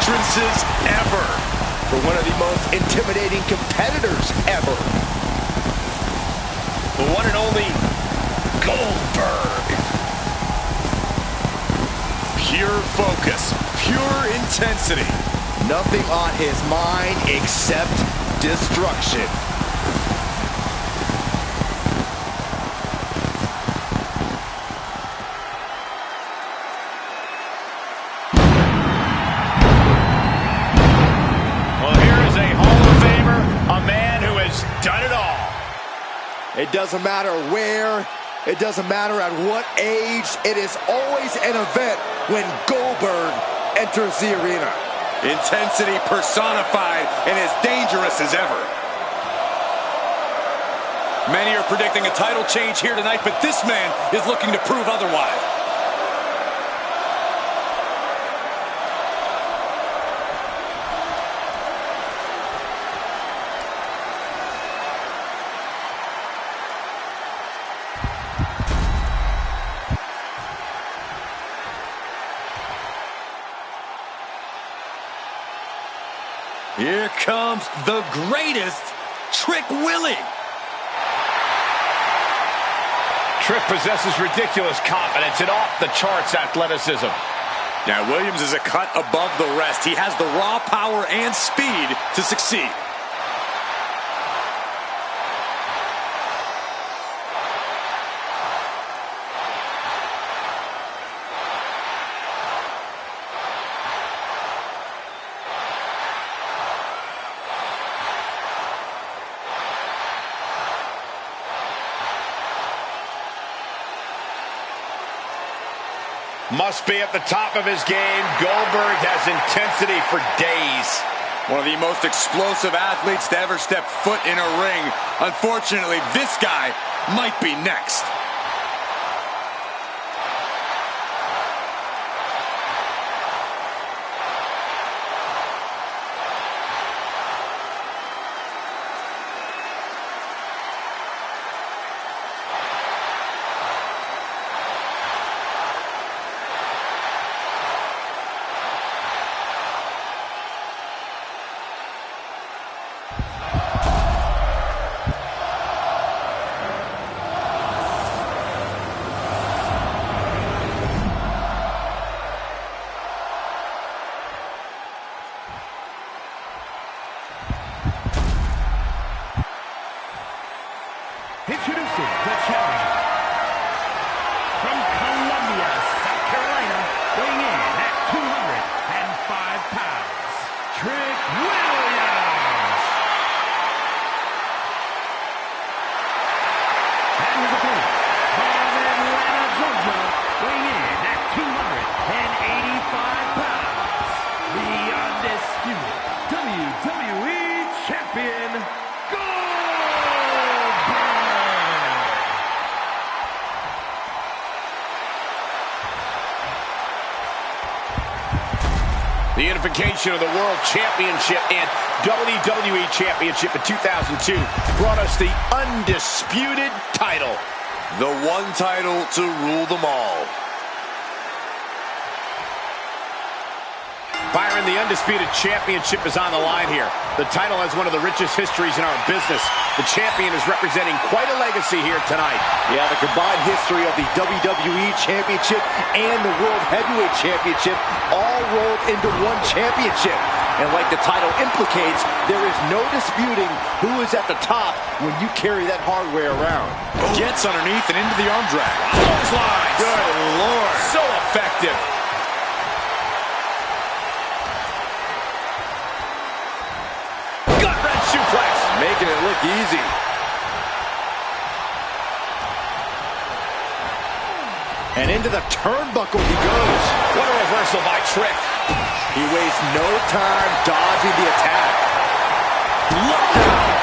entrances ever. For one of the most intimidating competitors ever. The one and only Goldberg. Pure focus, pure intensity. Nothing on his mind except destruction. Well, here is a Hall of Famer, a man who has done it all. It doesn't matter where, it doesn't matter at what age, it is always an event when Goldberg enters the arena. Intensity personified and as dangerous as ever. Many are predicting a title change here tonight, but this man is looking to prove otherwise. Here comes the greatest, Trick Willie. Trick possesses ridiculous confidence and off-the-charts athleticism. Now, Williams is a cut above the rest. He has the raw power and speed to succeed. Must be at the top of his game. Goldberg has intensity for days. One of the most explosive athletes to ever step foot in a ring. Unfortunately, this guy might be next. Introducing the challenger from Columbia, South Carolina, weighing in at 205 pounds, Trick Williams. And his opponent from Atlanta, Georgia, weighing in at 285 pounds, the undisputed WWE Champion, The unification of the World Championship and WWE Championship in 2002 brought us the undisputed title. The one title to rule them all. Byron, the undisputed championship is on the line here. The title has one of the richest histories in our business. The champion is representing quite a legacy here tonight. Yeah, the combined history of the WWE Championship and the World Heavyweight Championship all rolled into one championship. And like the title implicates, there is no disputing who is at the top when you carry that hardware around. Gets underneath and into the arm drag. Clotheslines. Good Lord. So effective. Gut-wrench suplex. Making it look easy. And into the turnbuckle he goes. What a reversal by Trick. He wastes no time dodging the attack. Look out.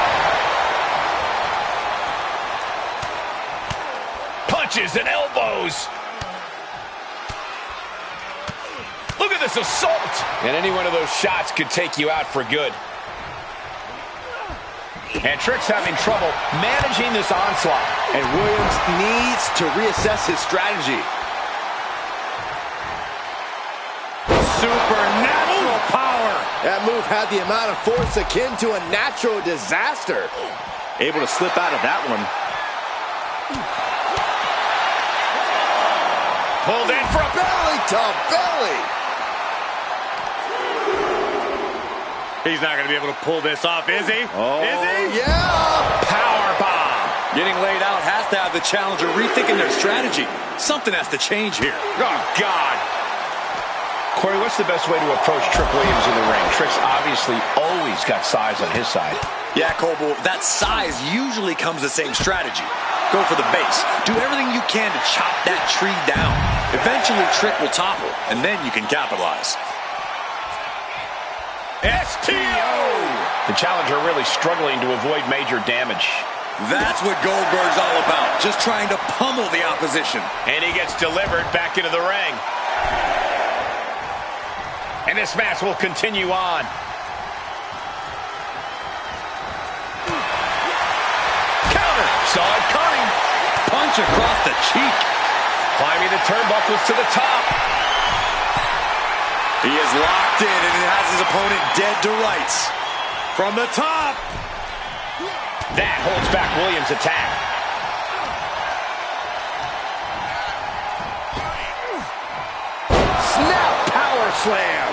Punches and elbows. Look at this assault. And any one of those shots could take you out for good. And Trick's having trouble managing this onslaught. And Williams needs to reassess his strategy. Supernatural power. That move had the amount of force akin to a natural disaster. Able to slip out of that one. Pulled in for a Belly to belly. He's not going to be able to pull this off, is he? Oh, is he? Yeah. power bomb. Getting laid out has to have the challenger rethinking their strategy. Something has to change here. Oh, God. Corey, what's the best way to approach Trick Williams in the ring? Trick's obviously always got size on his side. Yeah, Coble, that size usually comes the same strategy. Go for the base. Do everything you can to chop that tree down. Eventually, Trick will topple, and then you can capitalize. STO! The challenger really struggling to avoid major damage. That's what Goldberg's all about. Just trying to pummel the opposition. And he gets delivered back into the ring. And this match will continue on. Counter! Saw it coming. Punch across the cheek. Climbing the turnbuckles to the top. He is locked in and he has his opponent dead to rights. From the top. That holds back Williams' attack. Snap power slam.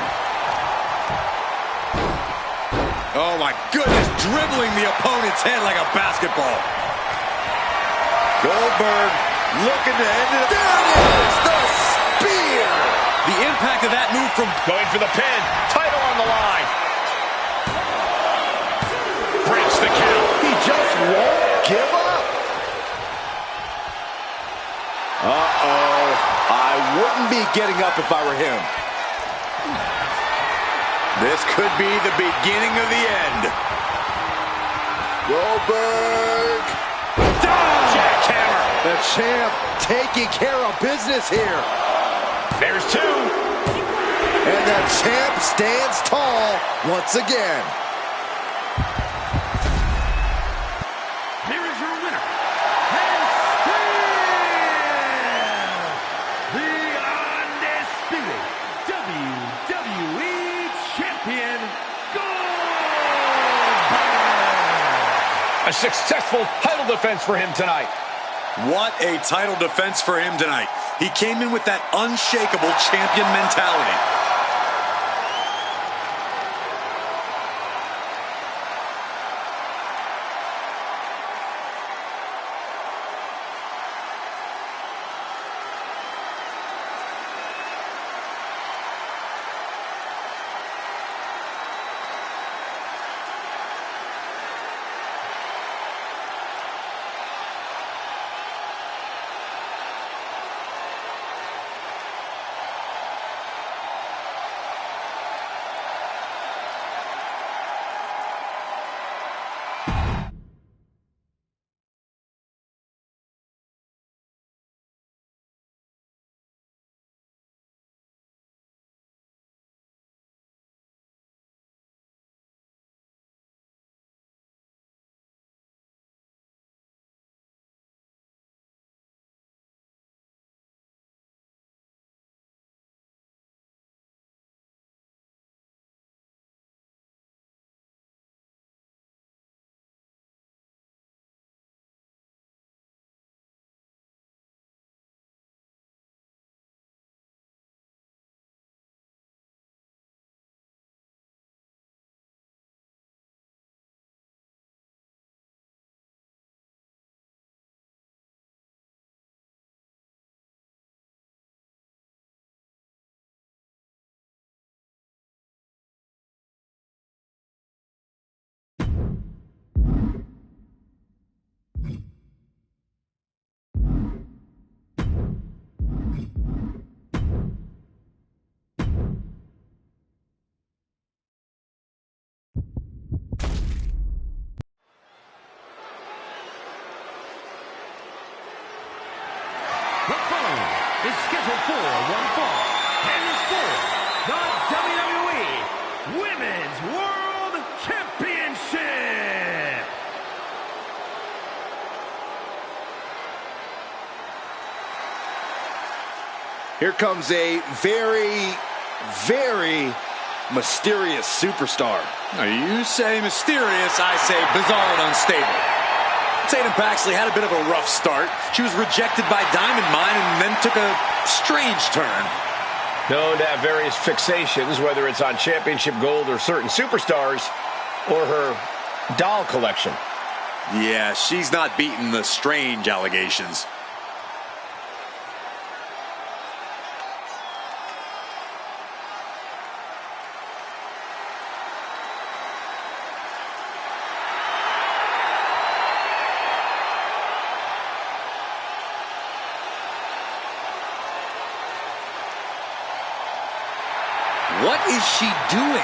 Oh my goodness, dribbling the opponent's head like a basketball. Goldberg looking to end it. There it is, the spear. The impact of that move from Going for the pin. Title on the line. Breaks the count. He just won't give up. Uh-oh. I wouldn't be getting up if I were him. this could be the beginning of the end. Goldberg. Jackhammer. The champ taking care of business here. There's two. And the champ stands tall once again. Here is your winner, and still the undisputed WWE Champion, Goldberg. A successful title defense for him tonight. What a title defense for him tonight. He came in with that unshakable champion mentality. The following is scheduled for one fall, and is for the WWE Women's World Championship. Here comes a very, very mysterious superstar. Now, you say mysterious, I say bizarre and unstable. Tatum Paxley had a bit of a rough start. She was rejected by Diamond Mine and then took a strange turn. Known to have various fixations, whether it's on championship gold or certain superstars, or her doll collection. Yeah, she's not beating the strange allegations. What is she doing?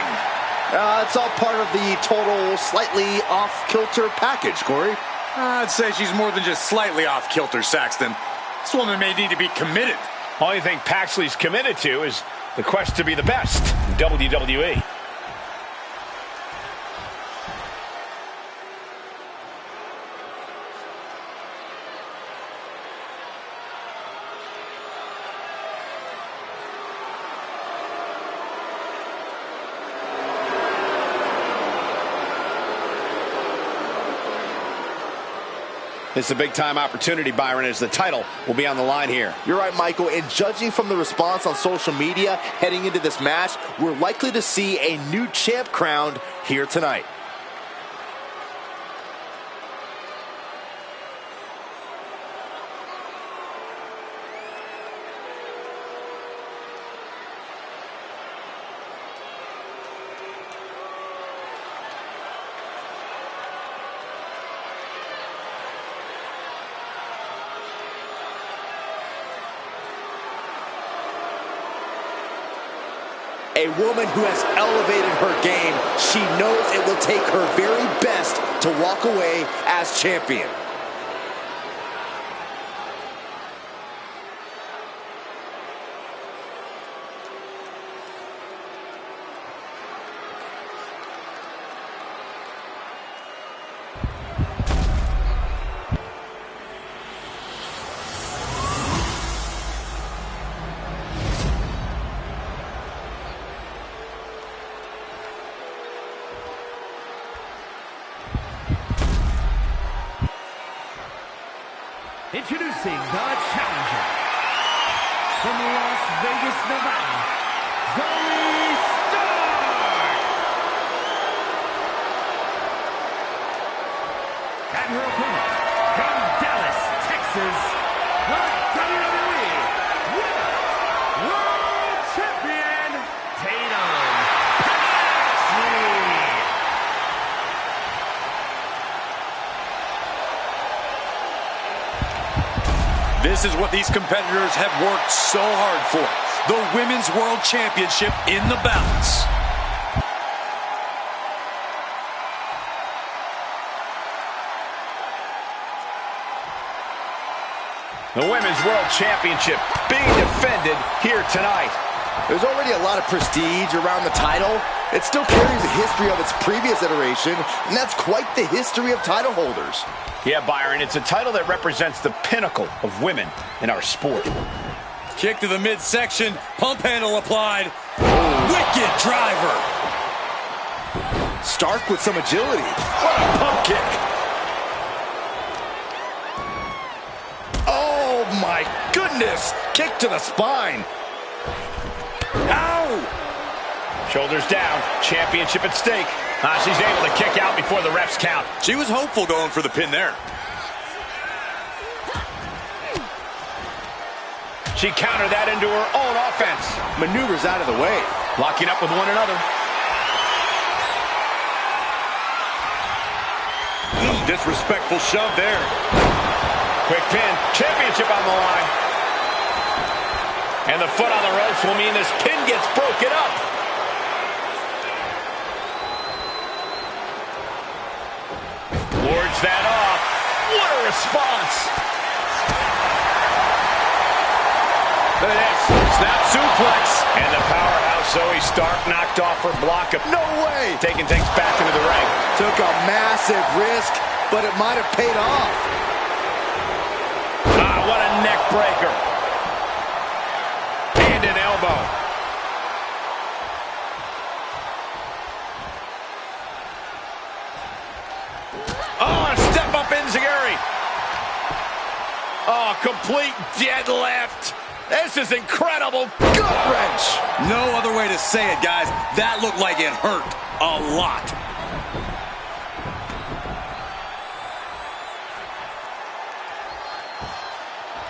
It's all part of the total slightly off-kilter package, Corey. I'd say she's more than just slightly off-kilter, Saxton. This woman may need to be committed. Only thing Paxley's committed to is the quest to be the best in WWE. It's a big-time opportunity, Byron, as the title will be on the line here. You're right, Michael, and judging from the response on social media heading into this match, we're likely to see a new champ crowned here tonight. A woman who has elevated her game. She knows it will take her very best to walk away as champion. Introducing the challenger from Las Vegas, Nevada, Zoe Stark. And her opponent from Dallas, Texas, the WWE Women's World Champion, Tatum Paxley. This is what these competitors have worked so hard for. The Women's World Championship in the balance. The Women's World Championship being defended here tonight. There's already a lot of prestige around the title. It still carries the history of its previous iteration, and that's quite the history of title holders. Yeah, Byron, it's a title that represents the pinnacle of women in our sport. Kick to the midsection, pump handle applied. Wicked driver. Stark with some agility. What a pump kick. Oh my goodness. Kick to the spine. Ow! Shoulders down, championship at stake. She's able to kick out before the refs count. She was hopeful going for the pin there. She countered that into her own offense. Maneuvers out of the way. Locking up with one another. Disrespectful shove there. Quick pin, championship on the line. And the foot on the ropes will mean this pin gets broken up. Wards that off. What a response. Look at this. Snap suplex. And the powerhouse Zoe Stark knocked off her block. No way. Taking things back into the ring. Took a massive risk, but it might have paid off. What a neck breaker. Hand and elbow. A complete deadlift. This is incredible. Gut wrench. No other way to say it, guys. That looked like it hurt a lot.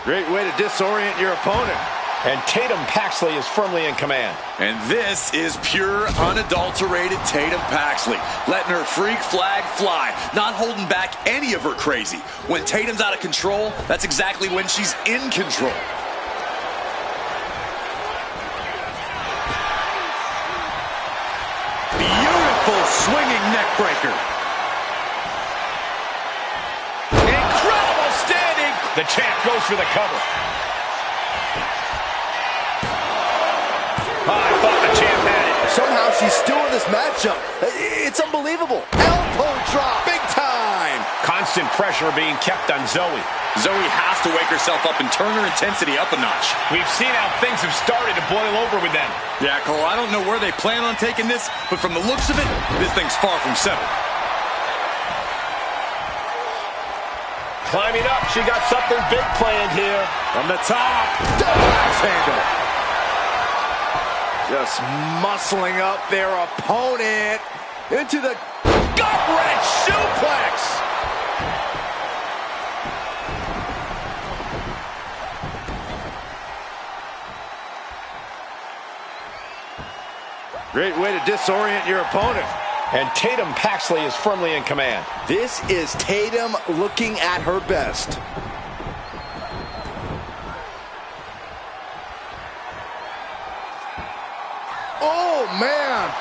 Great way to disorient your opponent. And Tatum Paxley is firmly in command. And this is pure, unadulterated Tatum Paxley, letting her freak flag fly, not holding back any of her crazy. When Tatum's out of control, that's exactly when she's in control. Beautiful swinging neck breaker. Incredible standing. The champ goes for the cover. Oh, I thought the champ had it. Somehow she's still in this matchup. It's unbelievable. Elbow drop. Big time. Constant pressure being kept on Zoe. Zoe has to wake herself up and turn her intensity up a notch. We've seen how things have started to boil over with them. Yeah, Cole, I don't know where they plan on taking this, but from the looks of it, this thing's far from settled. Climbing up, she got something big planned here. From the top. Double axe handle. Just muscling up their opponent into the Gut-wrench suplex. great way to disorient your opponent. And Tatum Paxley is firmly in command. This is Tatum looking at her best. Oh, man.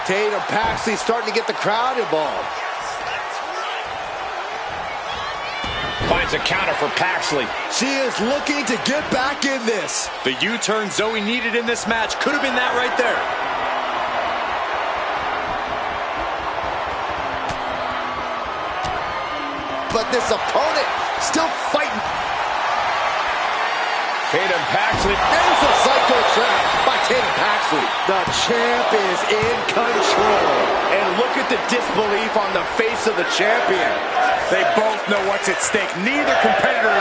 Tatum Paxley starting to get the crowd involved. Finds a counter for Paxley. She is looking to get back in this. The U-turn Zoe needed in this match could have been that right there. But this opponent still fighting. Tatum Paxley. There's a psycho trap by Tatum Paxley. The champ is in control. And look at the disbelief on the face of the champion. They both know what's at stake. Neither competitor.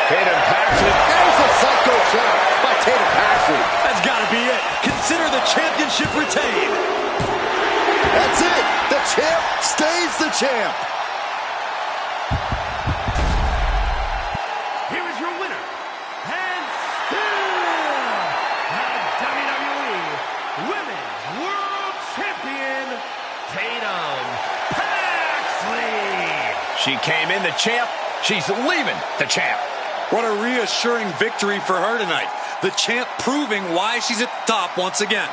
Tatum Paxley. There's a psycho trap by Tatum Paxley. That's got to be it. Consider the championship retained. That's it. The champ stays the champ. Here is your winner, and still the WWE Women's World Champion, Tatum Paxley. She came in the champ. She's leaving the champ. What a reassuring victory for her tonight. The champ proving why she's at the top once again.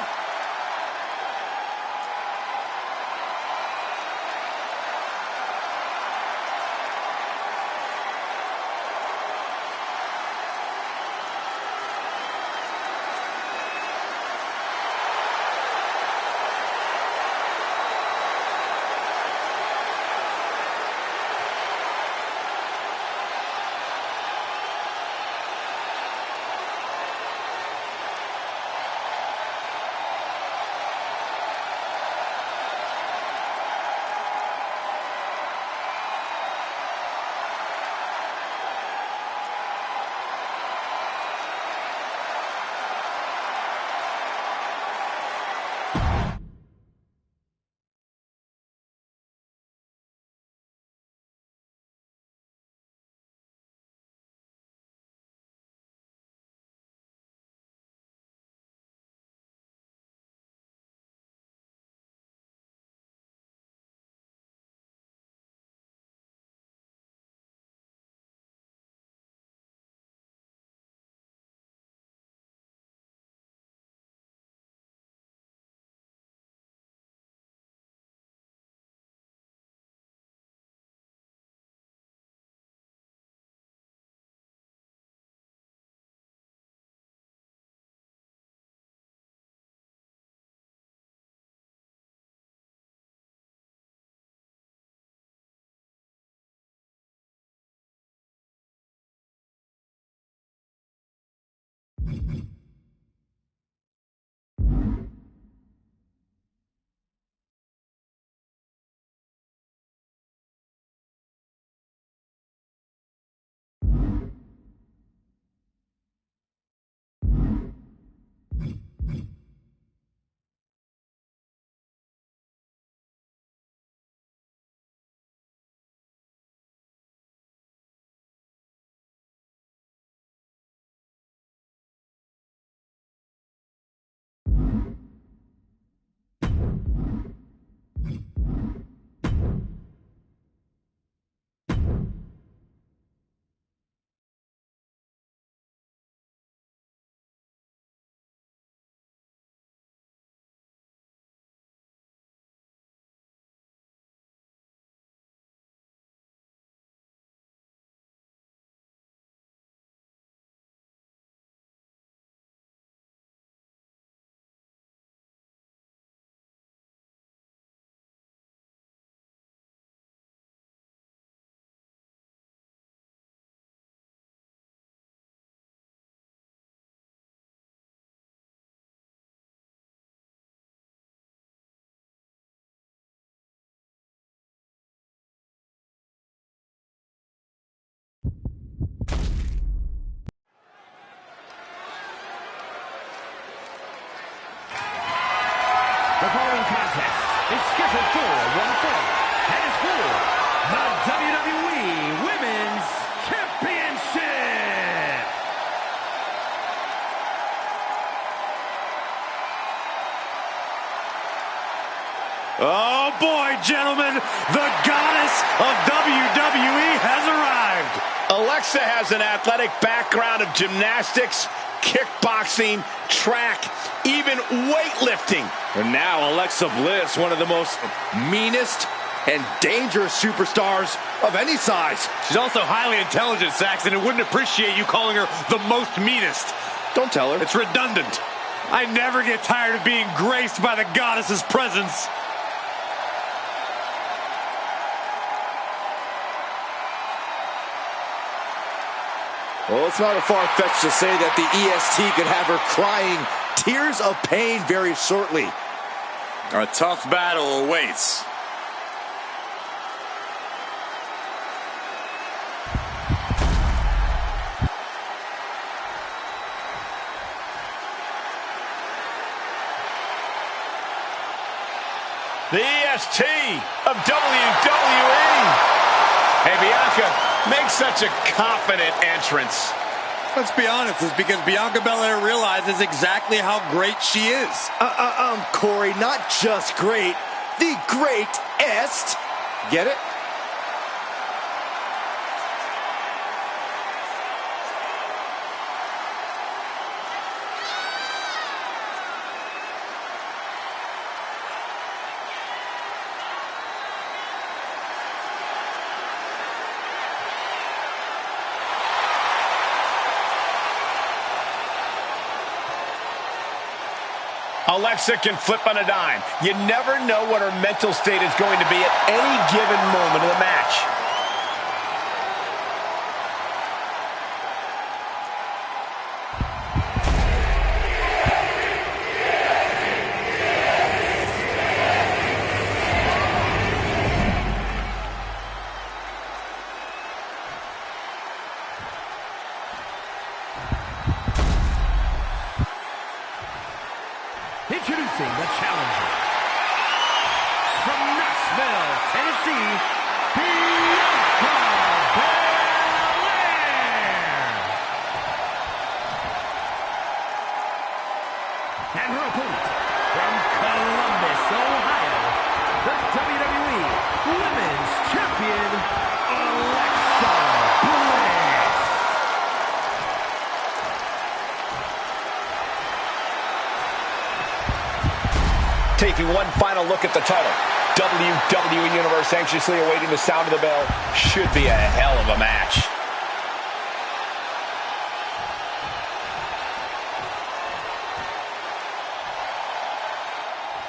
The following contest is scheduled for one fall and is for the WWE Women's Championship. Oh boy, gentlemen, the goddess of WWE has arrived. Alexa has an athletic background of gymnastics, kickboxing, track, even weightlifting. And now Alexa Bliss, one of the most meanest And dangerous superstars of any size. She's also highly intelligent, Saxon, and wouldn't appreciate you calling her the most meanest. Don't tell her. It's redundant. I never get tired of being graced by the goddess's presence. Well, it's not a far-fetched to say that the EST could have her crying tears of pain very shortly. A tough battle awaits. The EST of WWE. Hey, Bianca makes such a confident entrance. Let's be honest, it's because Bianca Belair realizes exactly how great she is. Corey, not just great, the greatest. Get it? Alexa can flip on a dime. You never know what her mental state is going to be at any given moment of the match. Introducing the challenger from Knoxville, Tennessee, Bianca Belair. And her opponent from Columbus, Ohio, the WWE Women's Champion, Alexa Bliss. Taking one final look at the title. WWE Universe anxiously awaiting the sound of the bell. Should be a hell of a match.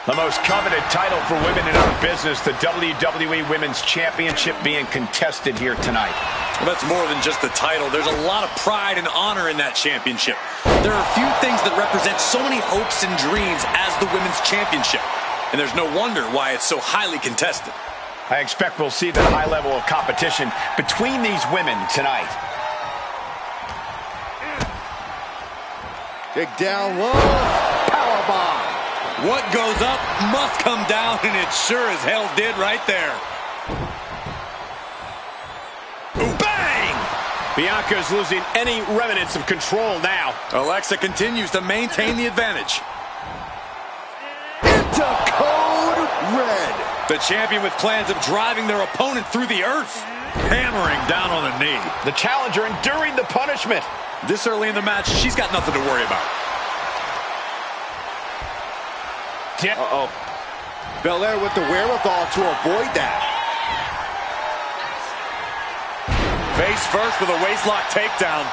The most coveted title for women in our business, the WWE Women's Championship being contested here tonight. Well, that's more than just the title. There's a lot of pride and honor in that championship. There are few things that represent so many hopes and dreams as the Women's Championship. And there's no wonder why it's so highly contested. I expect we'll see that high level of competition between these women tonight. Kick down low. Powerbomb. What goes up must come down, and it sure as hell did right there. Ooh, bang! Bianca is losing any remnants of control now. Alexa continues to maintain the advantage. Into code red. The champion with plans of driving their opponent through the earth. Hammering down on the knee. The challenger enduring the punishment. This early in the match, she's got nothing to worry about. Uh-oh. Belair with the wherewithal to avoid that. Face first with a waistlock takedown.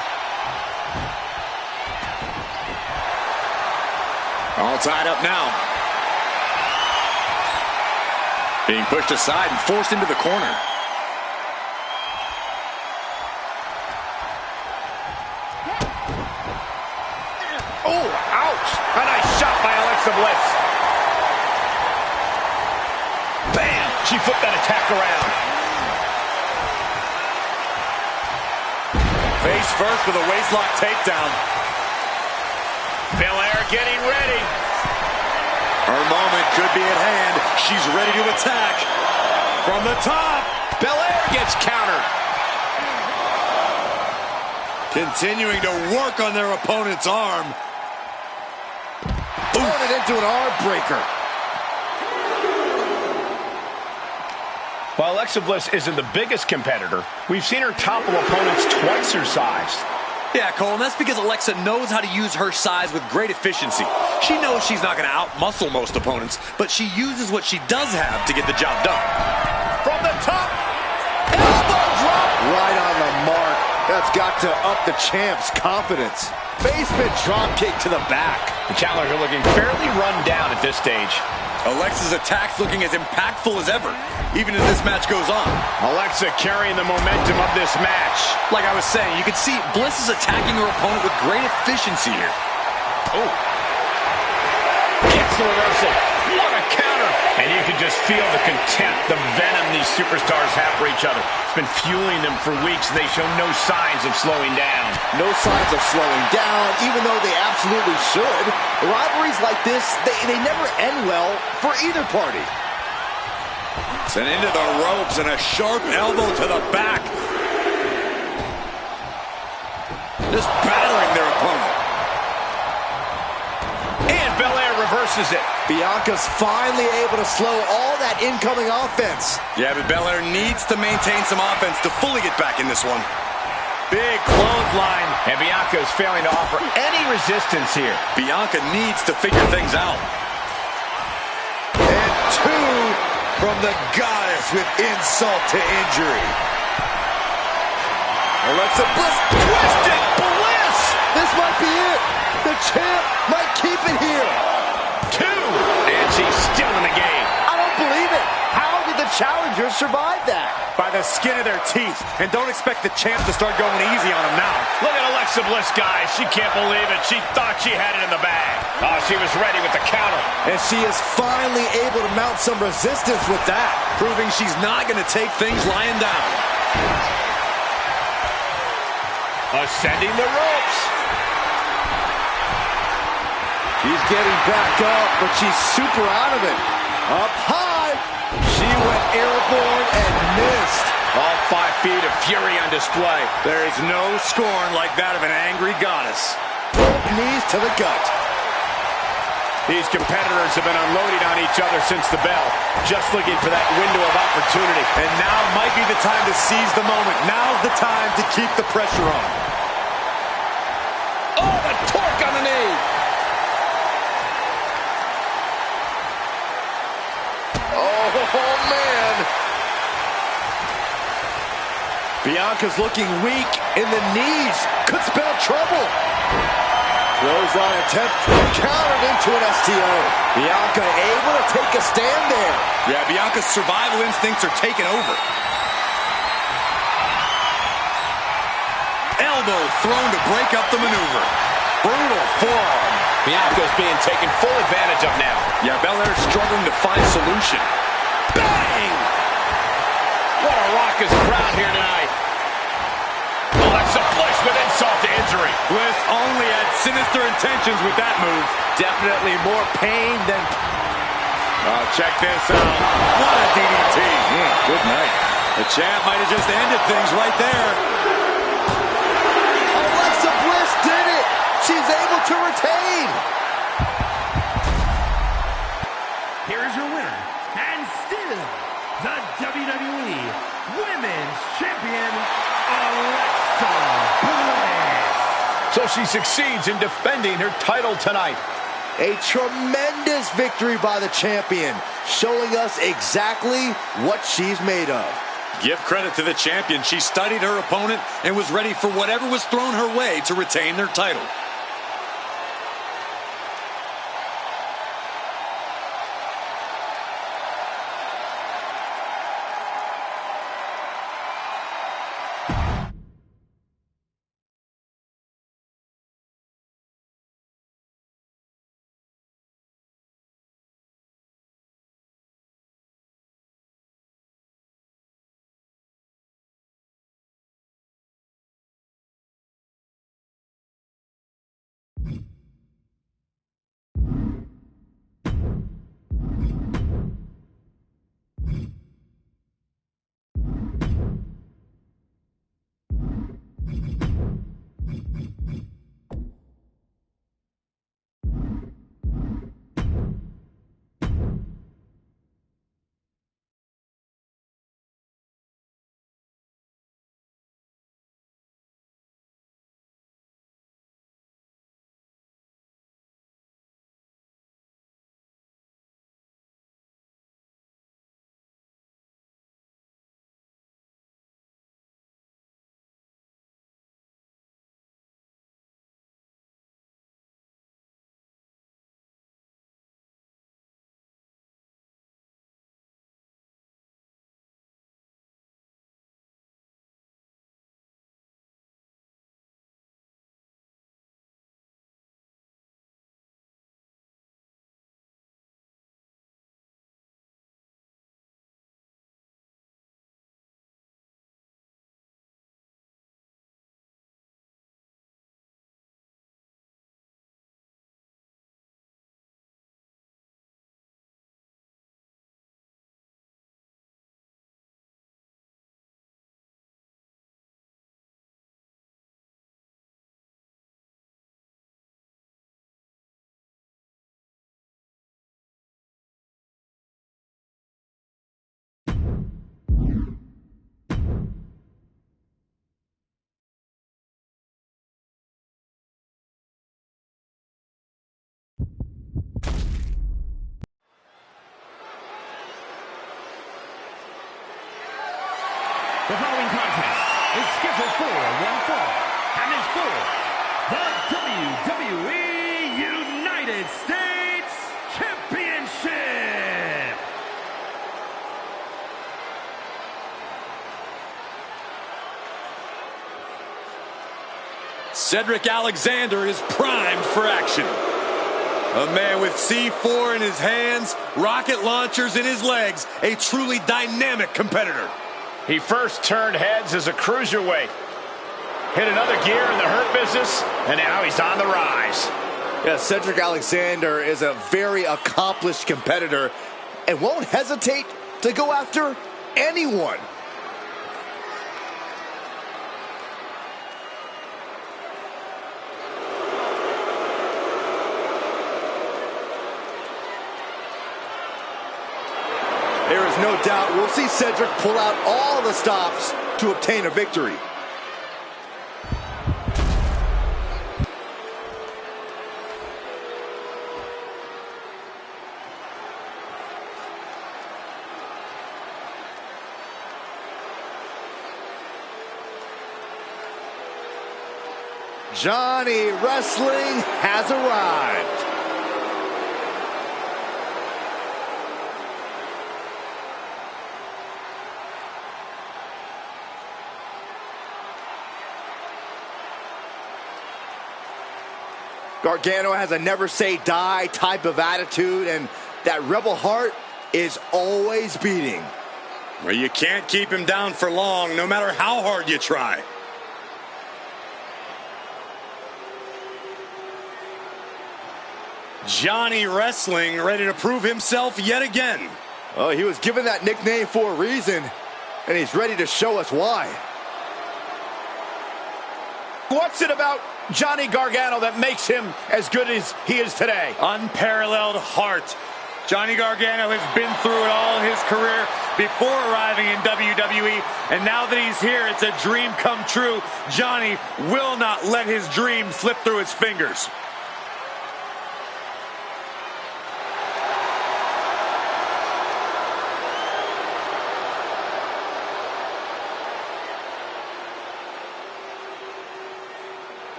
All tied up now. Being pushed aside and forced into the corner. Oh, ouch! A nice shot by Alexa Bliss. Bam! She flipped that attack around. Face first with a waistlock takedown. Belair getting ready. Her moment could be at hand. She's ready to attack. From the top. Belair gets countered. Continuing to work on their opponent's arm. Throwing it into an arm breaker. While Alexa Bliss isn't the biggest competitor, we've seen her topple opponents twice her size. Yeah, Cole, and that's because Alexa knows how to use her size with great efficiency. She knows she's not going to out-muscle most opponents, but she uses what she does have to get the job done. From the top. Elbow drop. Right on the mark. That's got to up the champ's confidence. Basement drop kick to the back. The challenger looking fairly run down at this stage. Alexa's attacks looking as impactful as ever, even as this match goes on. Alexa carrying the momentum of this match. Like I was saying, you can see Bliss is attacking her opponent with great efficiency here. Oh. Gets the reversal. What a counter. And you can just feel the contempt, the venom these superstars have for each other. It's been fueling them for weeks, and they show no signs of slowing down. No signs of slowing down, even though they absolutely should. Rivalries like this, they never end well for either party. Sent into the ropes and a sharp elbow to the back. Just battering their opponent. And Belair reverses it. Bianca's finally able to slow all that incoming offense. Yeah, but Belair needs to maintain some offense to fully get back in this one. Big clothesline. And Bianca is failing to offer any resistance here. Bianca needs to figure things out. And two from the goddess with insult to injury. Alexa Bliss, twisted Bliss! This might be it. The champ might keep it here. Two, and she's still in the game. I don't believe it. How did the challenger survive that? By the skin of their teeth. And don't expect the champ to start going easy on him now. Look at Alexa Bliss, guys. She can't believe it. She thought she had it in the bag. Oh, she was ready with the counter. And she is finally able to mount some resistance with that. Proving she's not going to take things lying down. Ascending the ropes. She's getting back up, but she's super out of it. Up high. She went airborne and missed. All 5 feet of fury on display. There is no scorn like that of an angry goddess. Both knees to the gut. These competitors have been unloading on each other since the bell, just looking for that window of opportunity. And now might be the time to seize the moment. Now's the time to keep the pressure on. Oh, the torque on the knee. Oh, man. Bianca's looking weak in the knees. Could spell trouble. Clothesline attempt countered into an STO. Bianca able to take a stand there. Yeah, Bianca's survival instincts are taking over. Elbow thrown to break up the maneuver. Brutal forearm. Bianca's being taken full advantage of now. Yeah, Belair's struggling to find solution. Bang! What a raucous crowd here tonight. Alexa Bliss with insult to injury. Bliss only had sinister intentions with that move. Definitely more pain than... Oh, check this out. What a DDT. Good night. The champ might have just ended things right there. Alexa Bliss did it. She's able to retain. Here is your winner, and still the WWE Women's Champion, Alexa Bliss. So she succeeds in defending her title tonight. A tremendous victory by the champion, showing us exactly what she's made of. Give credit to the champion. She studied her opponent and was ready for whatever was thrown her way to retain their title. States Championship. Cedric Alexander is primed for action. A man with C4 in his hands, rocket launchers in his legs, a truly dynamic competitor. He first turned heads as a cruiserweight, hit another gear in the hurt business, and now he's on the rise. Yeah, Cedric Alexander is a very accomplished competitor and won't hesitate to go after anyone. There is no doubt we'll see Cedric pull out all the stops to obtain a victory. Johnny Wrestling has arrived. Gargano has a never say die type of attitude, and that rebel heart is always beating. Well, you can't keep him down for long, no matter how hard you try. Johnny Wrestling ready to prove himself yet again. Oh, he was given that nickname for a reason, and he's ready to show us why. What's it about Johnny Gargano that makes him as good as he is today? Unparalleled heart. Johnny Gargano has been through it all in his career before arriving in WWE, and now that he's here, it's a dream come true. Johnny will not let his dream slip through his fingers.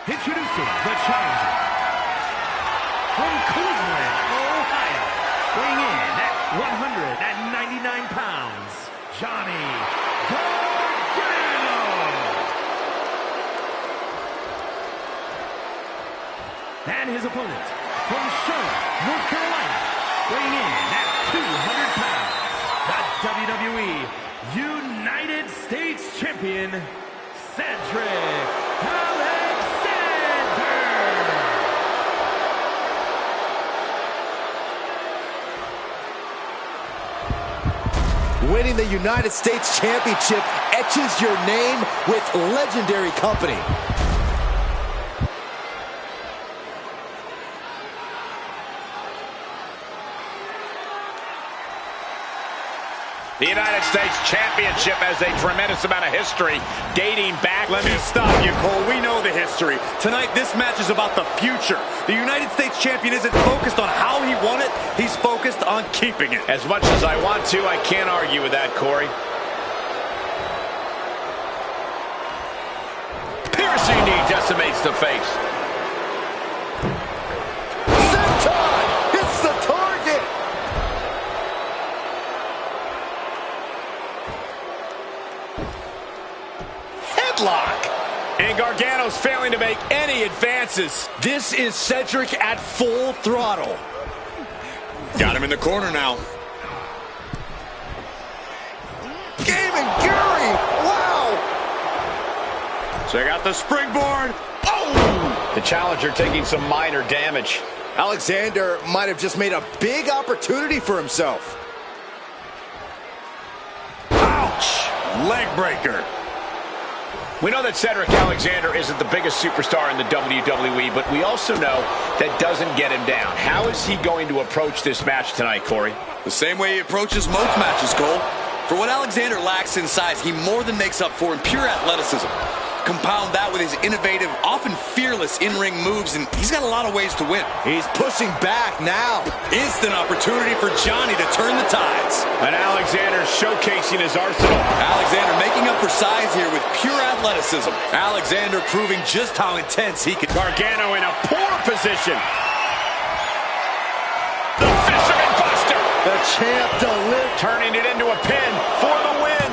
Introducing the challenger from Cleveland, Ohio, weighing in at 199 pounds, Johnny Gargano. And his opponent from Charlotte, North Carolina, weighing in at 200 pounds, the WWE United States Champion, Cedric Alexander. Winning the United States Championship etches your name with legendary company. The United States Championship has a tremendous amount of history dating back. Let me stop you, Cole. We know the history. Tonight, this match is about the future. The United States Champion isn't focused on how he won it. He's focused on keeping it. As much as I want to, I can't argue with that, Corey. Piercing knee decimates the face. Senton hits the target. Headlock. And Gargano's failing to make any advances. This is Cedric at full throttle. Got him in the corner now. Game and Gary. Wow. Check out the springboard. Oh! The challenger taking some minor damage. Alexander might have just made a big opportunity for himself. Ouch! Leg breaker. We know that Cedric Alexander isn't the biggest superstar in the WWE, but we also know that doesn't get him down. How is he going to approach this match tonight, Corey? The same way he approaches most matches, Cole. For what Alexander lacks in size, he more than makes up for in pure athleticism. Compound that with his innovative, often fearless in-ring moves, and he's got a lot of ways to win. He's pushing back now. Instant opportunity for Johnny to turn the tides. And Alexander showcasing his arsenal. Alexander making up for size here with pure athleticism. Alexander proving just how intense he can. Gargano in a poor position. The Fisherman Buster. The champ delivered. Turning it into a pin for the win.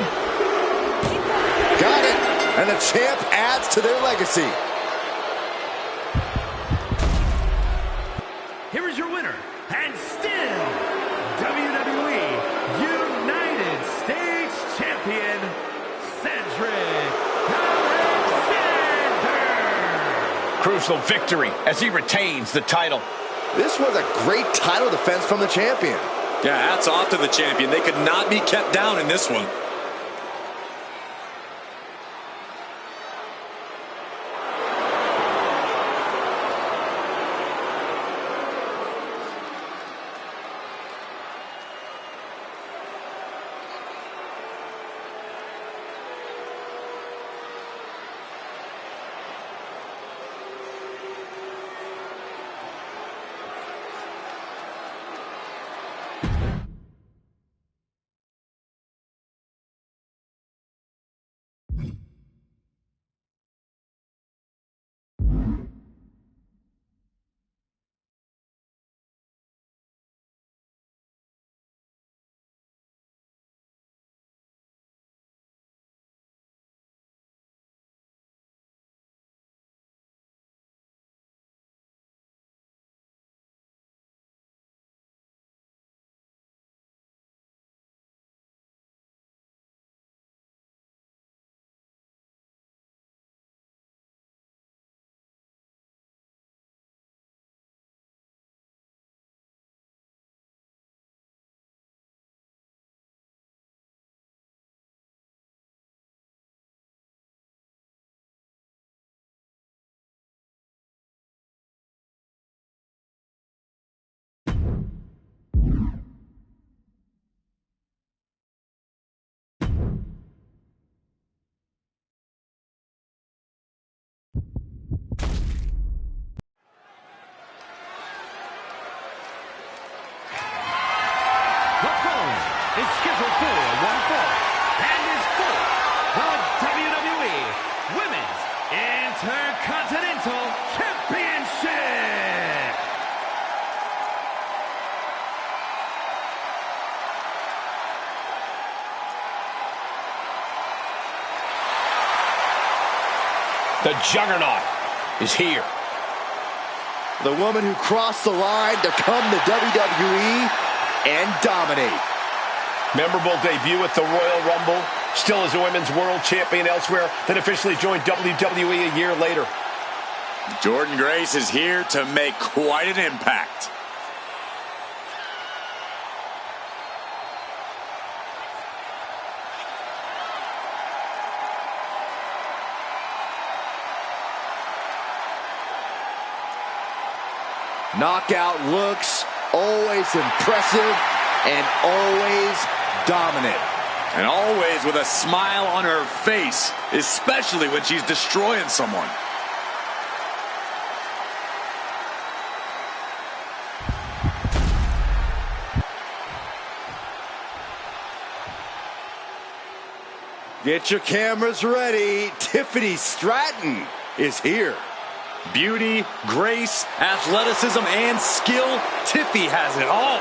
Got it. And the champ adds to their legacy. Here is your winner, and still WWE United States Champion, Cedric Alexander. Crucial victory as he retains the title. This was a great title defense from the champion. Yeah, hats off to the champion. They could not be kept down in this one. Is scheduled for one fall and is for the WWE Women's Intercontinental Championship. The Juggernaut is here. The woman who crossed the line to come to WWE and dominate. Memorable debut at the Royal Rumble. Still as a women's world champion elsewhere. Then officially joined WWE a year later. Jordynne Grace is here to make quite an impact. Knockout looks, always impressive and always dominant. And always with a smile on her face, especially when she's destroying someone. Get your cameras ready. Tiffany Stratton is here. Beauty, grace, athleticism, and skill. Tiffy has it all.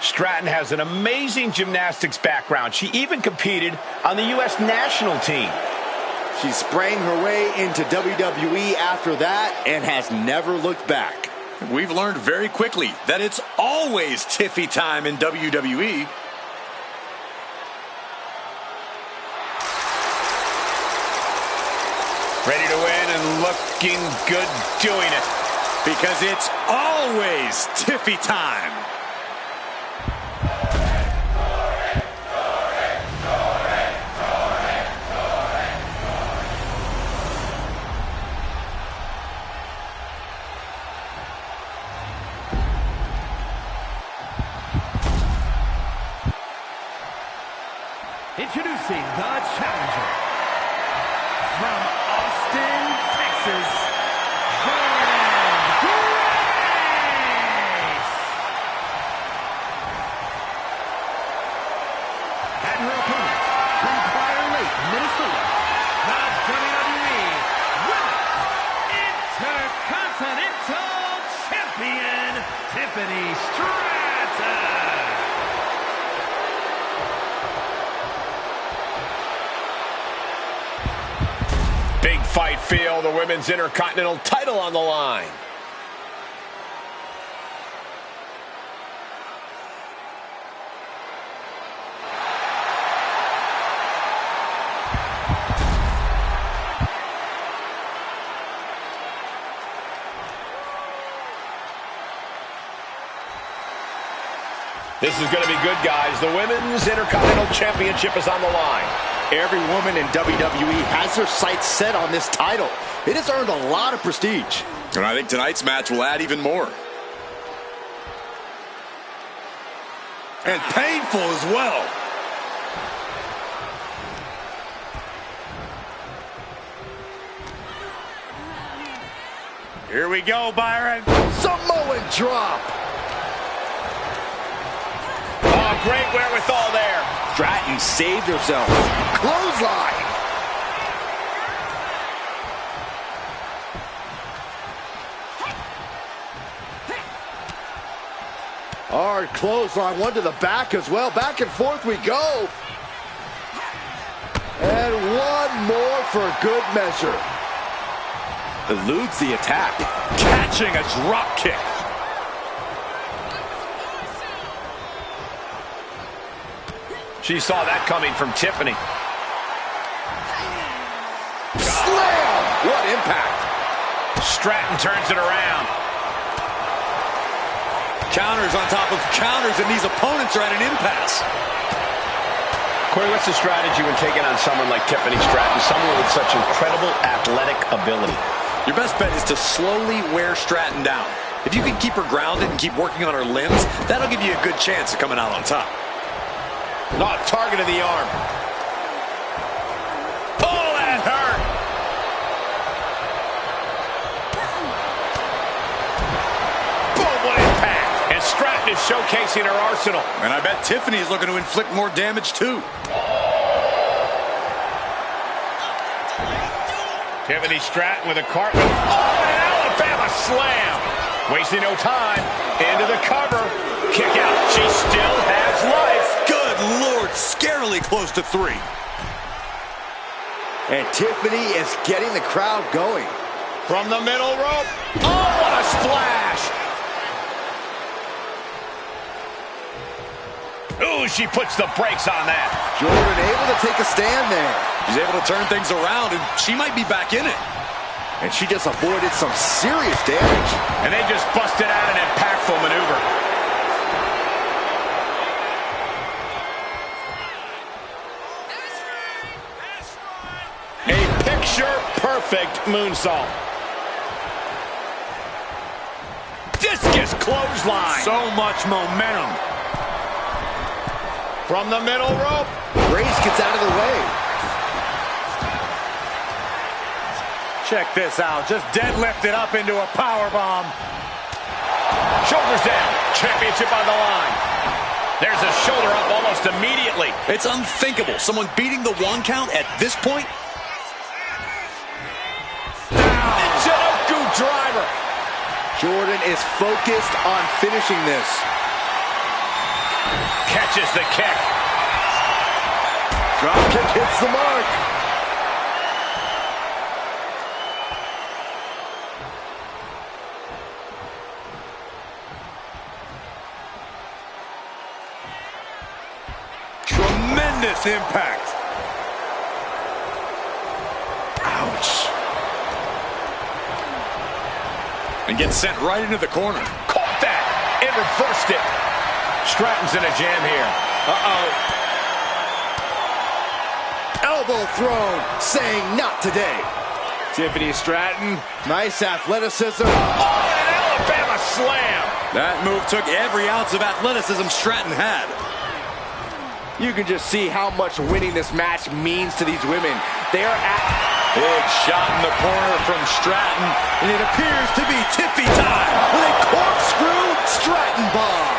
Stratton has an amazing gymnastics background. She even competed on the U.S. national team. She sprang her way into WWE after that and has never looked back. We've learned very quickly that it's always Tiffy time in WWE. Ready to win and looking good doing it. Because it's always Tiffy time. Introducing the challenger from Austin, Texas, Jordan Grace. And her opponent from Prior Lake, Minnesota, the WWE Women's Intercontinental Champion, Tiffany Stratton. Big fight feel, the Women's Intercontinental title on the line. This is going to be good, guys. The Women's Intercontinental Championship is on the line. Every woman in WWE has their sights set on this title. It has earned a lot of prestige. And I think tonight's match will add even more. And painful as well. Here we go, Byron. Samoan drop. Oh, great wherewithal there. Stratton saved herself. Clothesline. Hard clothesline, one to the back as well. Back and forth we go. And one more for good measure. Eludes the attack. Catching a drop kick. She saw that coming from Tiffany. Slam! What impact! Stratton turns it around. Counters on top of counters, and these opponents are at an impasse. Corey, what's the strategy when taking on someone like Tiffany Stratton, someone with such incredible athletic ability? Your best bet is to slowly wear Stratton down. If you can keep her grounded and keep working on her limbs, that'll give you a good chance of coming out on top. Not target of the arm. Oh, that hurt. Boom, what impact. And Stratton is showcasing her arsenal. And I bet Tiffany is looking to inflict more damage too. Tiffany Stratton with a cartwheel. Oh, an Alabama slam. Wasting no time. Into the cover. Kick out. She still has life. Good Lord, scarily close to 3. And Tiffany is getting the crowd going. From the middle rope. Oh, what a splash. Ooh, she puts the brakes on that. Jordan able to take a stand there. She's able to turn things around, and she might be back in it. And she just avoided some serious damage. And they just busted out an impactful maneuver. A picture-perfect moonsault. Discus clothesline. So much momentum. From the middle rope. Grace gets out of the way. Check this out. Just deadlifted up into a powerbomb. Shoulders down. Championship on the line. There's a shoulder up almost immediately. It's unthinkable. Someone beating the 1 count at this point. Michinoku driver. Jordan is focused on finishing this. Catches the kick. Drop kick hits the mark. Tremendous impact. Ouch. And gets sent right into the corner. Caught that and reversed it. Stratton's in a jam here. Uh-oh. Elbow thrown, saying not today. Tiffany Stratton. Nice athleticism. Oh, an Alabama slam. That move took every ounce of athleticism Stratton had. You can just see how much winning this match means to these women. They are at... Big shot in the corner from Stratton, and it appears to be Tiffy time with a corkscrew Stratton bomb.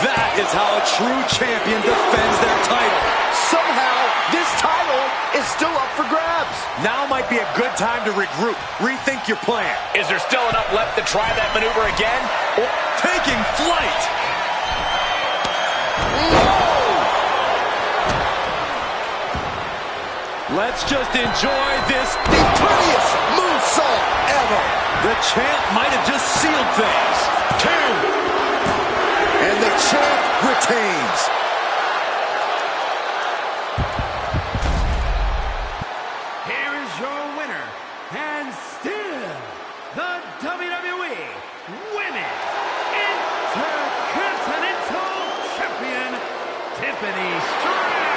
That is how a true champion defends their title. Somehow, this title is still up for grabs. Now might be a good time to regroup. Rethink your plan. Is there still enough left to try that maneuver again? Oh, taking flight. Let's just enjoy this, the prettiest moonsault ever. The champ might have just sealed things. 2. And the champ retains. Here is your winner, and still the WWE Women's Intercontinental Champion, Tiffany Stratton.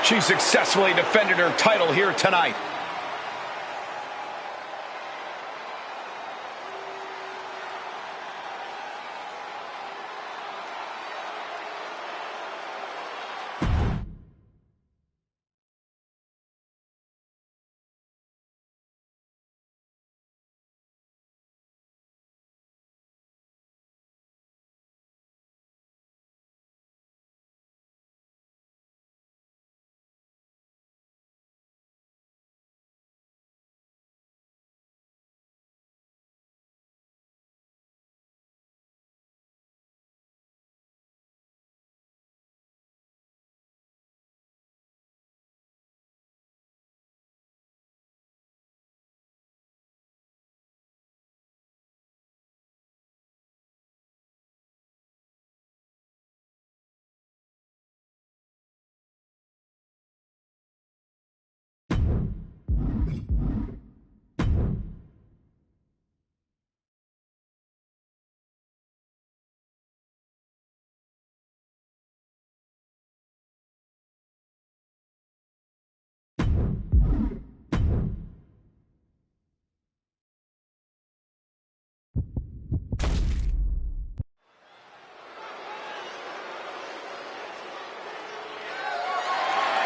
She successfully defended her title here tonight.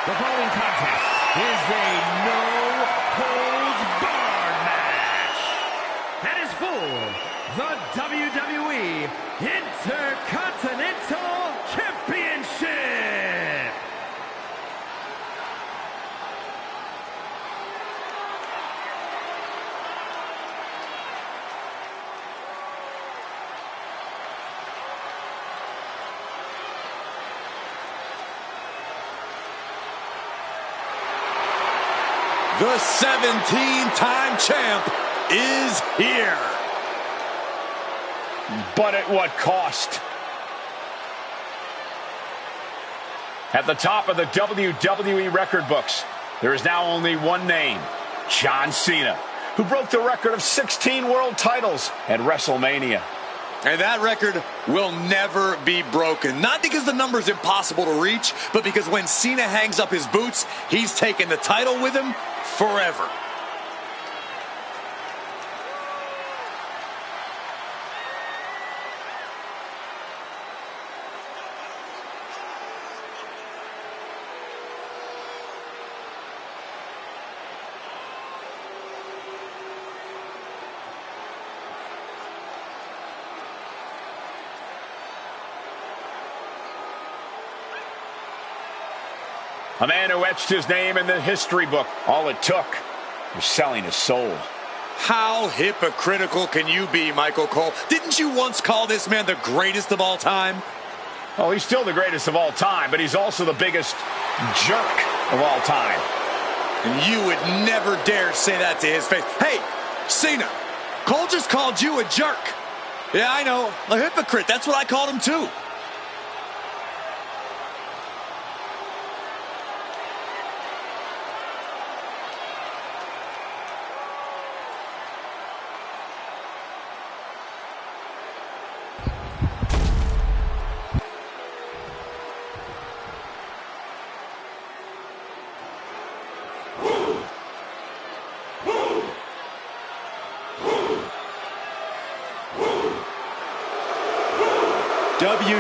The following contest is a no-holds-barred match. That is for the WWE Intercontinental Championship. The 17-time champ is here. But at what cost? At the top of the WWE record books, there is now only one name, John Cena, who broke the record of 16 world titles at WrestleMania. And that record will never be broken. Not because the number is impossible to reach, but because when Cena hangs up his boots, he's taking the title with him forever. A man who etched his name in the history book. All it took was selling his soul. How hypocritical can you be, Michael Cole? Didn't you once call this man the greatest of all time? Oh, he's still the greatest of all time, but he's also the biggest jerk of all time. And you would never dare say that to his face. Hey, Cena, Cole just called you a jerk. Yeah, I know, a hypocrite. That's what I called him too.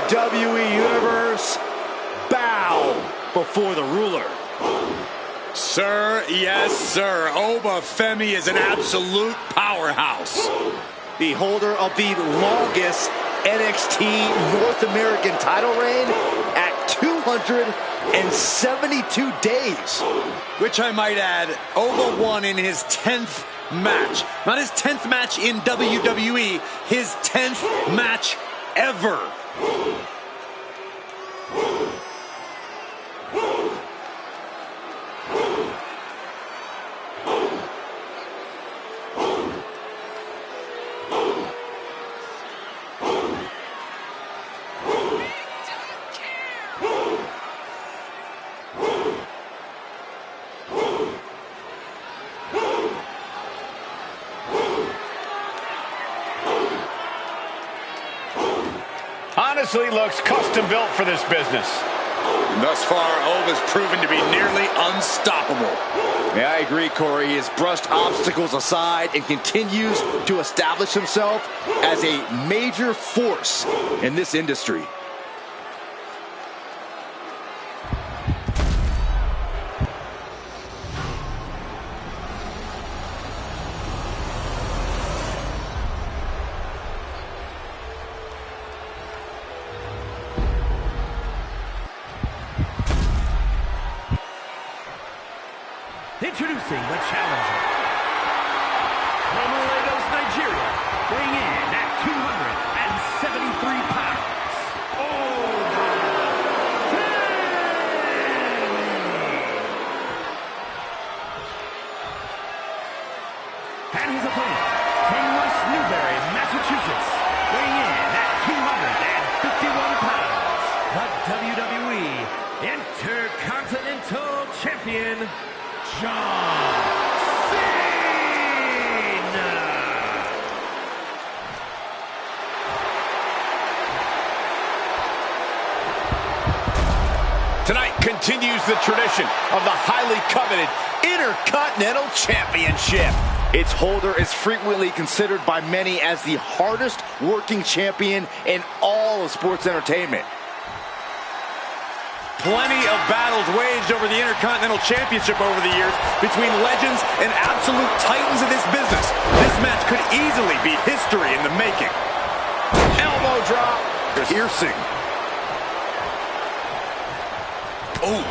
WWE Universe, bow. before the ruler. Sir, yes, sir. Oba Femi is an absolute powerhouse. The holder of the longest NXT North American title reign at 272 days. Which I might add, Oba won in his 10th match. Not his 10th match in WWE, his 10th match ever. Honestly, looks custom built for this business. Thus far, Oba's proven to be nearly unstoppable. Yeah, I agree, Corey. He has brushed obstacles aside and continues to establish himself as a major force in this industry. Introducing the challenger. From Lagos, Nigeria, weighing in at 273 pounds. Oba Femi. And his opponent, from West Newbury, Massachusetts, weighing in at 251 pounds. The WWE Intercontinental Champion, John Cena. Tonight continues the tradition of the highly coveted Intercontinental Championship. Its holder is frequently considered by many as the hardest working champion in all of sports entertainment. Plenty of battles waged over the Intercontinental Championship over the years between legends and absolute titans of this business. This match could easily be history in the making. Elbow drop. Piercing. Oh.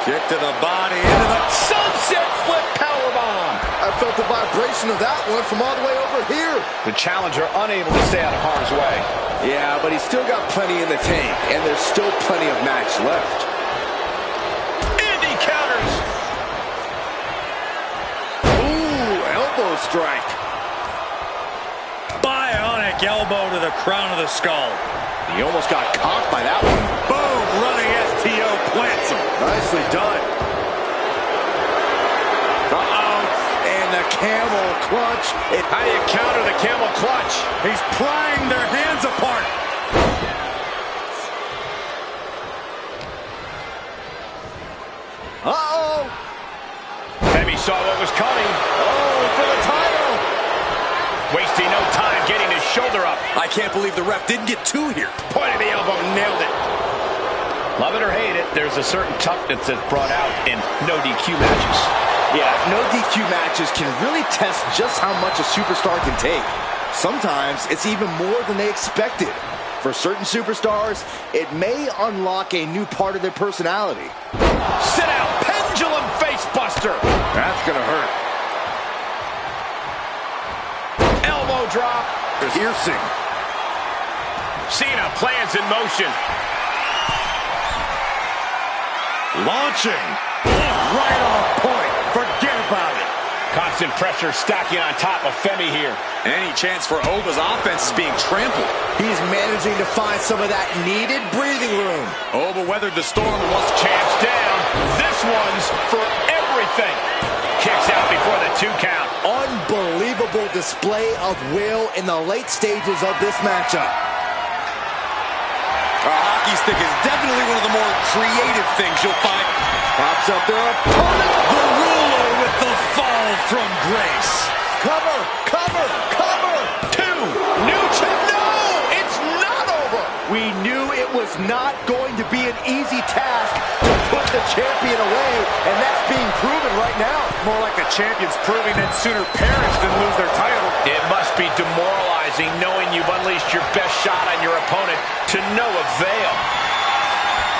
Kick to the body, into the Sunset flip powerbomb. I felt the vibration of that one from all the way over here. The challenger unable to stay out of harm's way. Yeah, but he's still got plenty in the tank, and there's still plenty of match left. And he counters. Ooh, elbow strike. bionic elbow to the crown of the skull. He almost got caught by that one. Boom, running STO plants him. Nicely done. And the camel clutch. How do you counter the camel clutch? He's prying their hands apart. Uh-oh. Femi saw what was coming. Oh, for the title. Wasting no time getting his shoulder up. I can't believe the ref didn't get two here. Point of the elbow, nailed it. Love it or hate it, there's a certain toughness that's brought out in no DQ matches. Yeah, no DQ matches can really test just how much a superstar can take. Sometimes it's even more than they expected. For certain superstars, it may unlock a new part of their personality. Sit out, pendulum face buster. That's gonna hurt. Elbow drop. Piercing. Cena plans in motion. Launching. Right on point. Forget about it. Constant pressure stacking on top of Femi here. Any chance for Oba's offense is being trampled. He's managing to find some of that needed breathing room. Oba weathered the storm and wants to Champs down. This one's for everything. Kicks out before the 2 count. Unbelievable display of will in the late stages of this matchup. A hockey stick is definitely one of the more creative things you'll find. Pops up their opponent. The ruler with the fall from grace. Cover, cover, cover. 2. New champ. No, it's not over. We knew was not going to be an easy task to put the champion away, and that's being proven right now. More like the champion's proving that sooner perish than lose their title. It must be demoralizing knowing you've unleashed your best shot on your opponent to no avail.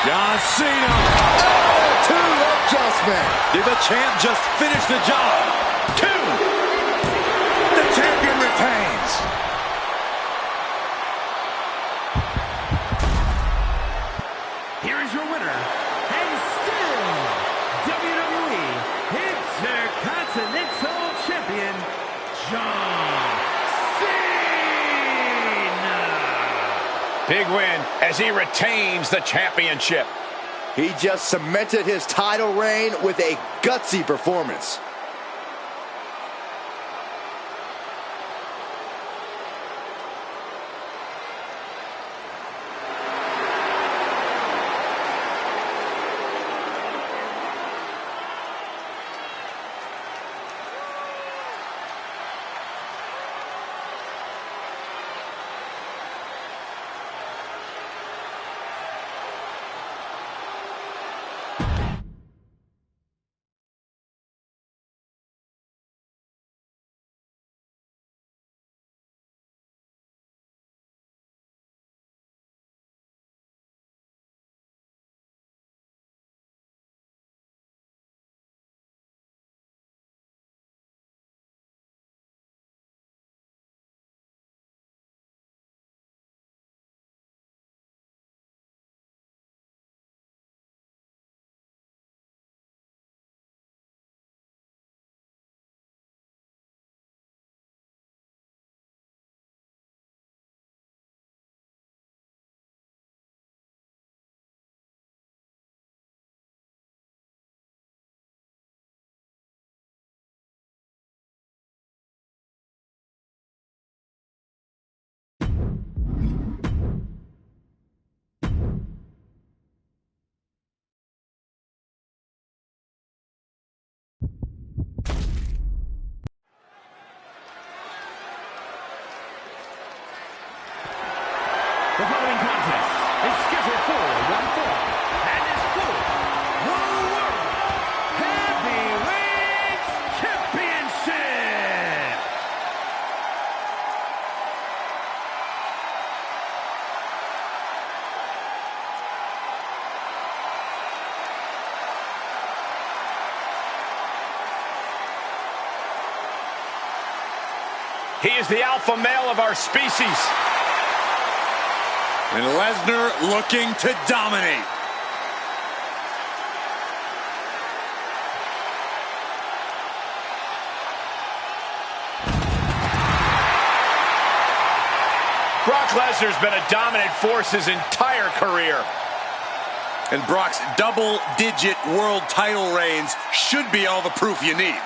John Cena. To adjustment. Did the champ just finish the job? 2. The champion retains. Here is your winner, and still WWE Intercontinental Champion, John Cena. Big win as he retains the championship. He just cemented his title reign with a gutsy performance. The following contest is scheduled for one fall and is for the World Heavyweight Championship. He is the alpha male of our species. And Lesnar looking to dominate. Brock Lesnar's been a dominant force his entire career. And Brock's double-digit world title reigns should be all the proof you need.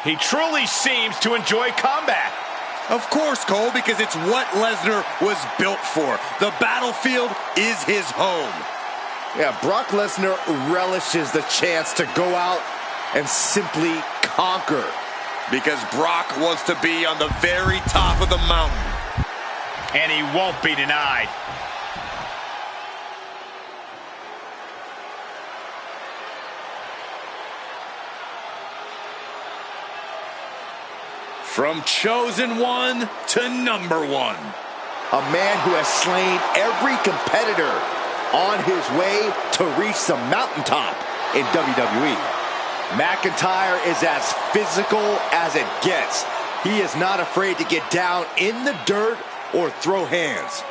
He truly seems to enjoy combat. Of course, Cole, because it's what Lesnar was built for. The battlefield is his home. Yeah, Brock Lesnar relishes the chance to go out and simply conquer. Because Brock wants to be on the very top of the mountain. And he won't be denied. From chosen one to number one. A man who has slain every competitor on his way to reach the mountaintop in WWE. McIntyre is as physical as it gets. He is not afraid to get down in the dirt or throw hands.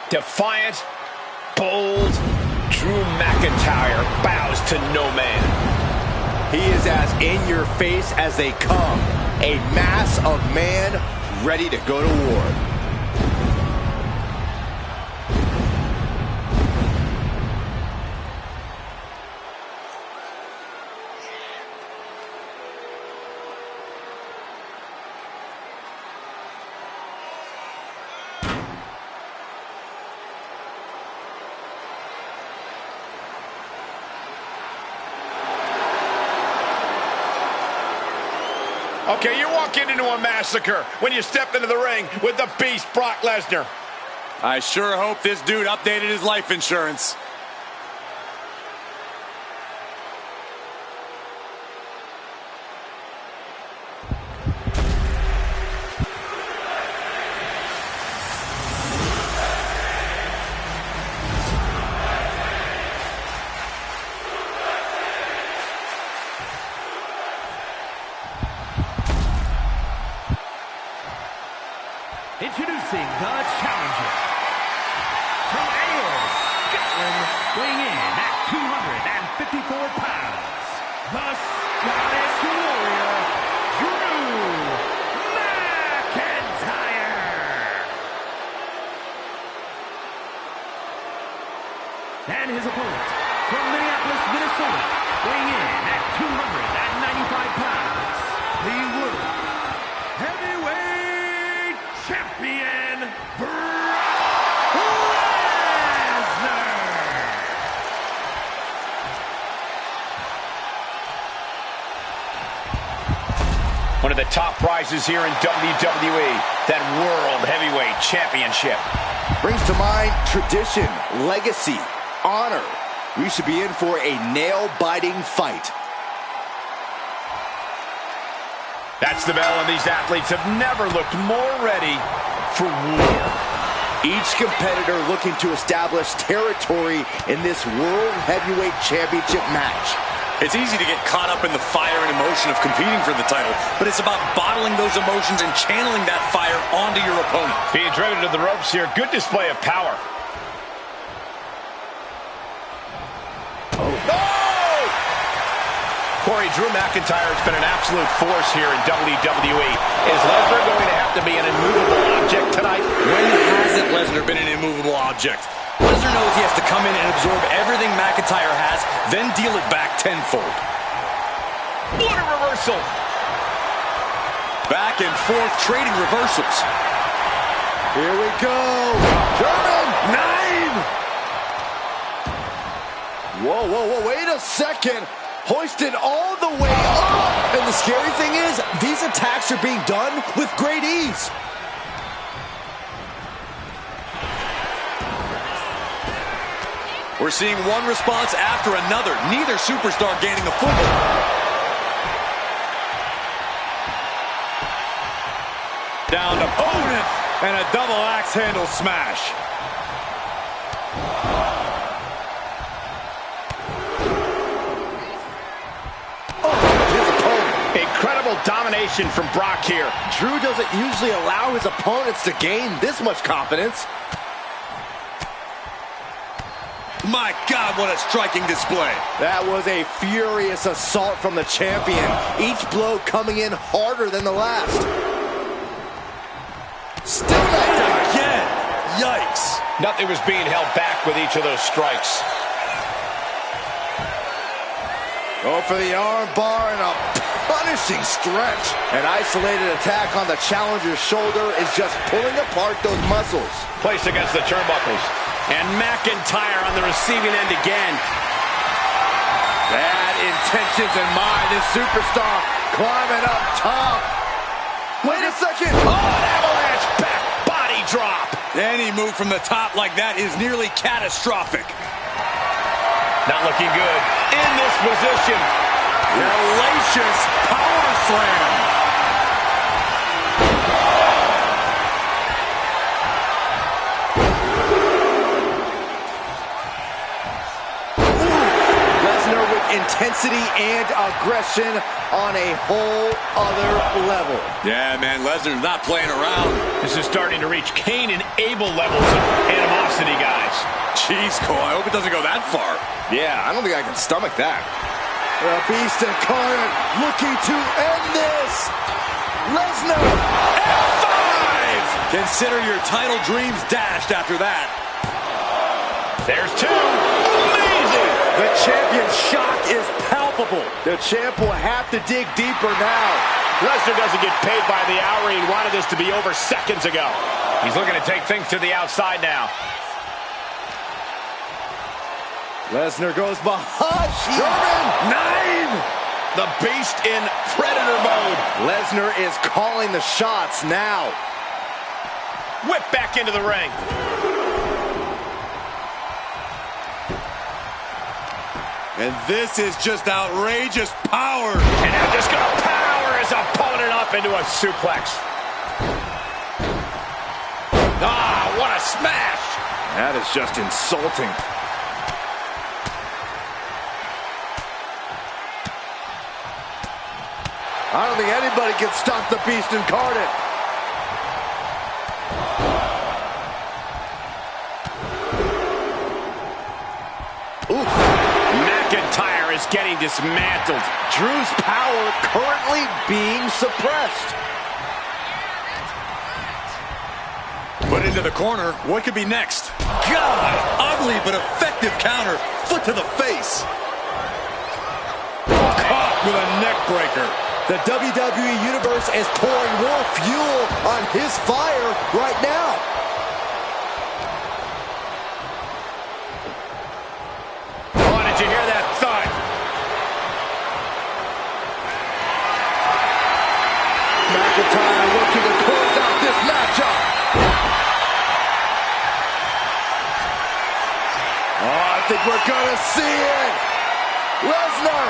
Defiant, bold, Drew McIntyre bows to no man. He is as in your face as they come. A mass of man ready to go to war. Okay, you're walking into a massacre when you step into the ring with the beast, Brock Lesnar. I sure hope this dude updated his life insurance. Introducing the challenger from Ayr, Scotland, weighing in at 254 pounds, the Scottish Warrior, Drew McIntyre. And his opponent from Minneapolis, Minnesota, weighing in at 295 pounds, the World Heavyweight Champion, Brock Lesnar. One of the top prizes here in WWE, that World Heavyweight Championship. Brings to mind tradition, legacy, honor. We should be in for a nail-biting fight. That's the bell, and these athletes have never looked more ready for war. Each competitor looking to establish territory in this World Heavyweight Championship match. It's easy to get caught up in the fire and emotion of competing for the title, but it's about bottling those emotions and channeling that fire onto your opponent. Being driven to the ropes here, good display of power. Corey, Drew McIntyre has been an absolute force here in WWE. Is Lesnar going to have to be an immovable object tonight? When hasn't Lesnar been an immovable object? Lesnar knows he has to come in and absorb everything McIntyre has, then deal it back tenfold. What a reversal! Back and forth trading reversals. Here we go. German 9. Whoa, whoa, whoa, wait a second. Hoisted all the way up. And the scary thing is, these attacks are being done with great ease. We're seeing one response after another. Neither superstar gaining a foothold. Down opponent and a double axe handle smash. Incredible domination from Brock here. Drew doesn't usually allow his opponents to gain this much confidence. My God, what a striking display. That was a furious assault from the champion. Each blow coming in harder than the last. Still knocked out again. Yikes. Nothing was being held back with each of those strikes. Go for the arm bar and a punishing stretch. An isolated attack on the challenger's shoulder is just pulling apart those muscles. Placed against the turnbuckles. And McIntyre on the receiving end again. Bad intentions in mind. This superstar climbing up top. Wait a second. Oh, an avalanche back body drop. Any move from the top like that is nearly catastrophic. Not looking good. In this position. Hellacious power slam. Lesnar with intensity and aggression on a whole other level. Yeah, man, Lesnar's not playing around. This is starting to reach Cain and Abel levels of animosity, guys. Jeez, Cole, I hope it doesn't go that far. Yeah, I don't think I can stomach that. The Beast incarnate looking to end this. Lesnar. F5! Consider your title dreams dashed after that. There's two. Amazing! The champion's shock is palpable. The champ will have to dig deeper now. Lesnar doesn't get paid by the hour. He wanted this to be over seconds ago. He's looking to take things to the outside now. Lesnar goes behind. German 9. The Beast in Predator mode. Lesnar is calling the shots now. Whip back into the ring. And this is just outrageous power. And now just going to power his opponent up into a suplex. Ah, what a smash. That is just insulting. I don't think anybody can stop the Beast incarnate. Oof. McIntyre is getting dismantled. Drew's power currently being suppressed. Put into the corner. What could be next? God! Ugly but effective counter. Foot to the face. Caught with a neck breaker. The WWE Universe is pouring more fuel on his fire right now. Oh, did you hear that thud? McIntyre looking to close out this matchup. Oh, I think we're gonna see it. Lesnar.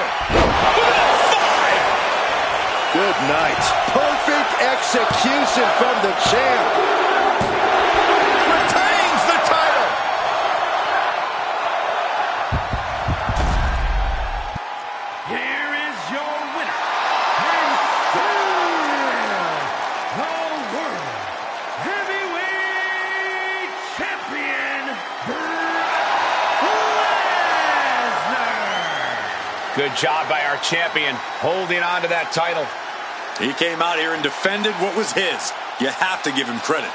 Good night. Perfect execution from the champ. Retains the title. Here is your winner, and still the World Heavyweight Champion, Brock Lesnar. Good job by our champion, holding on to that title. He came out here and defended what was his. You have to give him credit.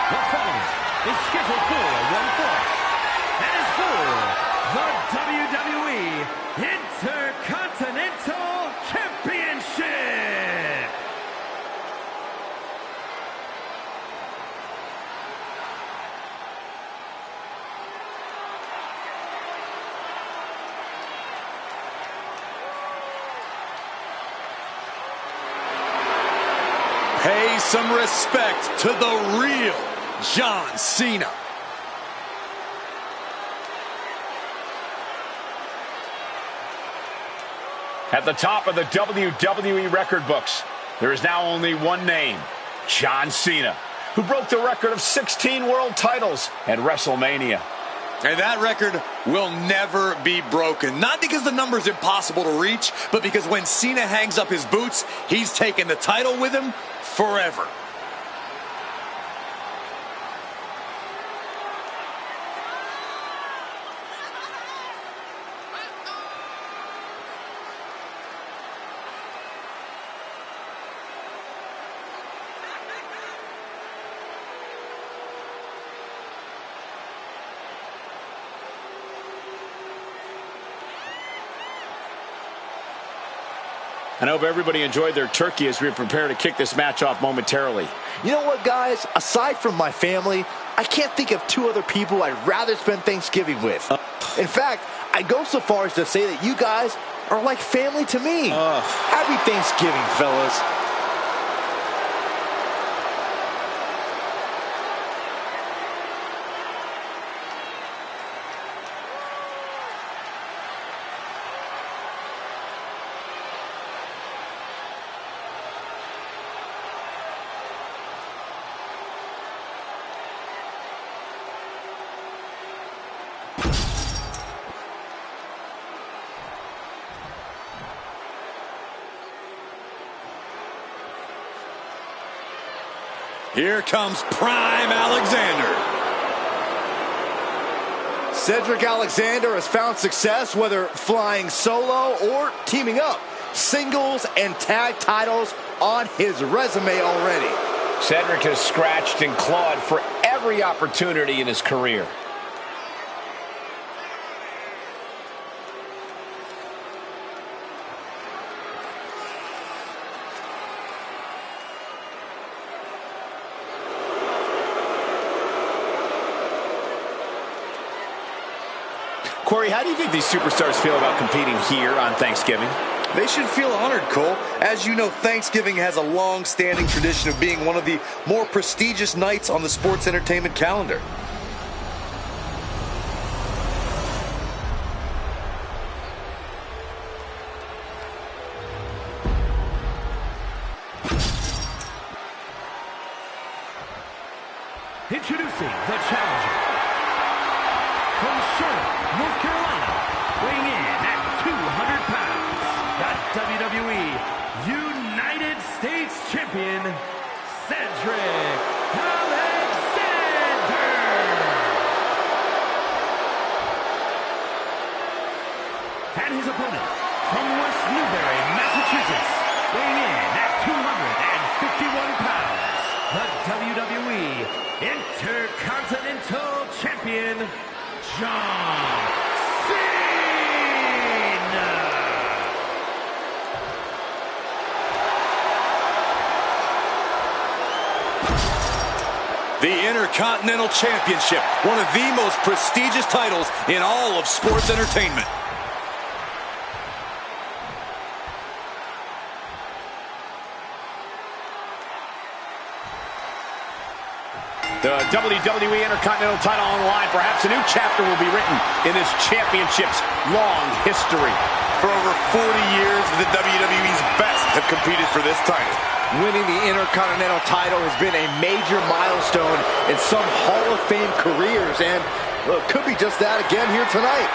The following is scheduled for one fall. That is for the WWE Intercontinental Championship. Pay some respect to the real John Cena. At the top of the WWE record books, there is now only one name, John Cena, who broke the record of 16 world titles at WrestleMania. And that record will never be broken. Not because the number is impossible to reach, but because when Cena hangs up his boots, he's taking the title with him forever. I hope everybody enjoyed their turkey as we prepare to kick this match off momentarily. You know what, guys? Aside from my family, I can't think of two other people I'd rather spend Thanksgiving with. In fact, I'd go so far as to say that you guys are like family to me. Happy Thanksgiving, fellas. Here comes Prime Alexander. Cedric Alexander has found success, whether flying solo or teaming up. Singles and tag titles on his resume already. Cedric has scratched and clawed for every opportunity in his career. Corey, how do you think these superstars feel about competing here on Thanksgiving? They should feel honored, Cole. As you know, Thanksgiving has a long-standing tradition of being one of the more prestigious nights on the sports entertainment calendar. Introducing the challenger from Charlotte, North Carolina, weighing in at 200 pounds, the WWE United States Champion, Cedric Alexander. And his opponent from West Newbury, Massachusetts, weighing in at 251 pounds, the WWE Intercontinental Champion, John Cena. The Intercontinental Championship, one of the most prestigious titles in all of sports entertainment. The WWE Intercontinental title on the line. Perhaps a new chapter will be written in this championship's long history. For over 40 years, the WWE's best have competed for this title. Winning the Intercontinental title has been a major milestone in some Hall of Fame careers, and well, it could be just that again here tonight.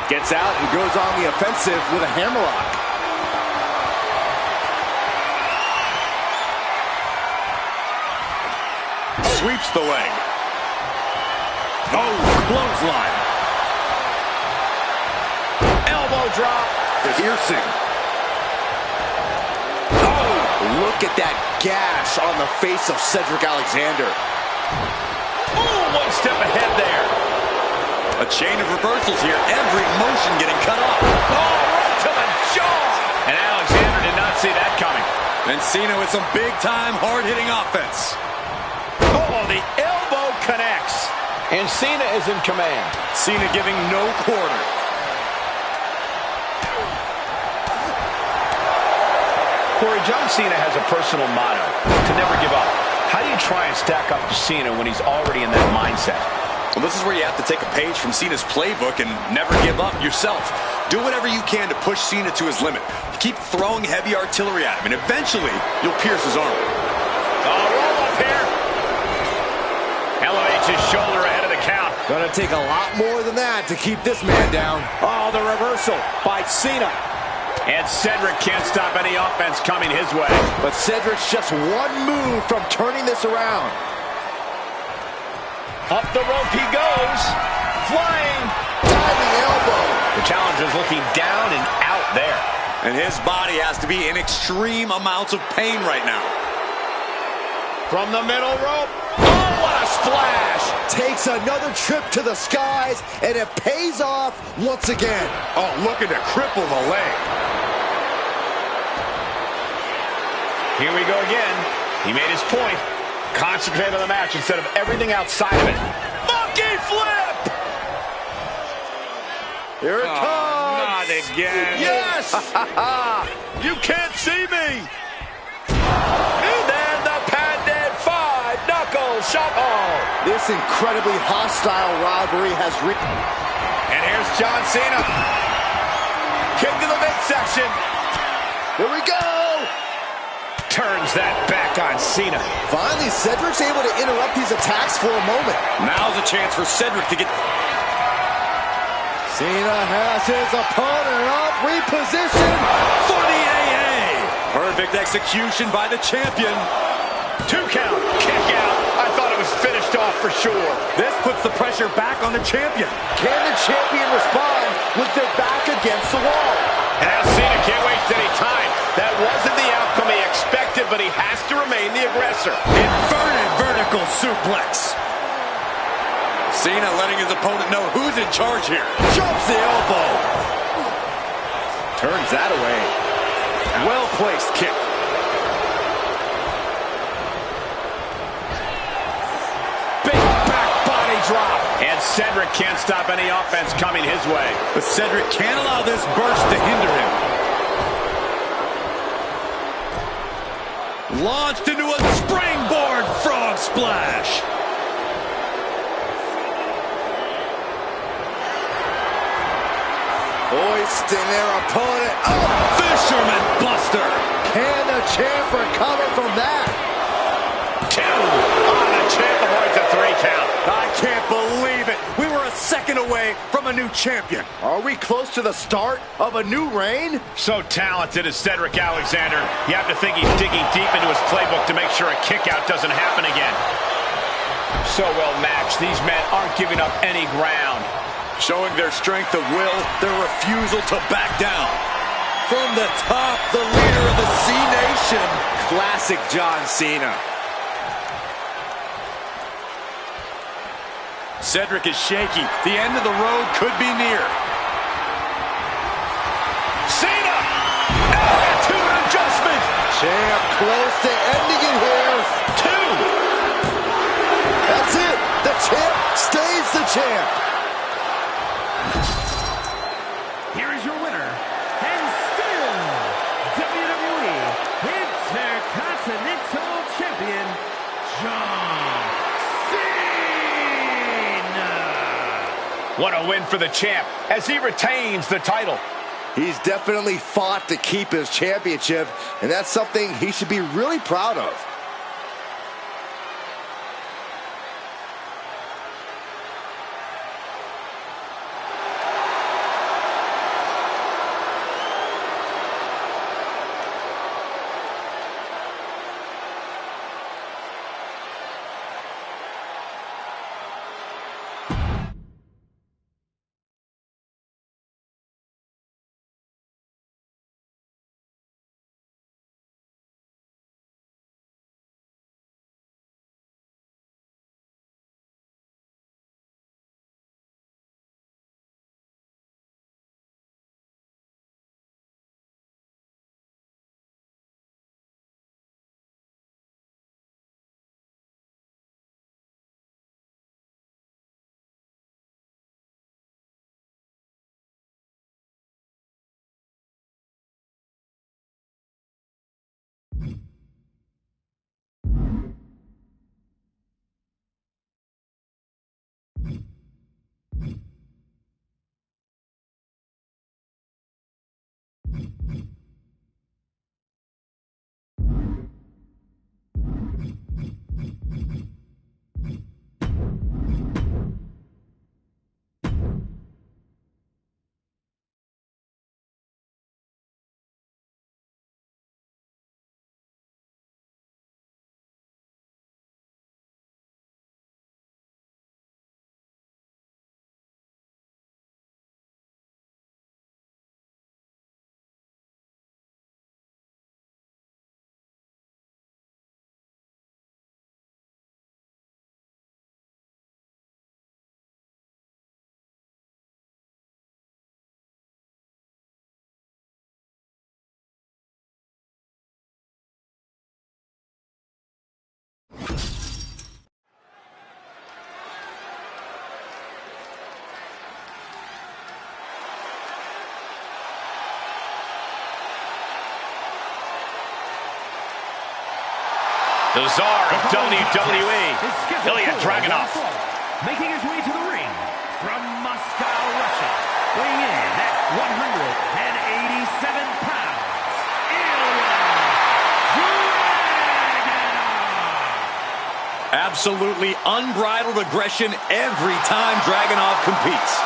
Gets out and goes on the offensive with a hammerlock. Sweeps the leg. Oh, clothesline. Elbow drop. Piercing. Oh, look Look at that gash on the face of Cedric Alexander. Ooh, one step ahead there. A chain of reversals here. Every motion getting cut off. Oh, right to the jaw. And Alexander did not see that coming. And Cena with some big-time, hard-hitting offense. Oh, the elbow connects. And Cena is in command. Cena giving no quarter. Corey, John Cena has a personal motto, to never give up. How do you try and stack up to Cena when he's already in that mindset? Well, this is where you have to take a page from Cena's playbook and never give up yourself. Do whatever you can to push Cena to his limit. Keep throwing heavy artillery at him, and eventually, you'll pierce his armor. Oh, roll up here. Elevates his shoulder ahead of the count. Gonna take a lot more than that to keep this man down. Oh, the reversal by Cena. And Cedric can't stop any offense coming his way. But Cedric's just one move from turning this around. Up the rope he goes. Flying. Diving elbow. The challenger's looking down and out there. And his body has to be in extreme amounts of pain right now. From the middle rope. Oh, what a splash. Takes another trip to the skies, and it pays off once again. Oh, looking to cripple the leg. Here we go again. He made his point. Concentrate on the match instead of everything outside of it. Monkey flip! Here it comes. Not again. Yes! You can't see me. And then the patented five-knuckle shuffle. This incredibly hostile rivalry has reached. And here's John Cena. Kick to the midsection. Here we go. Turns that back on Cena. Finally, Cedric's able to interrupt these attacks for a moment. Now's a chance for Cedric to get... Cena has his opponent up, repositioned for the AA. Perfect execution by the champion. 2 count, kick out. I thought it was finished off for sure. This puts the pressure back on the champion. Can the champion respond with their back against the wall? And now Cena can't waste any time. That wasn't the outcome he expected, but he has to remain the aggressor. Inverted vertical suplex. Cena letting his opponent know who's in charge here. Jumps the elbow. Turns that away. Well-placed kick. Big back body drop. And Cedric can't stop any offense coming his way. But Cedric can't allow this burst to hinder him. Launched into a springboard frog splash. Hoisting their opponent up. Fisherman Buster. Can the champ recover from that? 2. The champ avoids a 3 count. I can't believe it. We were a second away from a new champion. Are we close to the start of a new reign? So talented as Cedric Alexander. You have to think he's digging deep into his playbook to make sure a kick-out doesn't happen again. So well matched. These men aren't giving up any ground. Showing their strength of will, their refusal to back down. From the top, the leader of the C Nation. Classic John Cena. Cedric is shaky. The end of the road could be near. Cena! Attitude adjustment! Champ close to ending it here. 2! That's it. The champ stays the champ. Here is your winner, and still WWE Intercontinental Champion, John Cena. What a win for the champ as he retains the title. He's definitely fought to keep his championship, and that's something he should be really proud of. The Czar of WWE, Ilya Dragunov. Making his way to the ring from Moscow, Russia, weighing in at 187 pounds, Ilya Dragunov. Absolutely unbridled aggression every time Dragunov competes.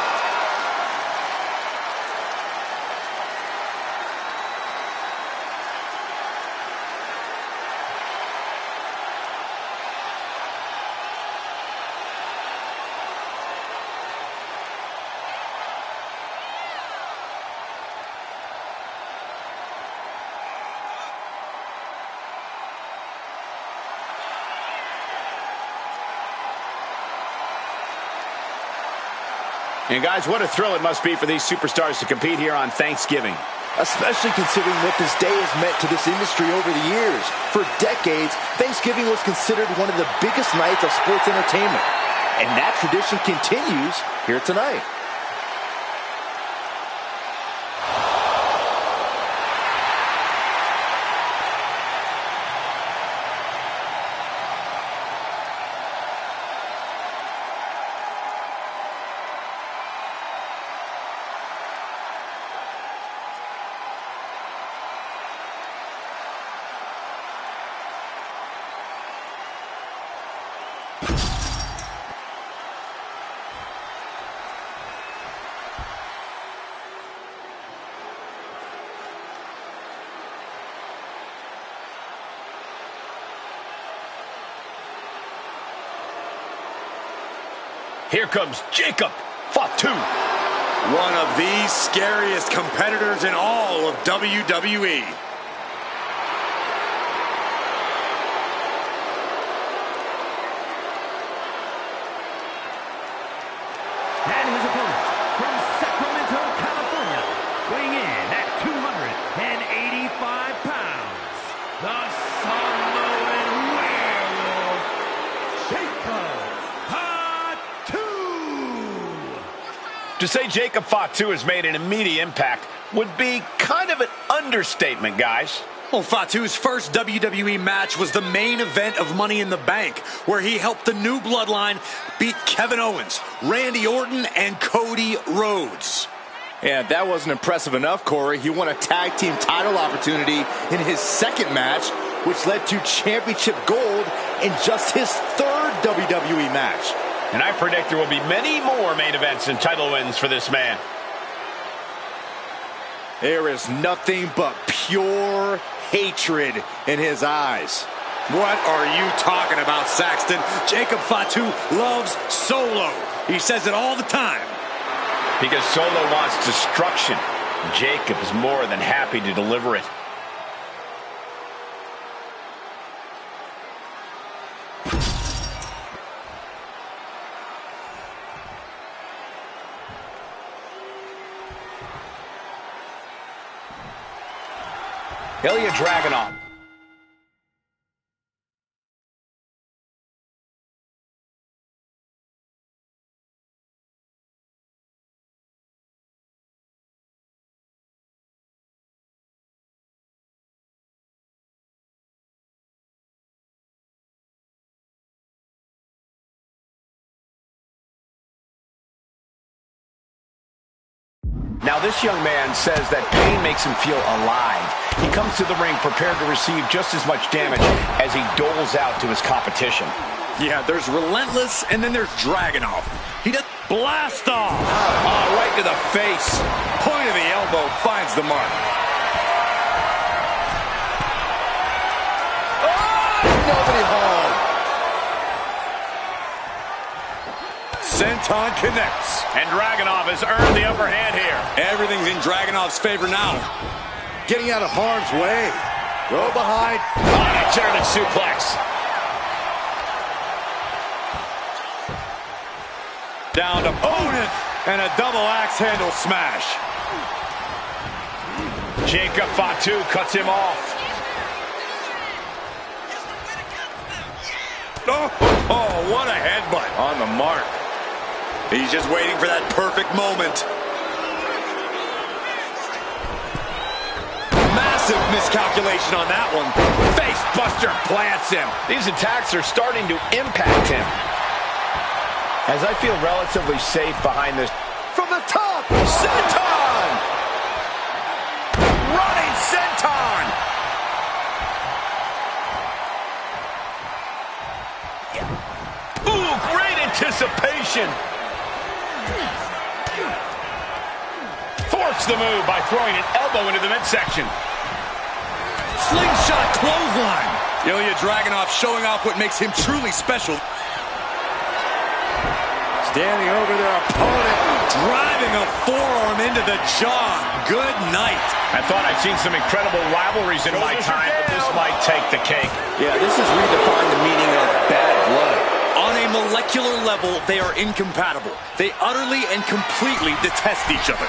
And guys, what a thrill it must be for these superstars to compete here on Thanksgiving. Especially considering what this day has meant to this industry over the years. For decades, Thanksgiving was considered one of the biggest nights of sports entertainment. And that tradition continues here tonight. Here comes Jacob Fatu. One of the scariest competitors in all of WWE. And his opponent from Sacramento, California, weighing in at 285 pounds, the Samoan Werewolf, Jacob Fatu. To say Jacob Fatu has made an immediate impact would be kind of an understatement, guys. Well, Fatu's first WWE match was the main event of Money in the Bank, where he helped the New Bloodline beat Kevin Owens, Randy Orton, and Cody Rhodes. Yeah, if that wasn't impressive enough, Corey, he won a tag team title opportunity in his second match, which led to championship gold in just his third WWE match. And I predict there will be many more main events and title wins for this man. There is nothing but pure hatred in his eyes. What are you talking about, Saxton? Jacob Fatu loves Solo. He says it all the time. Because Solo wants destruction. Jacob is more than happy to deliver it. Ilya Dragunov. Now, this young man says that pain makes him feel alive. He comes to the ring prepared to receive just as much damage as he doles out to his competition. Yeah, there's Relentless, and then there's Dragunov. He does blast off. Oh, right to the face. Point of the elbow finds the mark. Nobody home. Senton connects. And Dragunov has earned the upper hand here. Everything's in Dragunov's favor now. Getting out of harm's way. Go behind. Oh, and a German suplex. Down to opponent and a double axe handle smash. Jacob Fatu cuts him off. Oh, what a headbutt. On the mark. He's just waiting for that perfect moment. Massive Massive miscalculation on that one. Face buster plants him. These attacks are starting to impact him. As I feel relatively safe behind this. From the top, senton! Running senton. Ooh, great anticipation. Forced the move by throwing an elbow into the midsection. Slingshot clothesline. Ilya Dragunov showing off what makes him truly special. Standing over their opponent. Driving a forearm into the jaw. Good night. I thought I'd seen some incredible rivalries in my time, but this might take the cake. Yeah, this has redefined the meaning of bad blood. On a molecular level, they are incompatible. They utterly and completely detest each other.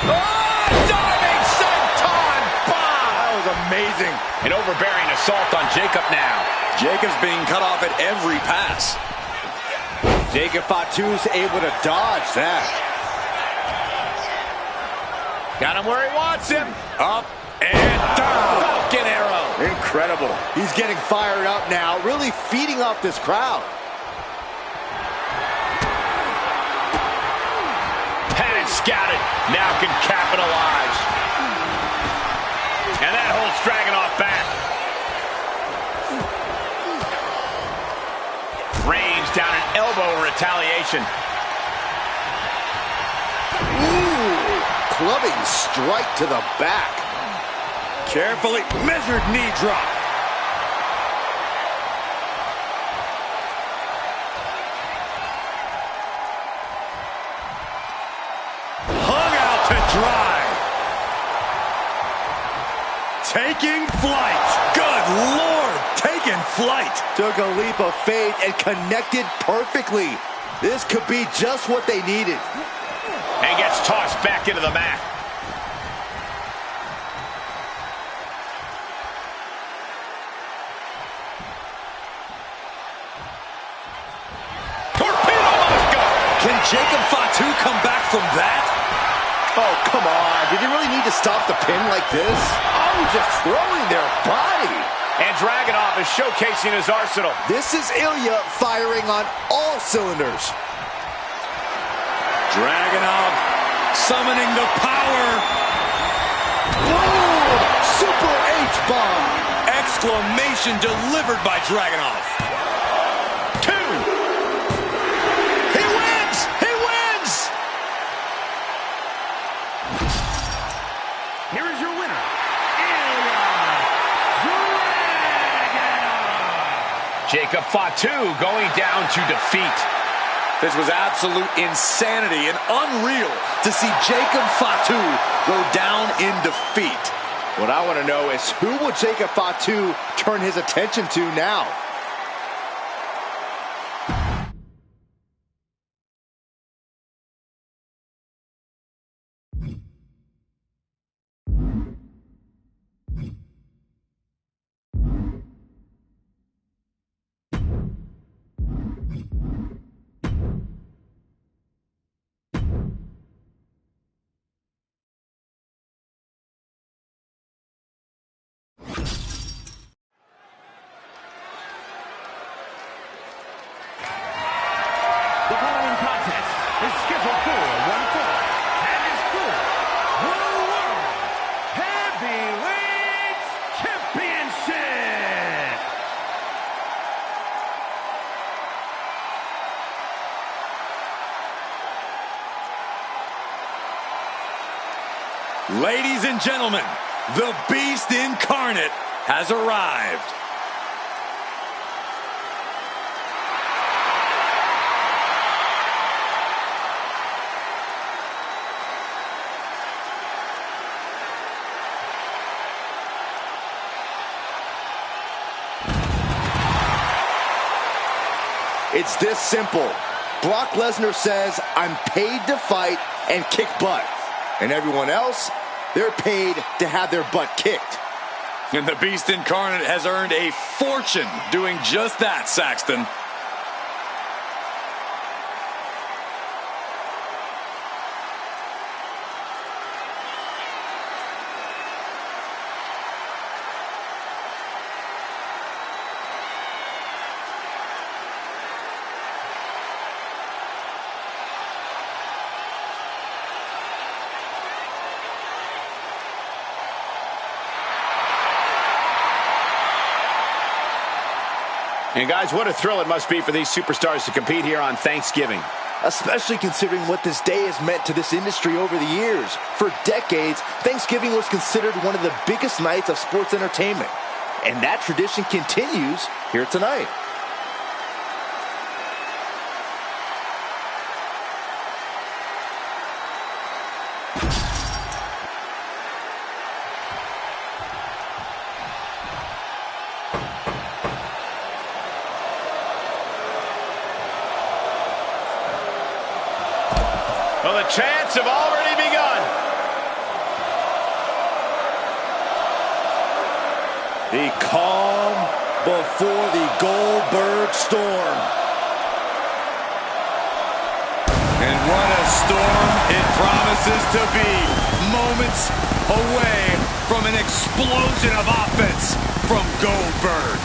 Diving senton bomb! That was amazing. An overbearing assault on Jacob now. Jacob's being cut off at every pass. Jacob Fatu's able to dodge that. Got him where he wants him. Up and down. Falcon arrow. Incredible. He's getting fired up now, really feeding off this crowd. Had it scouted. Now can capitalize. And that holds Dragunov back. Range down an elbow retaliation. Ooh, clubbing strike to the back. Carefully measured knee drop. Hung out to dry. Taking flight. Good Lord, taking flight. Took a leap of faith and connected perfectly. This could be just what they needed. And gets tossed back into the mat. Torpedo Moscow! Can Jacob Fatu come back from that? Oh, come on. Did you really need to stop the pin like this? Oh, just throwing their body. And Dragunov is showcasing his arsenal. This is Ilya firing on all cylinders. Dragunov summoning the power. Boom! Super H-bomb. Exclamation delivered by Dragunov. Two. He wins! He wins! Here is your winner, Ilya Dragunov. Jacob Fatu going down to defeat. This was absolute insanity and unreal to see Jacob Fatu go down in defeat. What I want to know is who will Jacob Fatu turn his attention to now? The following contest is scheduled for one fall and is for the World Heavyweight Championship. Ladies and gentlemen, the Beast Incarnate has arrived. It's this simple. Brock Lesnar says, I'm paid to fight and kick butt. And everyone else, they're paid to have their butt kicked. And the Beast Incarnate has earned a fortune doing just that, Saxton. And guys, what a thrill it must be for these superstars to compete here on Thanksgiving. Especially considering what this day has meant to this industry over the years. For decades, Thanksgiving was considered one of the biggest nights of sports entertainment. And that tradition continues here tonight. Well, the chants have already begun. The calm before the Goldberg storm. And what a storm it promises to be. Moments away from an explosion of offense from Goldberg.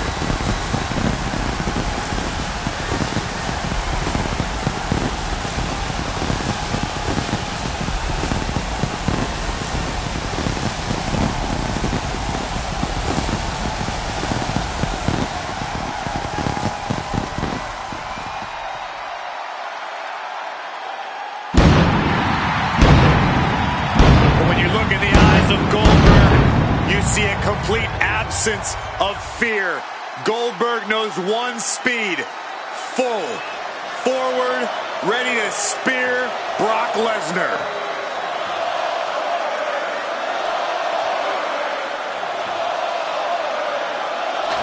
See a complete absence of fear. Goldberg knows one speed. Full forward, ready to spear Brock Lesnar.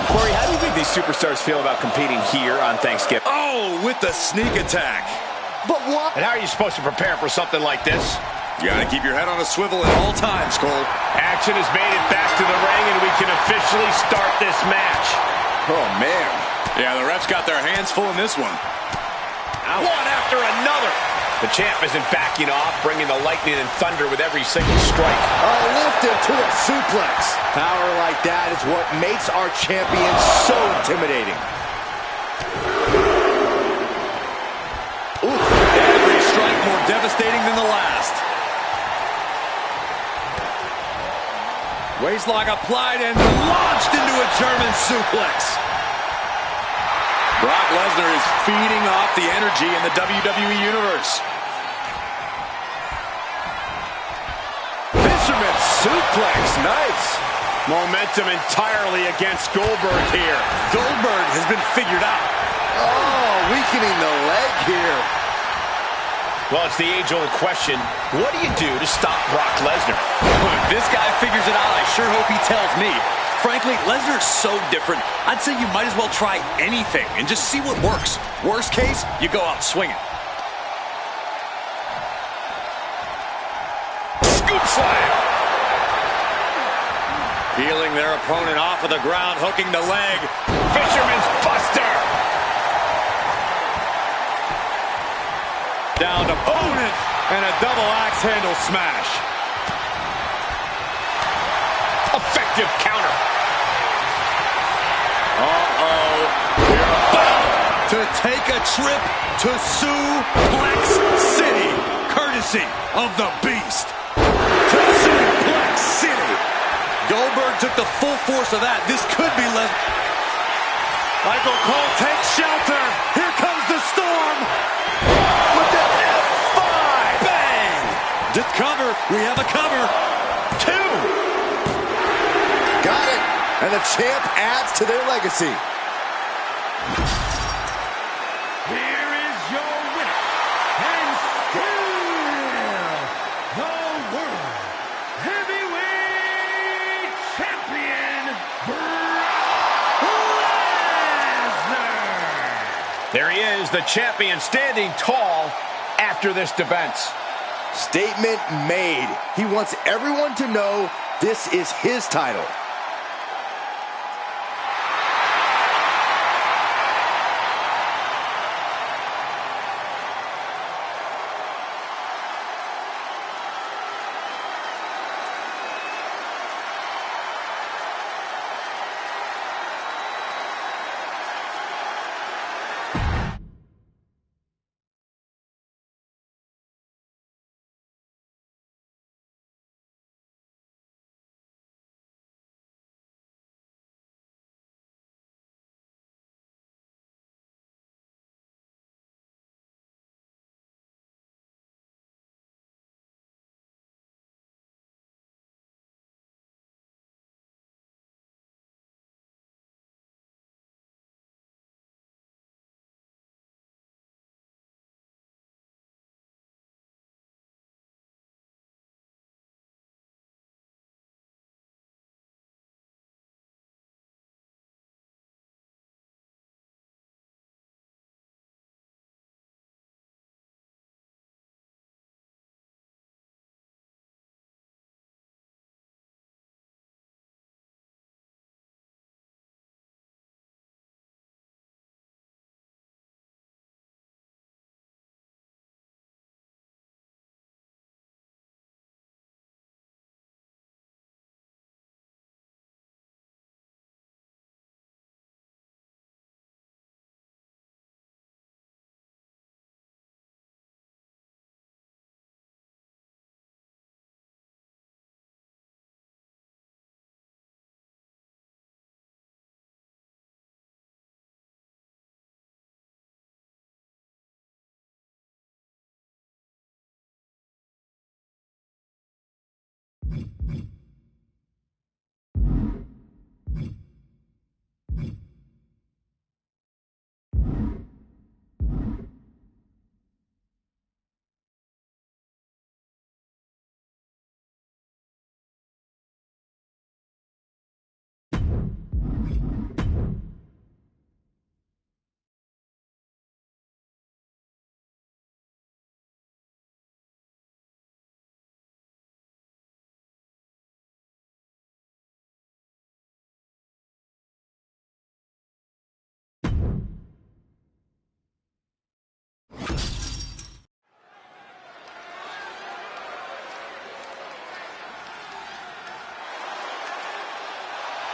Corey, how do you think these superstars feel about competing here on Thanksgiving? Oh, with the sneak attack. But what? And how are you supposed to prepare for something like this? You gotta keep your head on a swivel at all times, Cole. Action has made it back to the ring, and we can officially start this match. Oh, man. Yeah, the refs got their hands full in this one. Ouch. One after another. The champ isn't backing off, bringing the lightning and thunder with every single strike. Lift him to a suplex. Power like that is what makes our champion so intimidating. Oof. Every strike more devastating than the last. Waistlock applied and launched into a German suplex. Brock Lesnar is feeding off the energy in the WWE Universe. Fisherman suplex, nice. Momentum entirely against Goldberg here. Goldberg has been figured out. Oh, weakening the leg here. Well, it's the age-old question. What do you do to stop Brock Lesnar? If this guy figures it out, I sure hope he tells me. Frankly, Lesnar's so different, I'd say you might as well try anything and just see what works. Worst case, you go out swinging. Scoop slam! Peeling their opponent off of the ground, hooking the leg. Fisherman's buster! Down to opponent and a double axe handle smash. Effective counter. Uh-oh. We're about to take a trip to Suplex City, courtesy of the Beast. To Suplex City. Goldberg took the full force of that. This could be Michael Cole takes shelter. Here comes the storm. With the F5. bang. Just cover. We have a cover. 2. Got it. And the champ adds to their legacy. Here is your winner, and still the World Heavyweight Champion, Brock Lesnar. There he is, the champion, standing tall after this defense. Statement made. He wants everyone to know this is his title.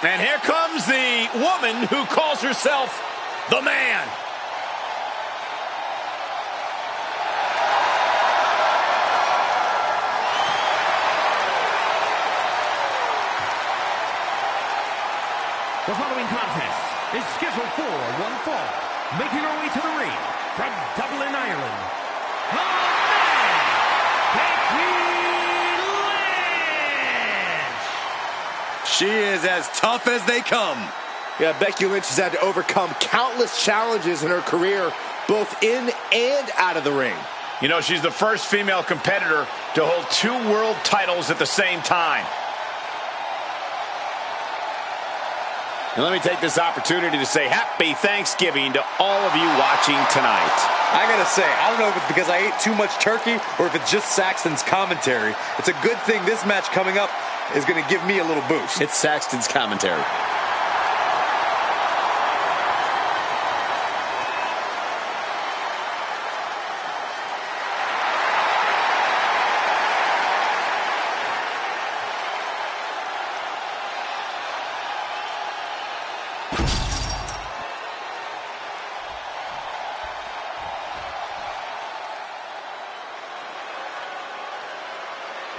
And here comes the woman who calls herself the Man. The following contest is scheduled for one fall. Making her way to the ring from Dublin, Ireland, the Man, Becky Lynch. She is as tough as they come. Yeah, Becky Lynch has had to overcome countless challenges in her career, both in and out of the ring. You know, she's the first female competitor to hold 2 world titles at the same time. And let me take this opportunity to say happy Thanksgiving to all of you watching tonight. I gotta say, I don't know if it's because I ate too much turkey or if it's just Saxton's commentary. It's a good thing this match coming up is gonna give me a little boost. It's Saxton's commentary.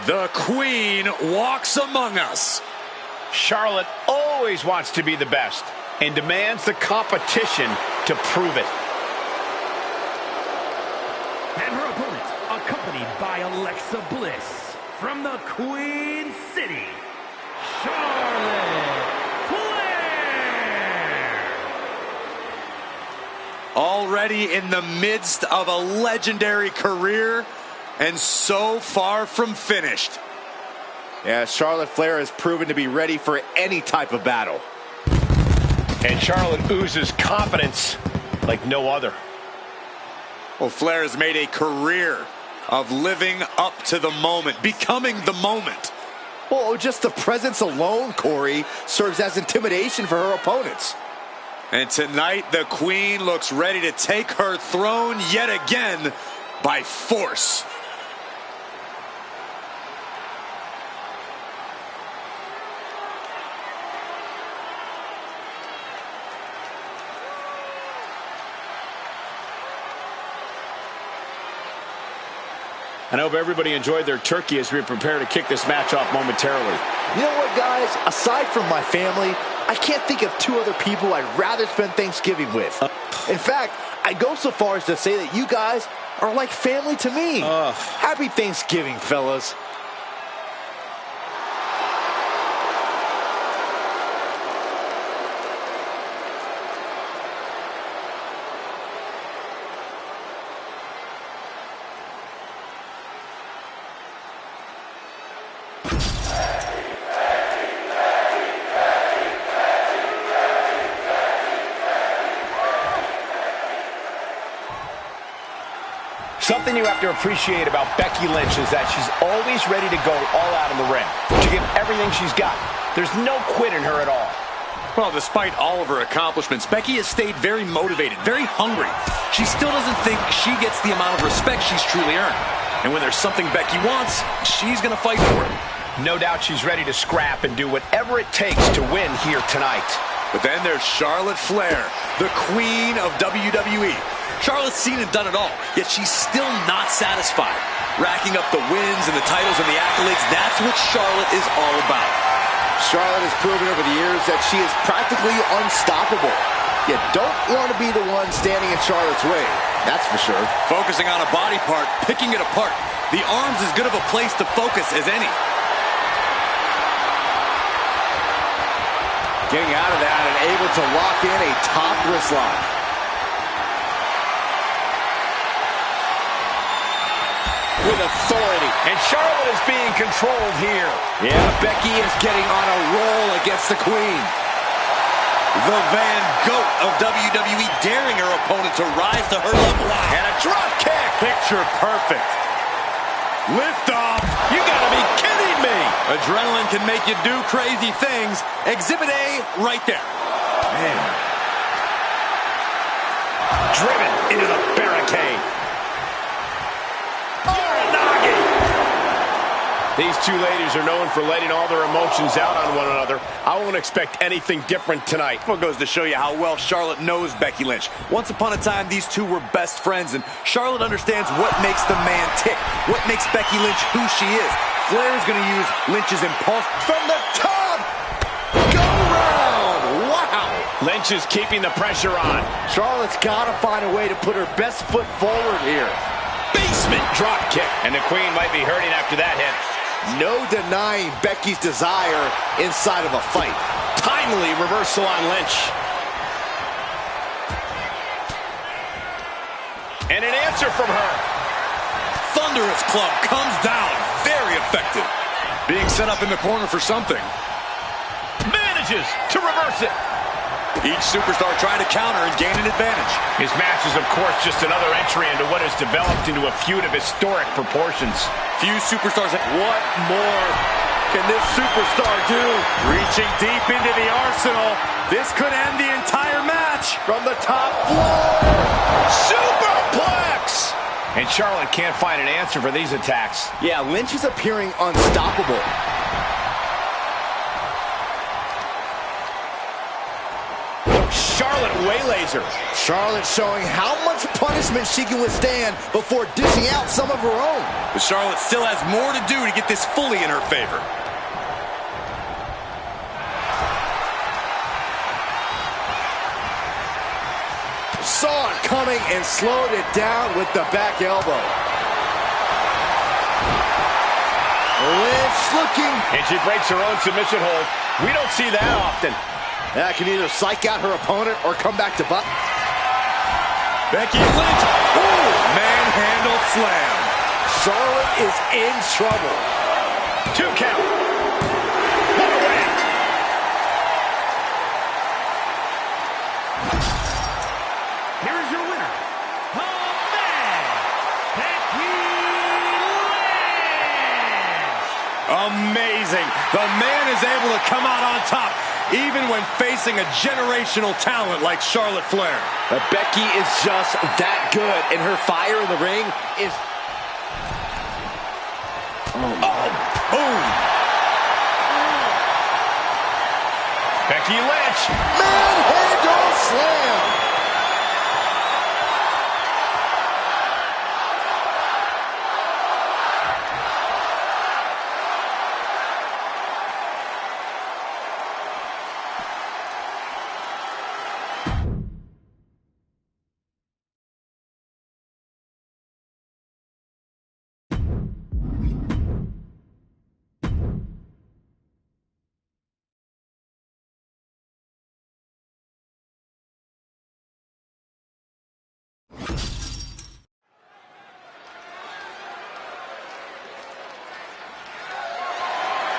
The Queen walks among us. Charlotte always wants to be the best and demands the competition to prove it. And her opponent, accompanied by Alexa Bliss, from the Queen City, Charlotte Flair. Already in the midst of a legendary career, and so far from finished. Yeah, Charlotte Flair has proven to be ready for any type of battle. And Charlotte oozes confidence like no other. Well, Flair has made a career of living up to the moment, becoming the moment. Well, just the presence alone, Corey, serves as intimidation for her opponents. And tonight, the Queen looks ready to take her throne yet again by force. I hope everybody enjoyed their turkey as we prepare to kick this match off momentarily. You know what, guys? Aside from my family, I can't think of 2 other people I'd rather spend Thanksgiving with. In fact, I'd go so far as to say that you guys are like family to me. Happy Thanksgiving, fellas. Something you have to appreciate about Becky Lynch is that she's always ready to go all out in the ring, to give everything she's got. There's no quit in her at all. Well, despite all of her accomplishments, Becky has stayed very motivated, very hungry. She still doesn't think she gets the amount of respect she's truly earned. And when there's something Becky wants, she's going to fight for it. No doubt she's ready to scrap and do whatever it takes to win here tonight. But then there's Charlotte Flair, the Queen of WWE. Charlotte's seen and done it all, yet she's still not satisfied. Racking up the wins and the titles and the accolades, that's what Charlotte is all about. Charlotte has proven over the years that she is practically unstoppable. You don't want to be the one standing in Charlotte's way, that's for sure. Focusing on a body part, picking it apart. The arm's as good of a place to focus as any. Getting out of that and able to lock in a top wrist lock. With authority. And Charlotte is being controlled here. Yeah, Becky is getting on a roll against the Queen. The Van Goat of WWE daring her opponent to rise to her level. And a drop kick. Picture perfect. Lift off. You gotta be kidding me. Adrenaline can make you do crazy things. Exhibit A right there. Man. Driven into the barricade. These two ladies are known for letting all their emotions out on one another. I won't expect anything different tonight. Well, goes to show you how well Charlotte knows Becky Lynch. Once upon a time, these two were best friends, and Charlotte understands what makes the man tick, what makes Becky Lynch who she is. Flair is going to use Lynch's impulse from the top. Go round! Wow! Lynch is keeping the pressure on. Charlotte's got to find a way to put her best foot forward here. Basement drop kick. And the Queen might be hurting after that hit. No denying Becky's desire inside of a fight. Timely reversal on Lynch. And an answer from her. Thunderous club comes down. Very effective. Being set up in the corner for something. Manages to reverse it. Each superstar trying to counter and gain an advantage. His match is, of course, just another entry into what has developed into a feud of historic proportions. Few superstars. What more can this superstar do? Reaching deep into the arsenal. This could end the entire match. From the top floor. Superplex! And Charlotte can't find an answer for these attacks. Yeah, Lynch is appearing unstoppable. Charlotte waylays her. Charlotte showing how much punishment she can withstand before dishing out some of her own. But Charlotte still has more to do to get this fully in her favor. Saw it coming and slowed it down with the back elbow. Lynch looking. And she breaks her own submission hold. We don't see that often. That can either psych out her opponent or come back to butt. Becky Lynch. Ooh, manhandle slam. Charlotte is in trouble. 2 count. 1 away. Here is your winner, the man, Becky Lynch. Amazing. The man is able to come out on top, even when facing a generational talent like Charlotte Flair. But Becky is just that good, and her fire in the ring is... Boom. Becky Lynch. Manhandle slam.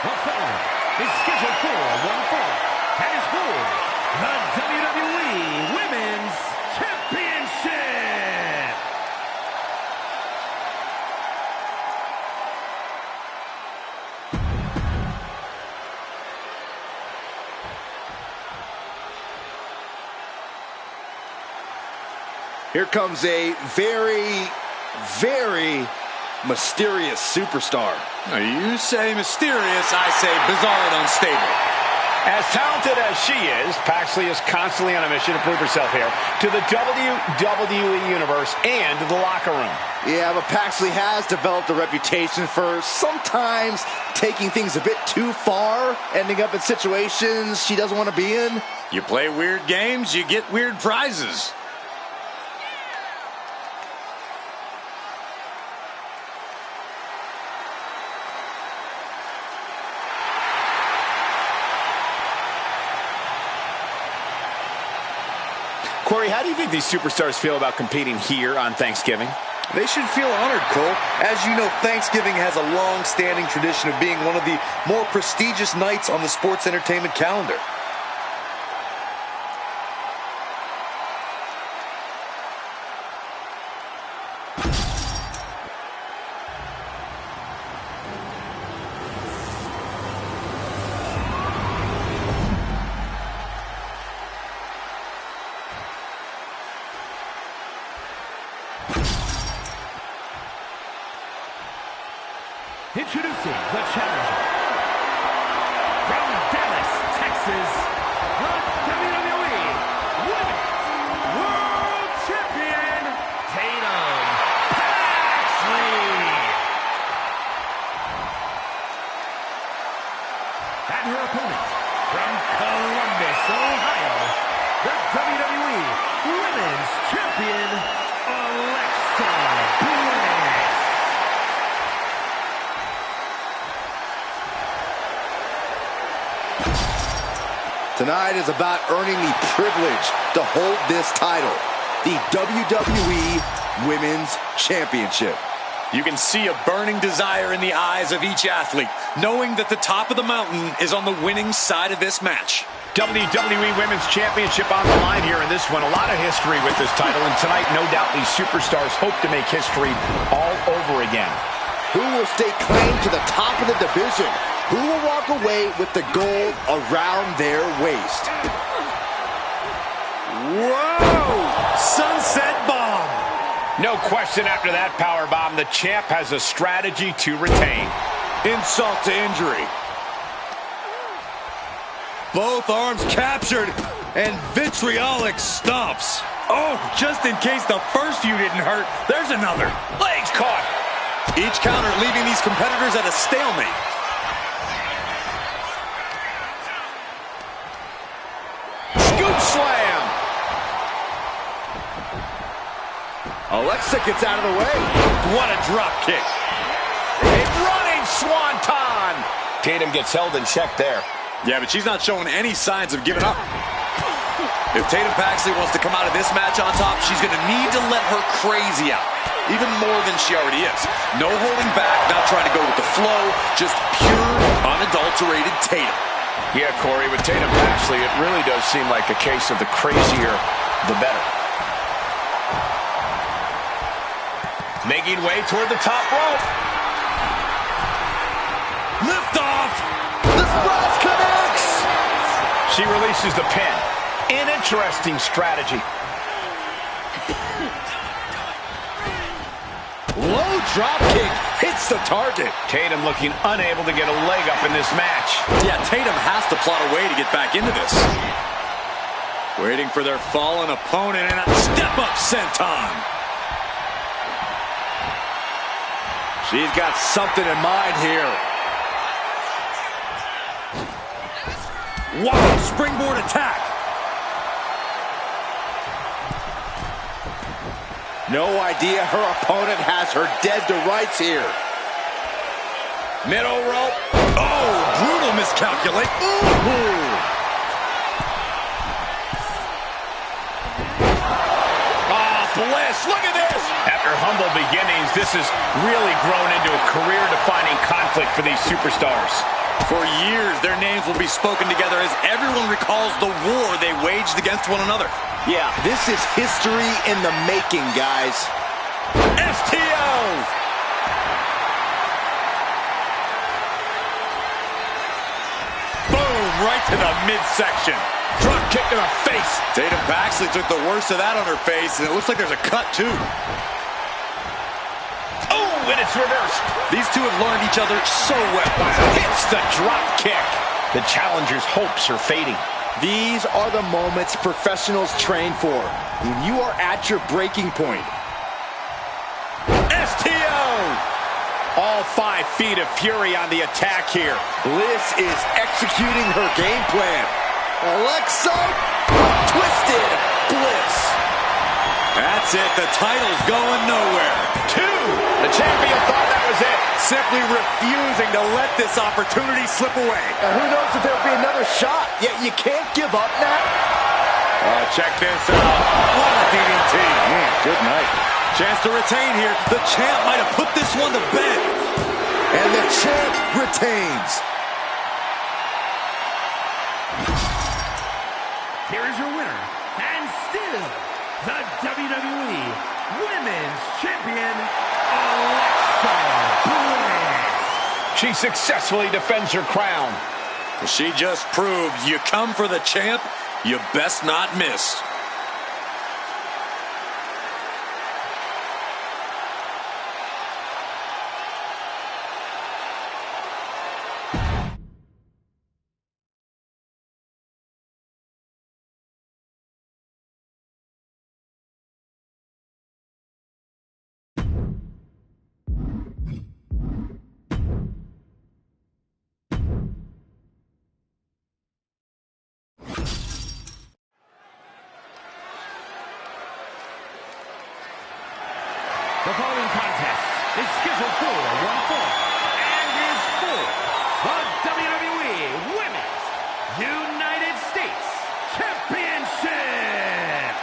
The following is scheduled for one fall, and is for the WWE Women's Championship. Here comes a very, very mysterious superstar. Now, you say mysterious, I say bizarre and unstable. As talented as she is, Paxley is constantly on a mission to prove herself here to the WWE Universe and the locker room. Yeah, but Paxley has developed a reputation for sometimes taking things a bit too far, ending up in situations she doesn't want to be in. You play weird games, you get weird prizes. Corey, how do you think these superstars feel about competing here on Thanksgiving? They should feel honored, Cole. As you know, Thanksgiving has a long-standing tradition of being one of the more prestigious nights on the sports entertainment calendar. Introducing the challenger from Dallas, Texas, the WWE Women's World Champion, Tatum Paxley. And her opponent from Columbus, Ohio, the WWE Women's Champion, Alexa Bliss. Tonight is about earning the privilege to hold this title, the WWE Women's Championship. You can see a burning desire in the eyes of each athlete, knowing that the top of the mountain is on the winning side of this match. WWE Women's Championship on the line here in this one. A lot of history with this title, and tonight, no doubt, these superstars hope to make history all over again. Who will stay claim to the top of the division? Who will walk away with the gold around their waist? Whoa! Sunset bomb! No question after that power bomb, the champ has a strategy to retain. Insult to injury. Both arms captured, and vitriolic stomps. Oh, just in case the first few didn't hurt, there's another. Legs caught. Each counter leaving these competitors at a stalemate. Scoop slam. Alexa gets out of the way. What a drop kick. A running swanton. Tatum gets held in check there. Yeah, but she's not showing any signs of giving up. If Tatum Paxley wants to come out of this match on top, she's going to need to let her crazy out. Even more than she already is. No holding back, not trying to go with the flow, just pure, unadulterated Tatum. Yeah, Corey, with Tatum Paxley, it really does seem like a case of the crazier, the better. Making way toward the top rope. Lift off! The splash connects! She releases the pin. An interesting strategy. Low drop kick hits the target. Tatum looking unable to get a leg up in this match. Yeah, Tatum has to plot a way to get back into this. Waiting for their fallen opponent, and a step-up senton. She's got something in mind here. Wow, springboard attack. No idea her opponent has her dead to rights here. Middle rope. Oh, brutal miscalculate. Ooh. Oh, Bliss, look at this. After humble beginnings, this has really grown into a career-defining conflict for these superstars. For years, their names will be spoken together as everyone recalls the war they waged against one another. Yeah, this is history in the making, guys. STO! Boom, right to the midsection. Drop kick to the face. Tatum Paxley took the worst of that on her face, and it looks like there's a cut, too. Oh, and it's reversed. These two have learned each other so well. Hits the drop kick. The challenger's hopes are fading. These are the moments professionals train for, when you are at your breaking point. STO! All 5 feet of fury on the attack here. Bliss is executing her game plan. Alexa, twisted Bliss. That's it. The title's going nowhere. 2. The champion thought that was it. Simply refusing to let this opportunity slip away. And who knows if there'll be another shot, yet you can't give up now. Check this out. What a DDT. Man, good night. Chance to retain here. The champ might have put this one to bed. And the champ retains. Here is your winner, and still the WWE Women's Champion, Alexa Bliss. She successfully defends her crown. She just proved you come for the champ, you best not miss. The following contest is scheduled for one fall and is for the WWE Women's United States Championship.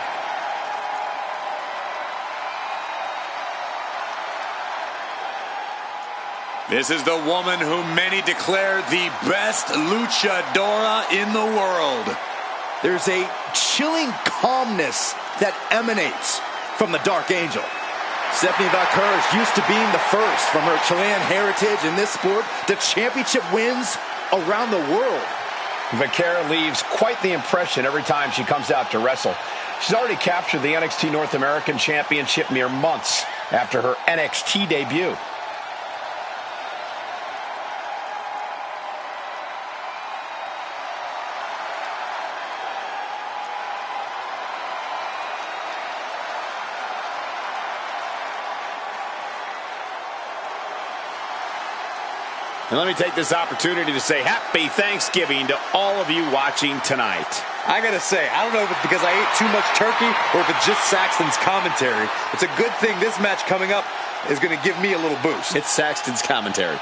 This is the woman who many declare the best luchadora in the world. There's a chilling calmness that emanates from the Dark Angel. Stephanie Valcour is used to being the first from her Chilean heritage in this sport to championship wins around the world. Valcour leaves quite the impression every time she comes out to wrestle. She's already captured the NXT North American Championship mere months after her NXT debut. And let me take this opportunity to say happy Thanksgiving to all of you watching tonight. I gotta say, I don't know if it's because I ate too much turkey or if it's just Saxton's commentary. It's a good thing this match coming up is gonna give me a little boost. It's Saxton's commentary.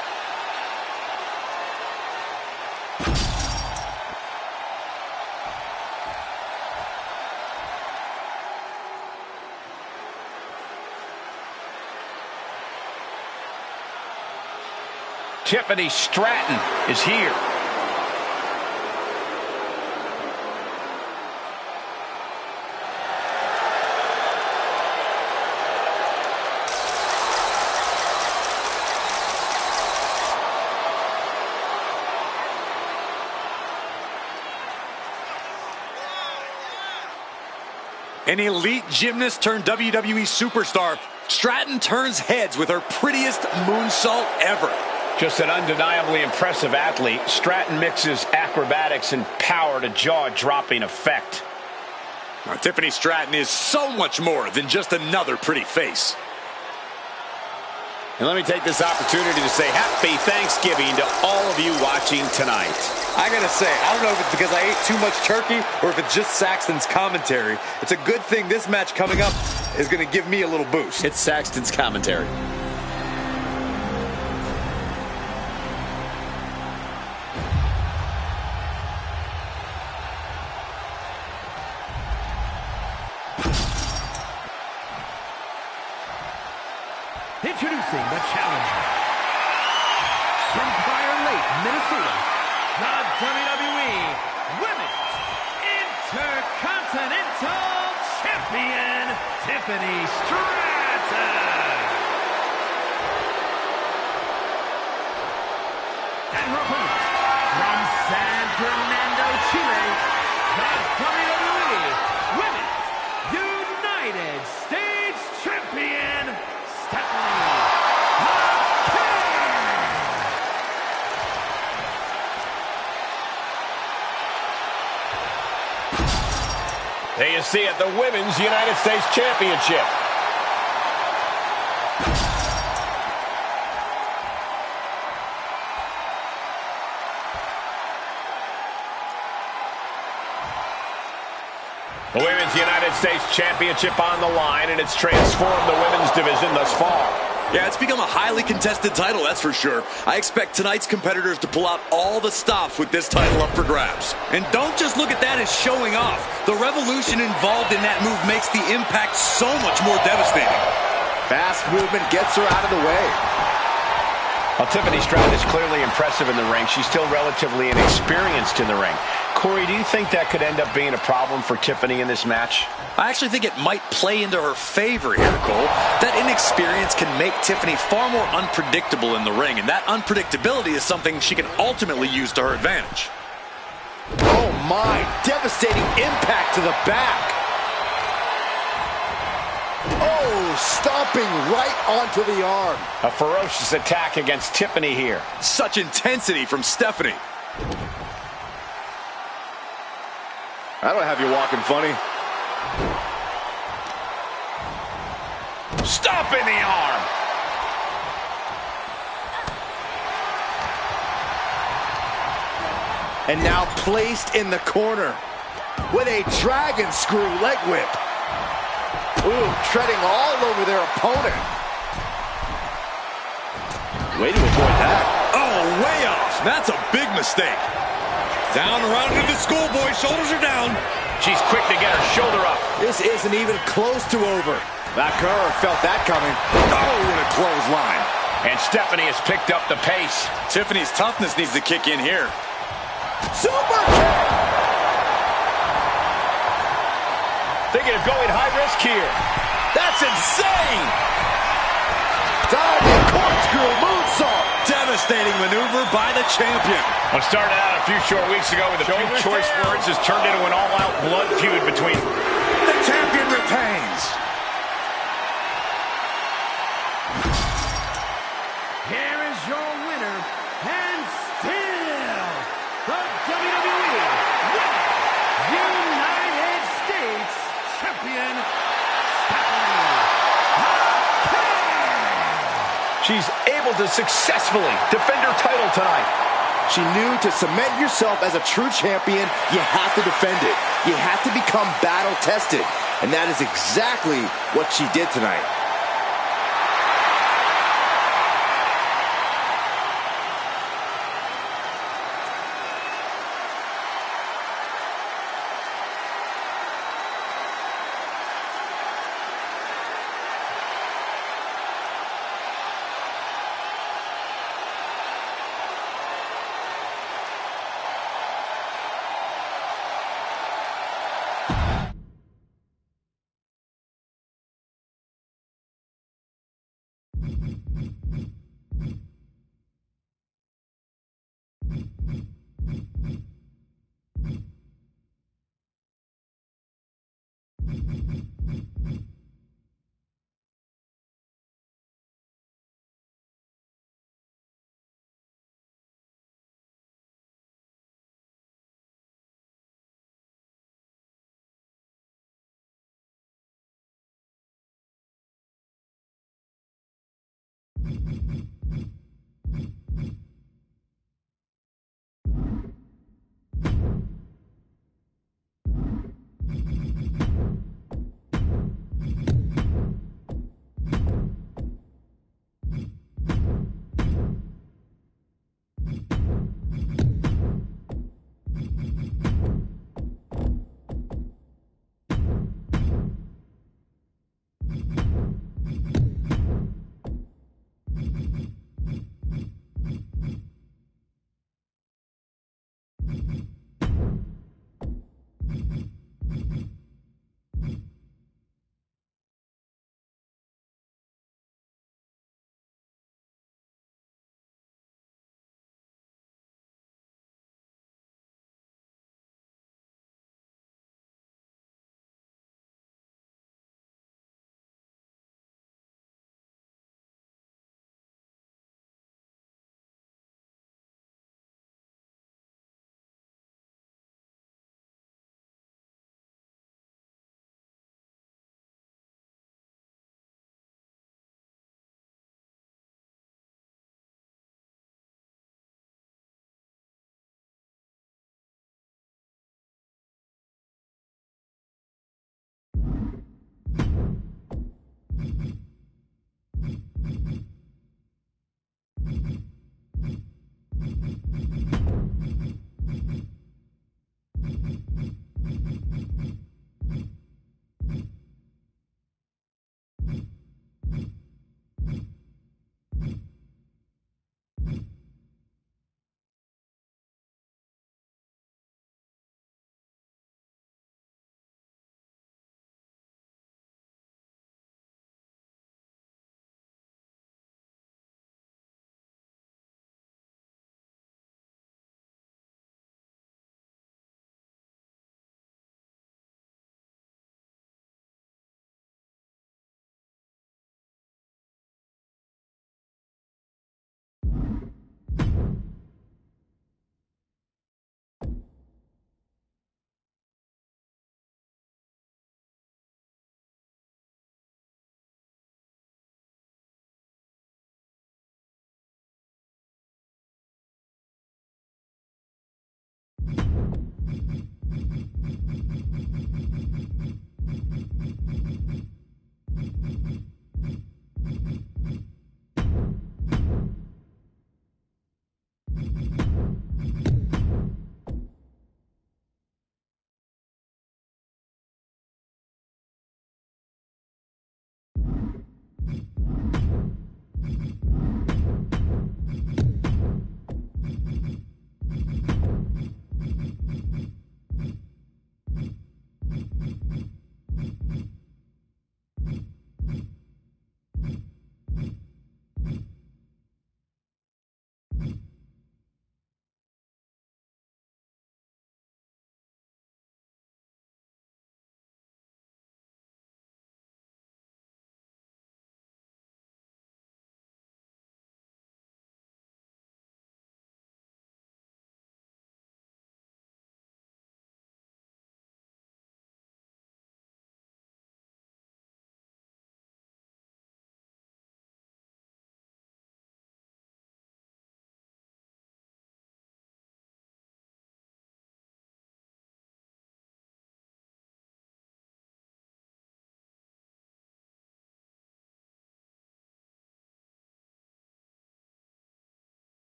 Tiffany Stratton is here. An elite gymnast turned WWE superstar, Stratton turns heads with her prettiest moonsault ever. Just an undeniably impressive athlete, Stratton mixes acrobatics and power to jaw-dropping effect. Now, Tiffany Stratton is so much more than just another pretty face. And let me take this opportunity to say happy Thanksgiving to all of you watching tonight. I gotta say, I don't know if it's because I ate too much turkey or if it's just Saxton's commentary. It's a good thing this match coming up is gonna give me a little boost. It's Saxton's commentary. Introducing the challenger from Prior Lake, Minnesota, the WWE Women's Intercontinental Champion, Tiffany Stratton. And her opponent from San Fernando, Chile, the WWE Women's United States Champion, There you see it, the Women's United States Championship. The Women's United States Championship on the line, and it's transformed the women's division thus far. Yeah, it's become a highly contested title, that's for sure. I expect tonight's competitors to pull out all the stops with this title up for grabs. And don't just look at that as showing off. The revolution involved in that move makes the impact so much more devastating. Fast movement gets her out of the way. Well, Tiffany Stratton is clearly impressive in the ring. She's still relatively inexperienced in the ring. Corey, do you think that could end up being a problem for Tiffany in this match? I actually think it might play into her favor here, Cole. That inexperience can make Tiffany far more unpredictable in the ring, and that unpredictability is something she can ultimately use to her advantage. Oh my, devastating impact to the back. Oh, stomping right onto the arm. A ferocious attack against Tiffany here. Such intensity from Stephanie. I don't have you walking funny. Stomping the arm. And now placed in the corner with a dragon screw leg whip. Ooh, treading all over their opponent. Way to avoid that. Oh, way off. That's a big mistake. Down around to the schoolboy. Shoulders are down. She's quick to get her shoulder up. This isn't even close to over. Backer felt that coming. Oh, what a clothesline. And Stephanie has picked up the pace. Tiffany's toughness needs to kick in here. Super kick! Thinking of going high risk here. That's insane! Diving corkscrew moonsault. Devastating maneuver by the champion. What started out a few short weeks ago with a few choice words has turned into an all-out blood feud between The champion retains. Here is your winner, and still the WWE United States Champion, Stephanie. She's able to successfully defend her title tonight. She knew to cement yourself as a true champion, you have to defend it. You have to become battle-tested. And that is exactly what she did tonight.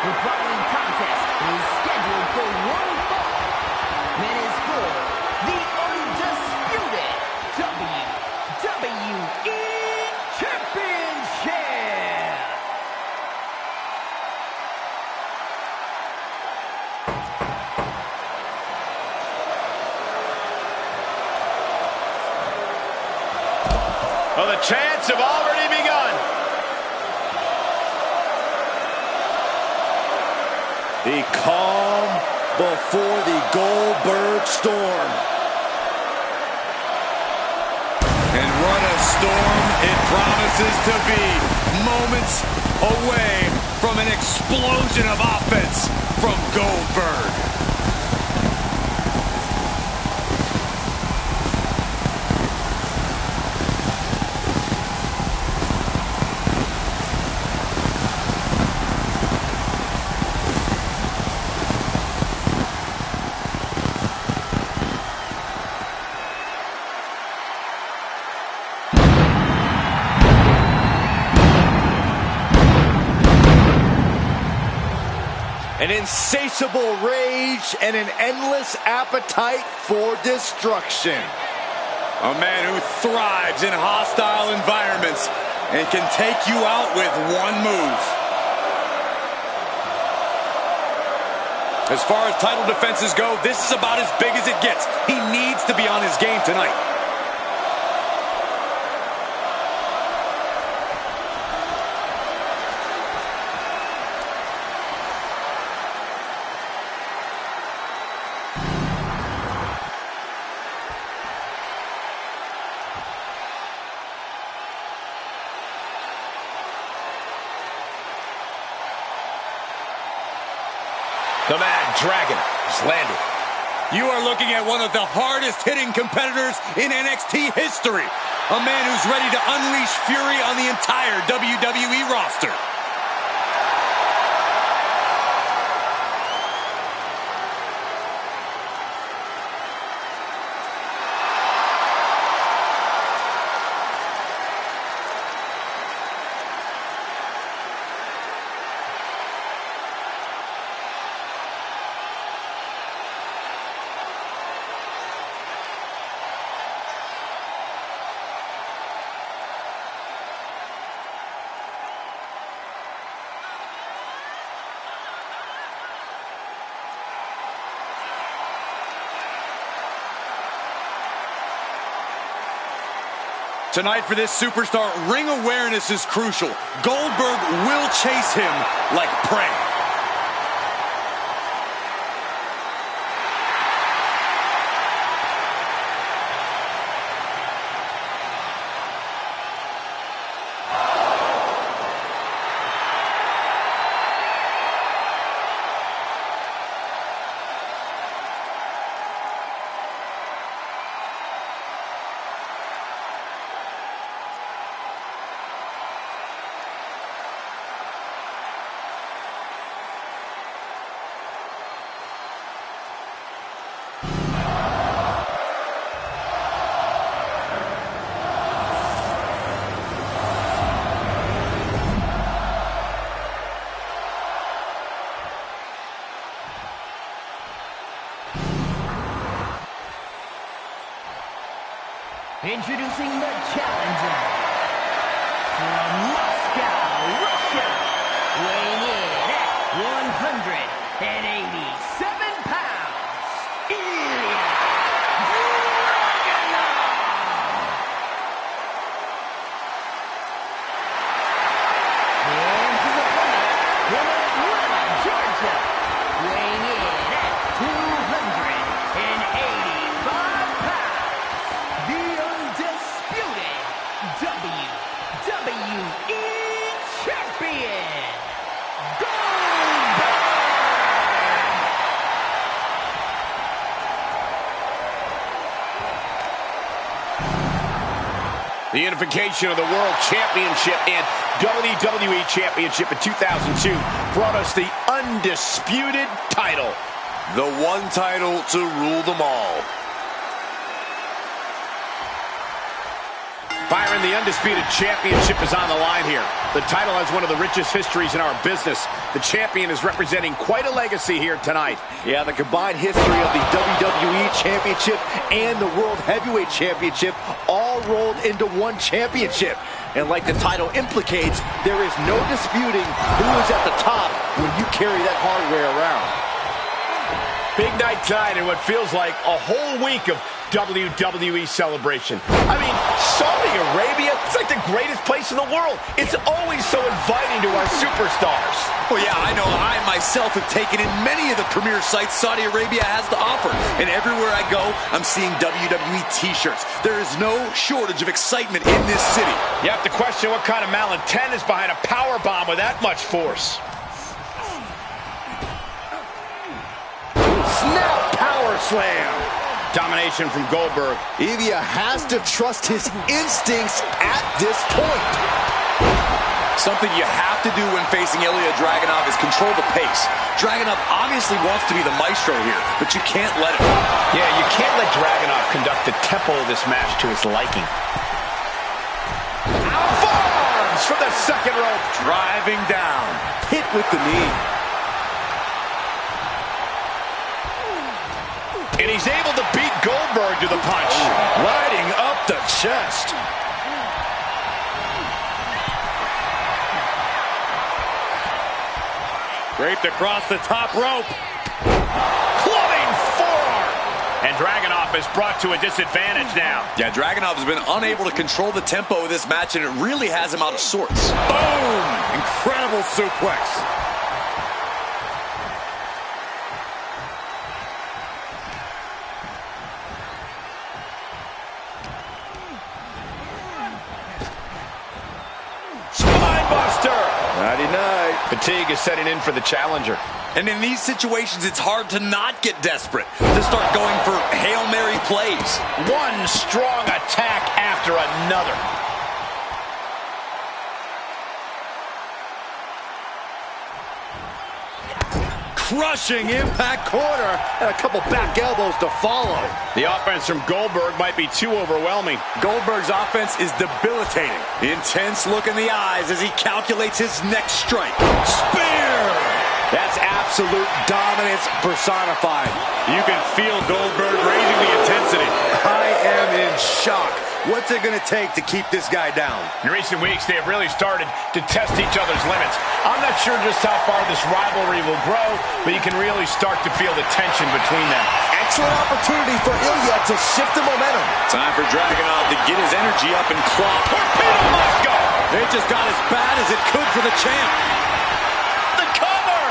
The following contest is scheduled for one fall and is for the undisputed WWE Championship. Well, the chants have already begun. The calm before the Goldberg storm. And what a storm it promises to be. Moments away from an explosion of offense from Goldberg. An insatiable rage and an endless appetite for destruction. A man who thrives in hostile environments and can take you out with one move. As far as title defenses go, this is about as big as it gets. He needs to be on his game tonight. The Mad Dragon has landed. You are looking at one of the hardest hitting competitors in NXT history. A man who's ready to unleash fury on the entire WWE roster. Tonight for this superstar, ring awareness is crucial. Goldberg will chase him like prey. Introducing the challenger from Moscow, Russia, weighing in at 187 pounds, Ilya Dragunov. And his opponent from Atlanta, Georgia, weighing in at 285 pounds, the undisputed WWE Champion, Goldberg! The unification of the World Championship and WWE Championship in 2002 brought us the undisputed title. The one title to rule them all. Byron, the Undisputed Championship is on the line here. The title has one of the richest histories in our business. The champion is representing quite a legacy here tonight. Yeah, the combined history of the WWE Championship and the World Heavyweight Championship all rolled into one championship. And like the title implicates, there is no disputing who is at the top when you carry that hardware around. Big night tonight in what feels like a whole week of WWE celebration. I mean, Saudi Arabia, it's like the greatest place in the world. It's always so inviting to our superstars. Well, yeah, I know. I myself have taken in many of the premier sites Saudi Arabia has to offer. And everywhere I go, I'm seeing WWE t-shirts. There is no shortage of excitement in this city. You have to question what kind of malintent is behind a power bomb with that much force. Snap power slam. Domination from Goldberg. Evia has to trust his instincts at this point. Something you have to do when facing Ilya Dragunov is control the pace. Dragunov obviously wants to be the maestro here, but you can't let him. Yeah, you can't let Dragunov conduct the tempo of this match to his liking. Forearms from the second rope. Driving down. Hit with the knee. And he's able to beat Goldberg to the punch. Riding up the chest. Draped across the top rope. Clubbing forearm. And Dragunov is brought to a disadvantage now. Yeah, Dragunov has been unable to control the tempo of this match, and it really has him out of sorts. Boom! Incredible suplex. Nighty-night. Fatigue is setting in for the challenger. And in these situations, it's hard to not get desperate, to start going for Hail Mary plays. One strong attack after another. Crushing impact corner and a couple back elbows to follow. The offense from Goldberg might be too overwhelming. Goldberg's offense is debilitating. Intense look in the eyes as he calculates his next strike. Spear! That's absolute dominance personified. You can feel Goldberg raising the intensity. I am in shock. What's it going to take to keep this guy down? In recent weeks, they have really started to test each other's limits. I'm not sure just how far this rivalry will grow, but you can really start to feel the tension between them. Excellent opportunity for Ilya to shift the momentum. Time for Dragunov to get his energy up and claw. Torpedo Moscow! It just got as bad as it could for the champ. The cover!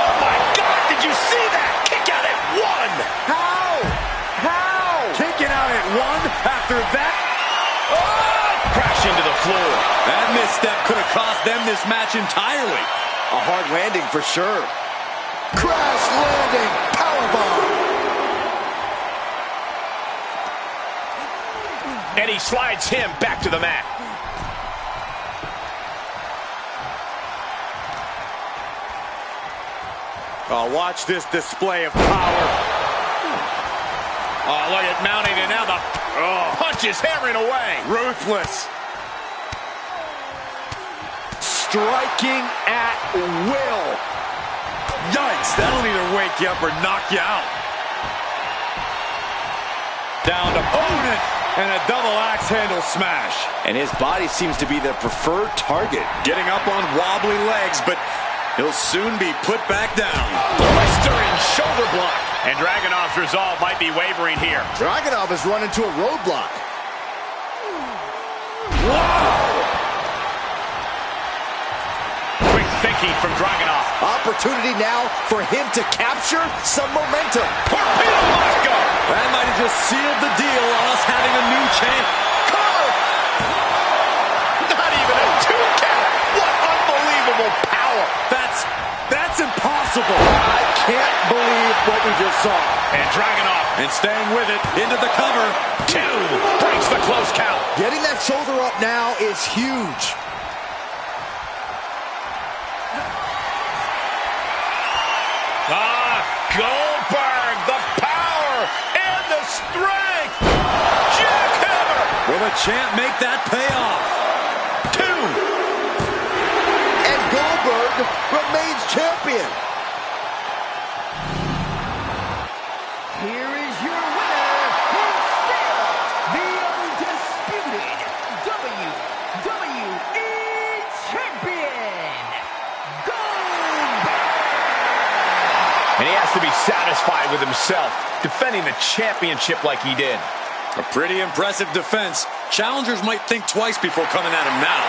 Oh my God, did you see that? Kick out at one! How? Kicking out at one after that. Crash into the floor. That misstep could have cost them this match entirely. A hard landing for sure. Crash landing. Powerbomb. And he slides him back to the mat. Oh, watch this display of power. Oh, look at mounting, and now the Punch is hammering away. Ruthless. Striking at will. Yikes, that'll either wake you up or knock you out. Down to opponent, and a double axe handle smash. And his body seems to be the preferred target. Getting up on wobbly legs, but he'll soon be put back down. Blistering shoulder block. And Dragunov's resolve might be wavering here. Dragunov has run into a roadblock. Whoa! Quick thinking from Dragunov. Opportunity now for him to capture some momentum. Torpedo Moscow! That might have just sealed the deal on us having a new champ. Cover! Not even a 2 count. What unbelievable power. That's impossible. I can't believe what we just saw. And Dragunov. And staying with it into the cover. 2 breaks the close count. Getting that shoulder up now is huge. Goldberg, the power and the strength. Jackhammer. With the champ make that pay off? 2. And Goldberg remains champion. Here is your winner, and still the undisputed WWE Champion, Goldberg! And he has to be satisfied with himself, defending the championship like he did. A pretty impressive defense. Challengers might think twice before coming at him now.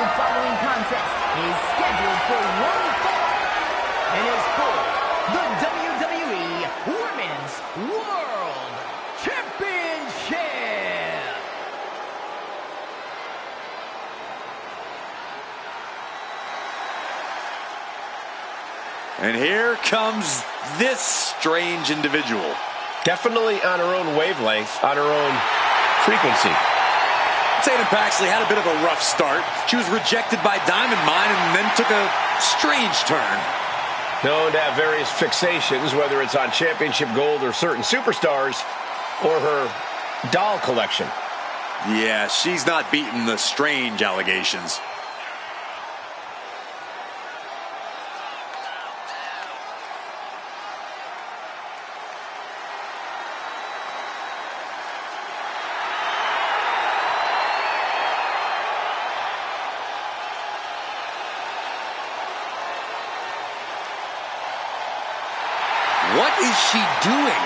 The following contest is scheduled for one fall and is for the WWE Women's World Championship. And here comes this strange individual. Definitely on her own wavelength, on her own frequency. Tatum Paxley had a bit of a rough start. She was rejected by Diamond Mine and then took a strange turn. Known to have various fixations, whether it's on championship gold or certain superstars, or her doll collection. Yeah, she's not beating the strange allegations. What is she doing?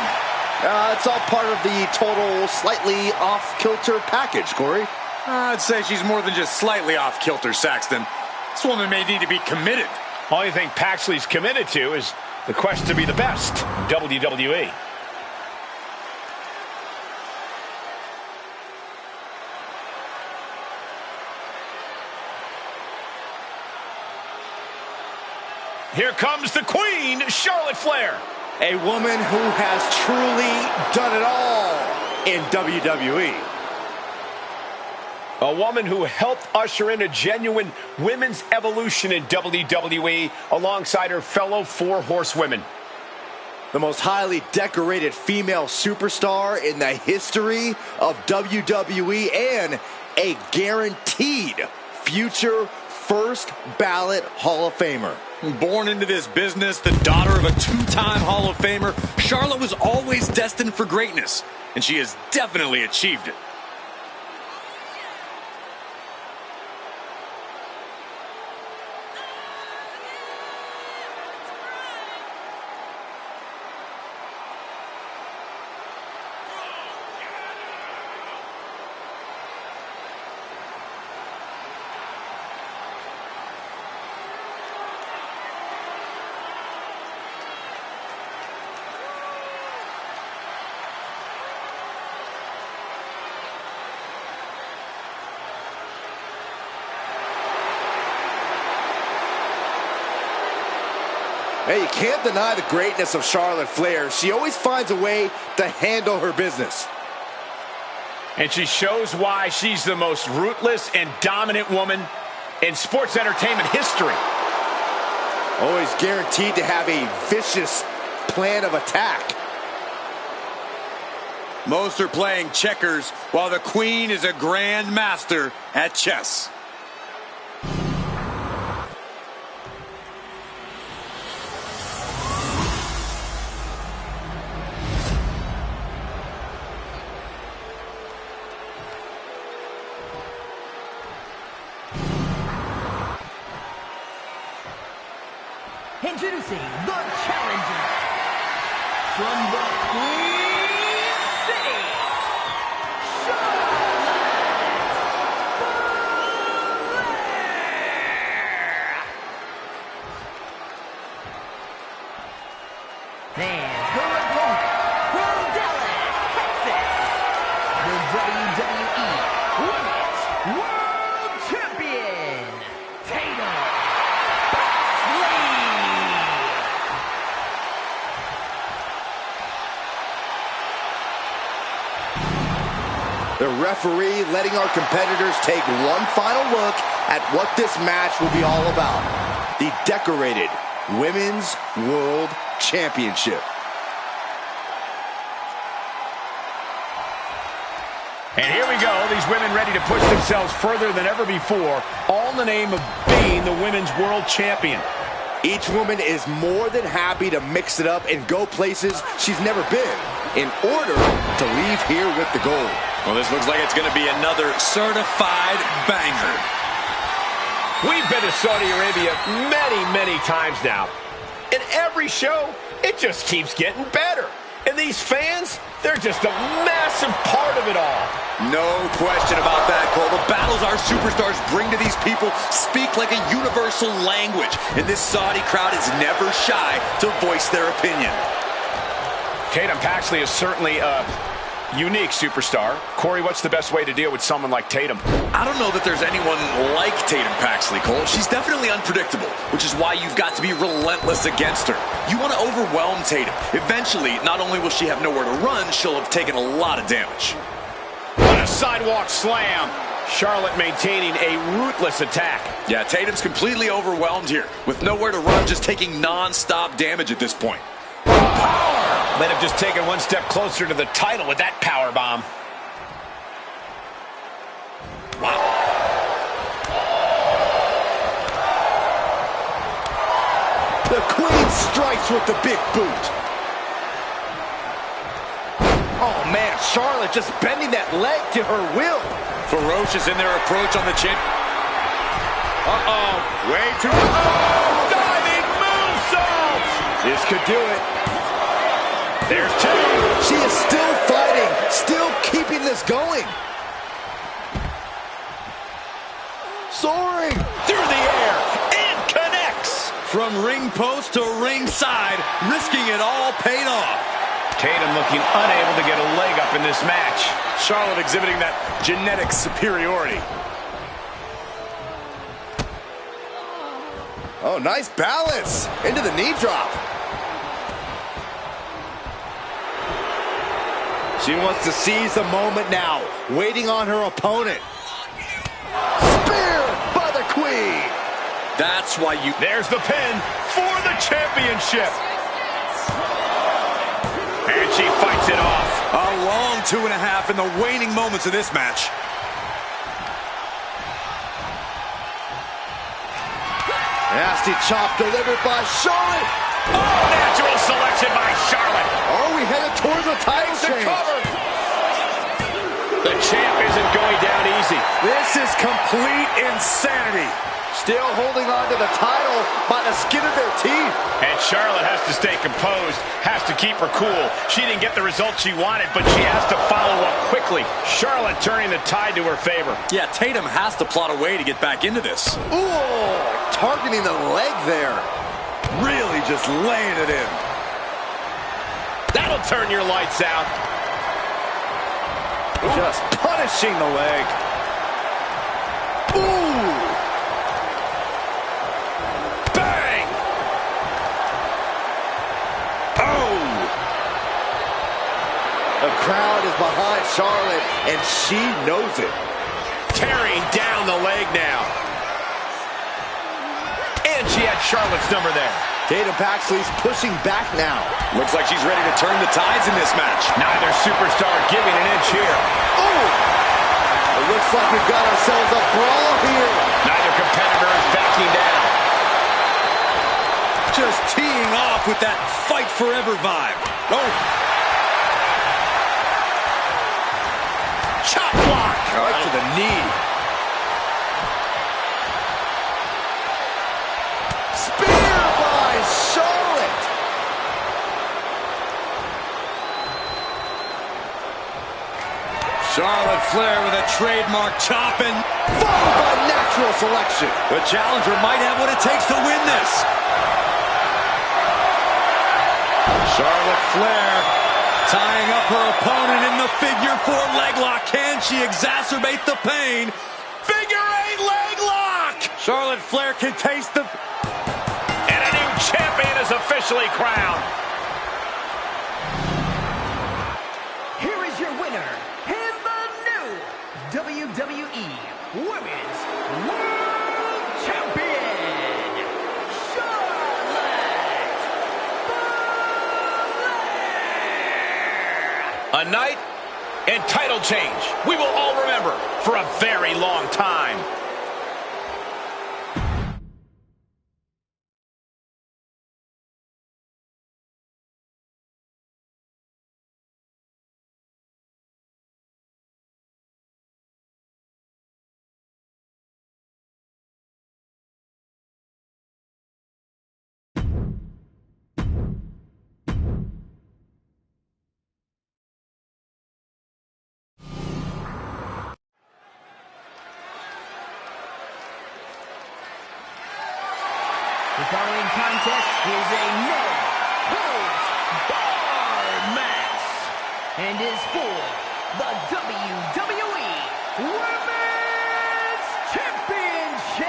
It's all part of the total slightly off-kilter package, Corey. I'd say she's more than just slightly off kilter, Saxton. This woman may need to be committed. Only thing Paxley's committed to is the quest to be the best WWE. Here comes the Queen, Charlotte Flair. A woman who has truly done it all in WWE. A woman who helped usher in a genuine women's evolution in WWE alongside her fellow four horsewomen. The most highly decorated female superstar in the history of WWE and a guaranteed future first ballot Hall of Famer. Born into this business, the daughter of a two-time Hall of Famer, Charlotte was always destined for greatness, and she has definitely achieved it. Hey, you can't deny the greatness of Charlotte Flair. She always finds a way to handle her business. And she shows why she's the most ruthless and dominant woman in sports entertainment history. Always guaranteed to have a vicious plan of attack. Most are playing checkers while the Queen is a grand master at chess. Introducing the challenger from the Queen City, Charlotte Flair. And her opponent from Dallas, Texas, the WWE Women's World Champion, Tatum. The referee letting our competitors take one final look at what this match will be all about. The decorated Women's World Championship. And here we go, these women ready to push themselves further than ever before, all in the name of being the Women's World Champion. Each woman is more than happy to mix it up and go places she's never been in order to leave here with the gold. Well, this looks like it's going to be another certified banger. We've been to Saudi Arabia many times now. And every show, it just keeps getting better. And these fans, they're just a massive part of it all. No question about that, Cole. The battles our superstars bring to these people speak like a universal language. And this Saudi crowd is never shy to voice their opinion. Tatum Paxley is certainly a unique superstar. Corey, what's the best way to deal with someone like Tatum? I don't know that there's anyone like Tatum Paxley, Cole. She's definitely unpredictable, which is why you've got to be relentless against her. You want to overwhelm Tatum. Eventually, not only will she have nowhere to run, she'll have taken a lot of damage. What a sidewalk slam. Charlotte maintaining a ruthless attack. Yeah, Tatum's completely overwhelmed here, with nowhere to run, just taking non-stop damage at this point. Power! Might have just taken one step closer to the title with that power bomb. Wow. The Queen strikes with the big boot. Oh man, Charlotte just bending that leg to her will. Ferocious in their approach on the chin. Way too... Diving moonsault! This could do it. There's two. She is still fighting, still keeping this going. Soaring Through the air, and connects. From ring post to ring side, risking it all paid off. Tatum looking unable to get a leg up in this match. Charlotte exhibiting that genetic superiority. Oh, nice balance into the knee drop. She wants to seize the moment now, waiting on her opponent. Spear by the Queen. That's why you... There's the pin for the championship. And she fights it off. A long 2.5 in the waning moments of this match. Nasty chop delivered by Charlotte. Oh, natural selection by Charlotte. Are we headed towards a title To change? cover. The champ isn't going down easy. This is complete insanity. Still holding on to the title by the skin of their teeth. And Charlotte has to stay composed, has to keep her cool. She didn't get the result she wanted, but she has to follow up quickly. Charlotte turning the tide to her favor. Yeah, Tatum has to plot a way to get back into this. Ooh, targeting the leg there. Really just laying it in. That'll turn your lights out. Just punishing the leg. Ooh. Bang! crowd is behind Charlotte, and she knows it. Tearing down the leg now. And she had Charlotte's number there. Tatum Paxley's pushing back now. Looks like she's ready to turn the tides in this match. Neither superstar giving an inch here. Oh! It looks like we've got ourselves a brawl here. Neither competitor is backing down. Just teeing off with that fight forever vibe. Oh! Chop block. Right to the knee. Spear by Charlotte. Charlotte Flair with a trademark chopping. Followed by natural selection. The challenger might have what it takes to win this. Charlotte Flair tying up her opponent in the figure 4 leg lock. Can she exacerbate the pain? Figure 8 leg lock. Charlotte Flair can taste the... And a new champion is officially crowned. Here is your winner, and the new WWE Women's World Champion, Charlotte Flair. A night and title change we will all remember for a very long time. The following contest is a no-holds-barred match and is for the WWE Women's Championship.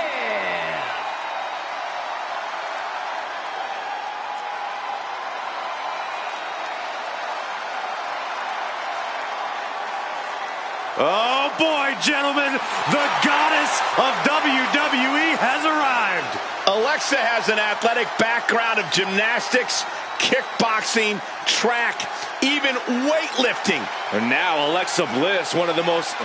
Oh boy, gentlemen, the goddess of WWE has arrived. Alexa has an athletic background of gymnastics, kickboxing, track, even weightlifting. And now Alexa Bliss, one of the most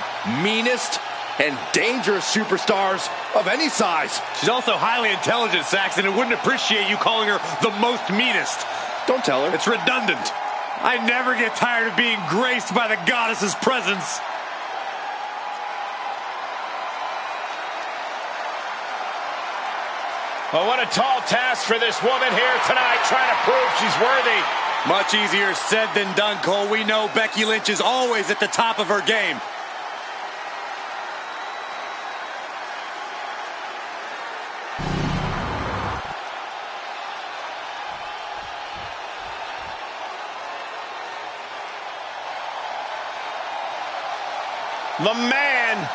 meanest and dangerous superstars of any size. She's also highly intelligent, Saxon, and wouldn't appreciate you calling her the most meanest. Don't tell her. It's redundant. I never get tired of being graced by the goddess's presence. Well, what a tall task for this woman here tonight, trying to prove she's worthy. Much easier said than done, Cole. We know Becky Lynch is always at the top of her game. The man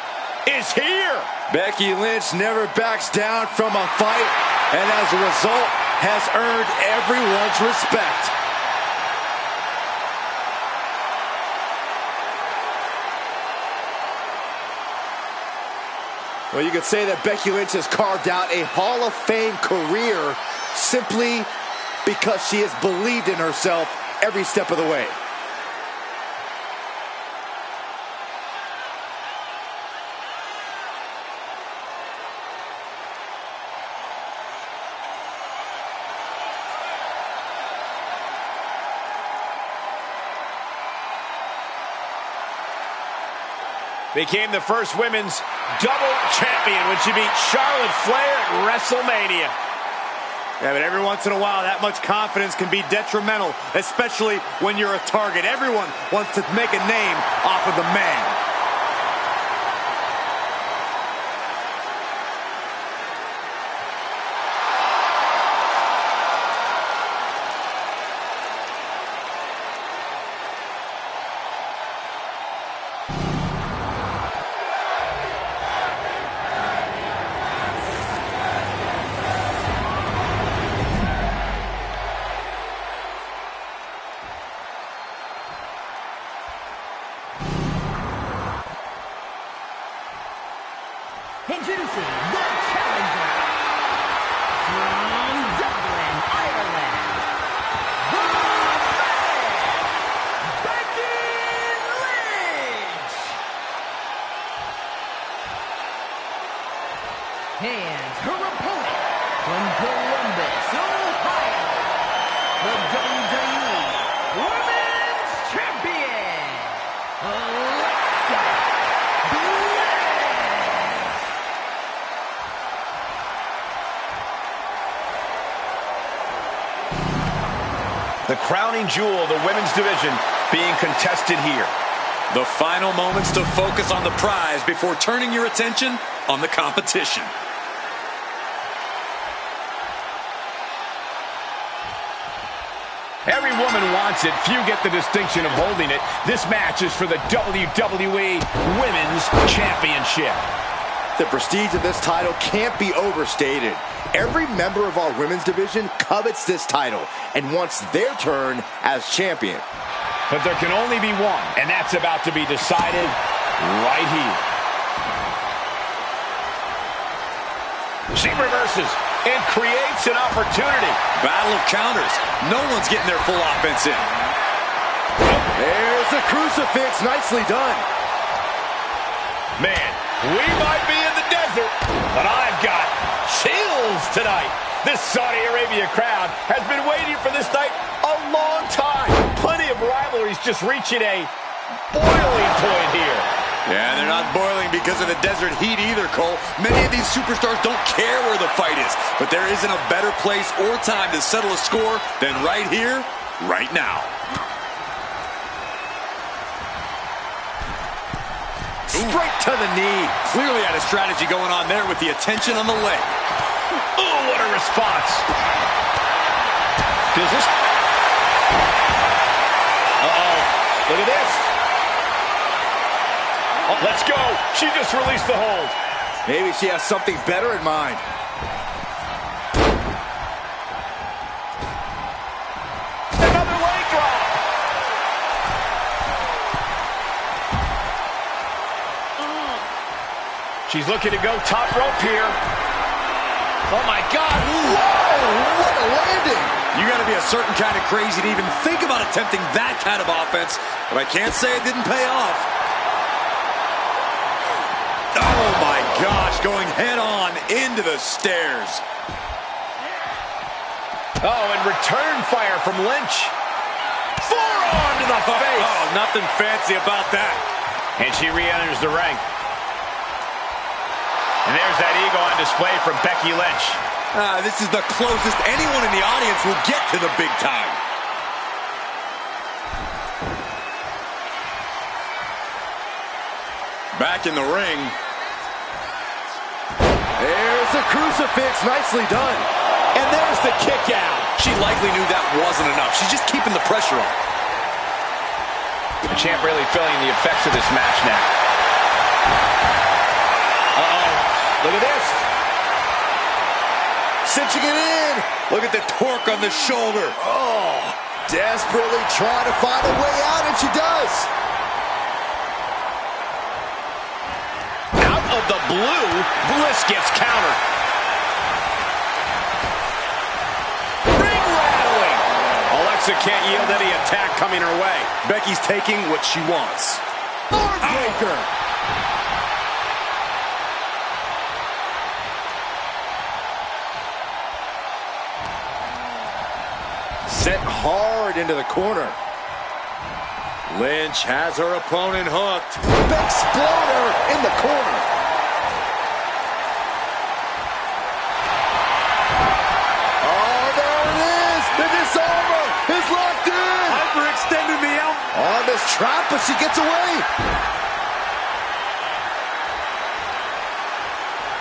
is here. Becky Lynch never backs down from a fight, and as a result, has earned everyone's respect. Well, you could say that Becky Lynch has carved out a Hall of Fame career simply because she has believed in herself every step of the way. Became the first women's double champion when she beat Charlotte Flair at WrestleMania. Yeah, but every once in a while, that much confidence can be detrimental, especially when you're a target. Everyone wants to make a name off of the man. introducing the challenger from Dublin, Ireland, the man, Becky Lynch. And her opponent from Columbus, Ohio, the WWE Women's Champion, Alexa Bliss. The crowning jewel of the women's division being contested here. The final moments to focus on the prize before turning your attention on the competition. Every woman wants it. Few get the distinction of holding it. This match is for the WWE Women's Championship. The prestige of this title can't be overstated. Every member of our women's division covets this title and wants their turn as champion. But there can only be one, and that's about to be decided right here. She reverses and creates an opportunity. Battle of counters. No one's getting their full offense in. There's the crucifix. Nicely done. Man, we might be in the desert, but I've got chills tonight. This Saudi Arabia crowd has been waiting for this night a long time. Plenty of rivalries just reaching a boiling point here. Yeah, they're not boiling because of the desert heat either, Cole. Many of these superstars don't care where the fight is, but there isn't a better place or time to settle a score than right here, right now. Straight to the knee. Clearly had a strategy going on there with the attention on the leg. Oh, what a response. Does this... Uh-oh. Look at this. Oh, let's go. She just released the hold. Maybe she has something better in mind. Another leg drop. She's looking to go top rope here. Oh, my God. Whoa, what a landing. You got to be a certain kind of crazy to even think about attempting that kind of offense, but I can't say it didn't pay off. Oh, my gosh, going head-on into the stairs. Oh, and return fire from Lynch. Forearm to the face. Oh, nothing fancy about that. And she re-enters the ring. And there's that ego on display from Becky Lynch. This is the closest anyone in the audience will get to the big time. Back in the ring. There's the crucifix. Nicely done. And there's the kick out. She likely knew that wasn't enough. She's just keeping the pressure on. The champ really feeling the effects of this match now. Uh-oh. Look at this. Cinching it in. Look at the torque on the shoulder. Oh, desperately trying to find a way out, and she does. Out of the blue, Bliss gets countered. Ring rattling. Alexa can't yield any attack coming her way. Becky's taking what she wants. Heartbreaker. Sent hard into the corner. Lynch has her opponent hooked. Exploder in the corner. Oh, there it is. The disarmer is locked in. Hyperextended the elbow. Arm is trapped, but she gets away.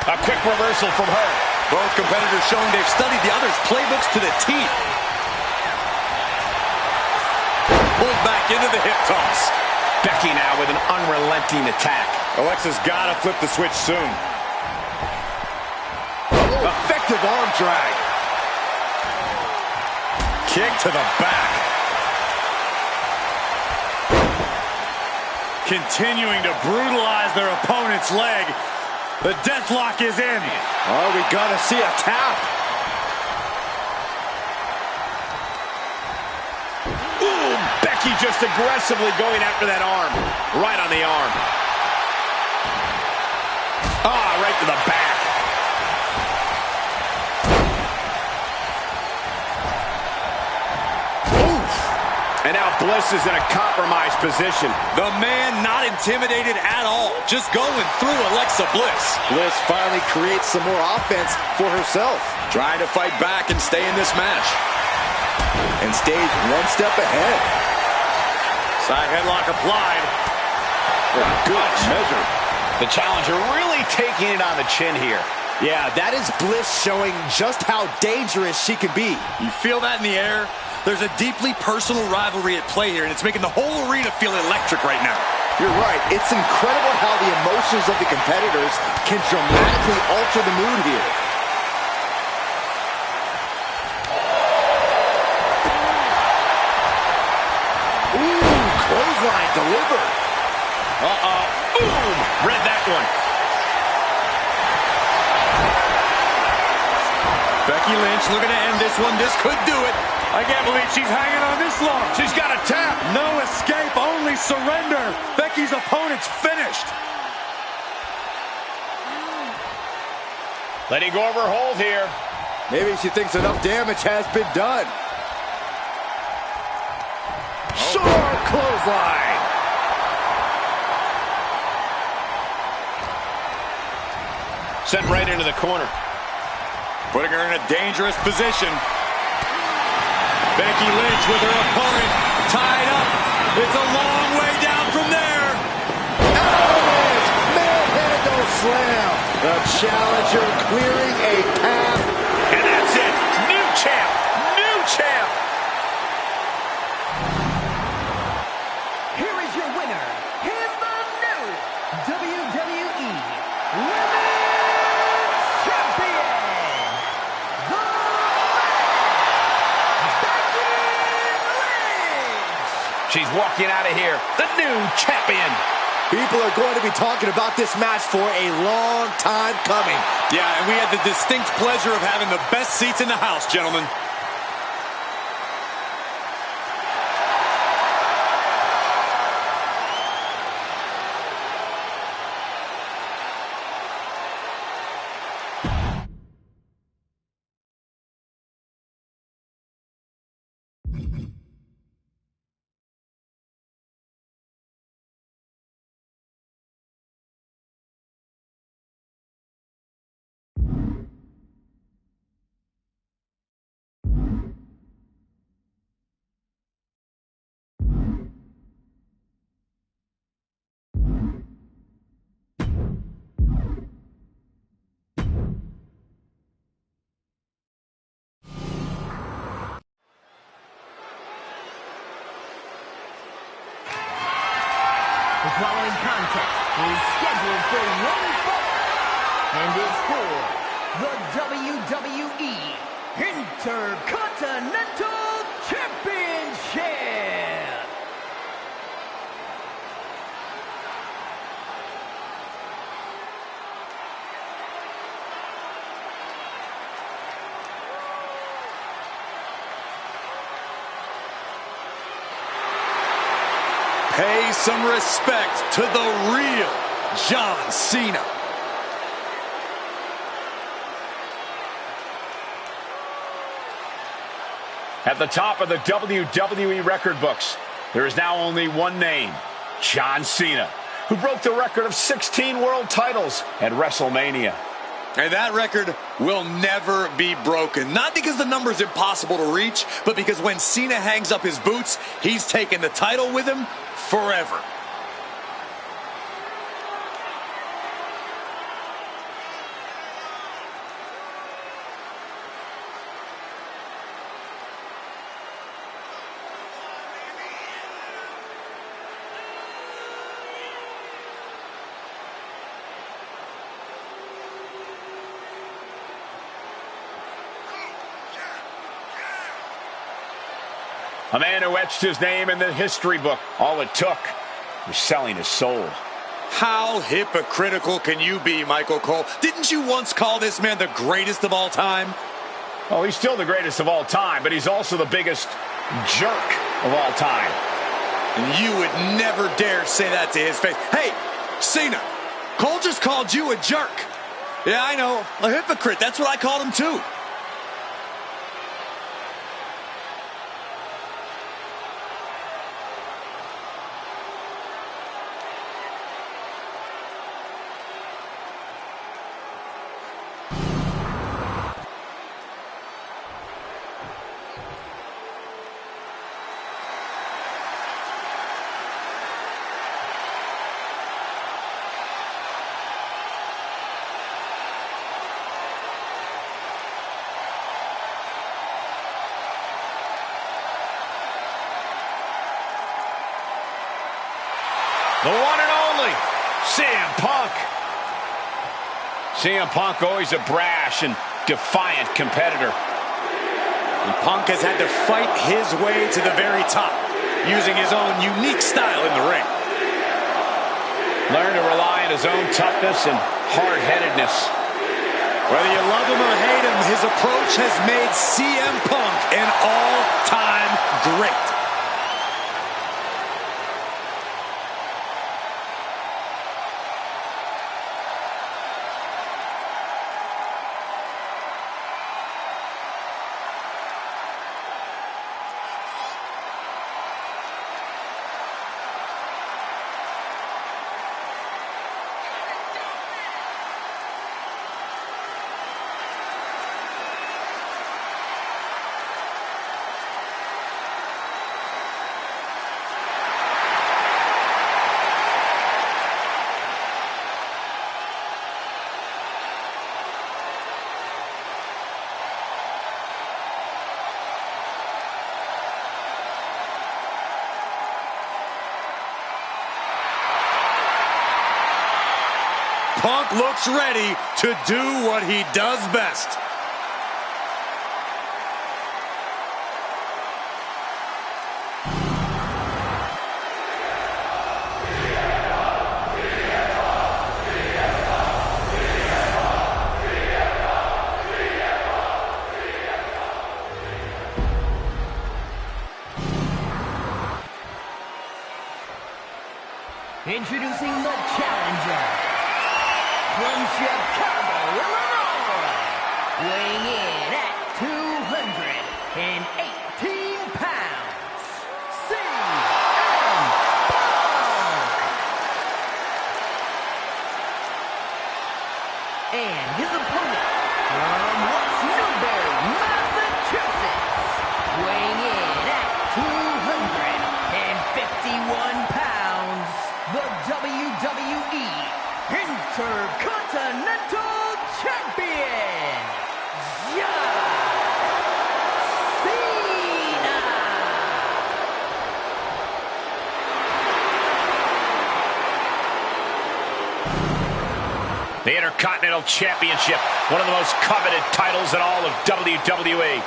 A quick reversal from her. Both competitors showing they've studied the other's playbooks to the teeth. Pulled back into the hip toss. Becky now with an unrelenting attack. Alexa's got to flip the switch soon. Oh, effective arm drag. Kick to the back. Continuing to brutalize their opponent's leg. The deathlock is in. Oh, we gotta see a tap. Ooh, Becky just aggressively going after that arm. Right on the arm. Ah, right to the back. And now Bliss is in a compromised position. The man not intimidated at all. Just going through Alexa Bliss. Bliss finally creates some more offense for herself. Trying to fight back and stay in this match. And stays one step ahead. Side headlock applied. Good measure. The challenger really taking it on the chin here. Yeah, that is Bliss showing just how dangerous she can be. You feel that in the air? There's a deeply personal rivalry at play here, and it's making the whole arena feel electric right now. You're right. It's incredible how the emotions of the competitors can dramatically alter the mood here. Ooh, clothesline delivered. Boom! Read that one. Becky Lynch looking to end this one. This could do it. I can't believe she's hanging on this long. She's got a tap. No escape, only surrender. Becky's opponent's finished. Letting go of her hold here. Maybe she thinks enough damage has been done. Sharp clothesline. Sent right into the corner. Putting her in a dangerous position. Becky Lynch with her opponent tied up. It's a long way down from there. Out manhandle slam. The challenger clearing a path. And that's it. New champ. New champ. Here is your winner, in the new WWE Women's Champion, the Becky Lynch. She's walking out of here, the new champion. People are going to be talking about this match for a long time coming. Yeah, and we had the distinct pleasure of having the best seats in the house, gentlemen. The following contest is scheduled for one fall and is for the WWE Intercontinental Championship. Pay some respect to the real John Cena. At the top of the WWE record books, there is now only one name, John Cena, who broke the record of 16 world titles at WrestleMania. And that record will never be broken. Not because the number is impossible to reach, but because when Cena hangs up his boots, he's taking the title with him forever. A man who etched his name in the history book. All it took was selling his soul. How hypocritical can you be, Michael Cole? Didn't you once call this man the greatest of all time? Oh, he's still the greatest of all time, but he's also the biggest jerk of all time. And you would never dare say that to his face. Hey, Cena, Cole just called you a jerk. Yeah, I know, a hypocrite. That's what I called him too. The one and only CM Punk. CM Punk, always a brash and defiant competitor. And Punk has had to fight his way to the very top, using his own unique style in the ring. Learn to rely on his own toughness and hard-headedness. Whether you love him or hate him, his approach has made CM Punk an all-time great. Punk looks ready to do what he does best. Introducing the challenger. From Chicago, Illinois, weighing in at 218 pounds, CM Punk. And his opponent from West Newbury, Massachusetts, weighing in at 251 pounds, the WWE Intercontinental Champion, John Cena. The Intercontinental Championship, one of the most coveted titles in all of WWE.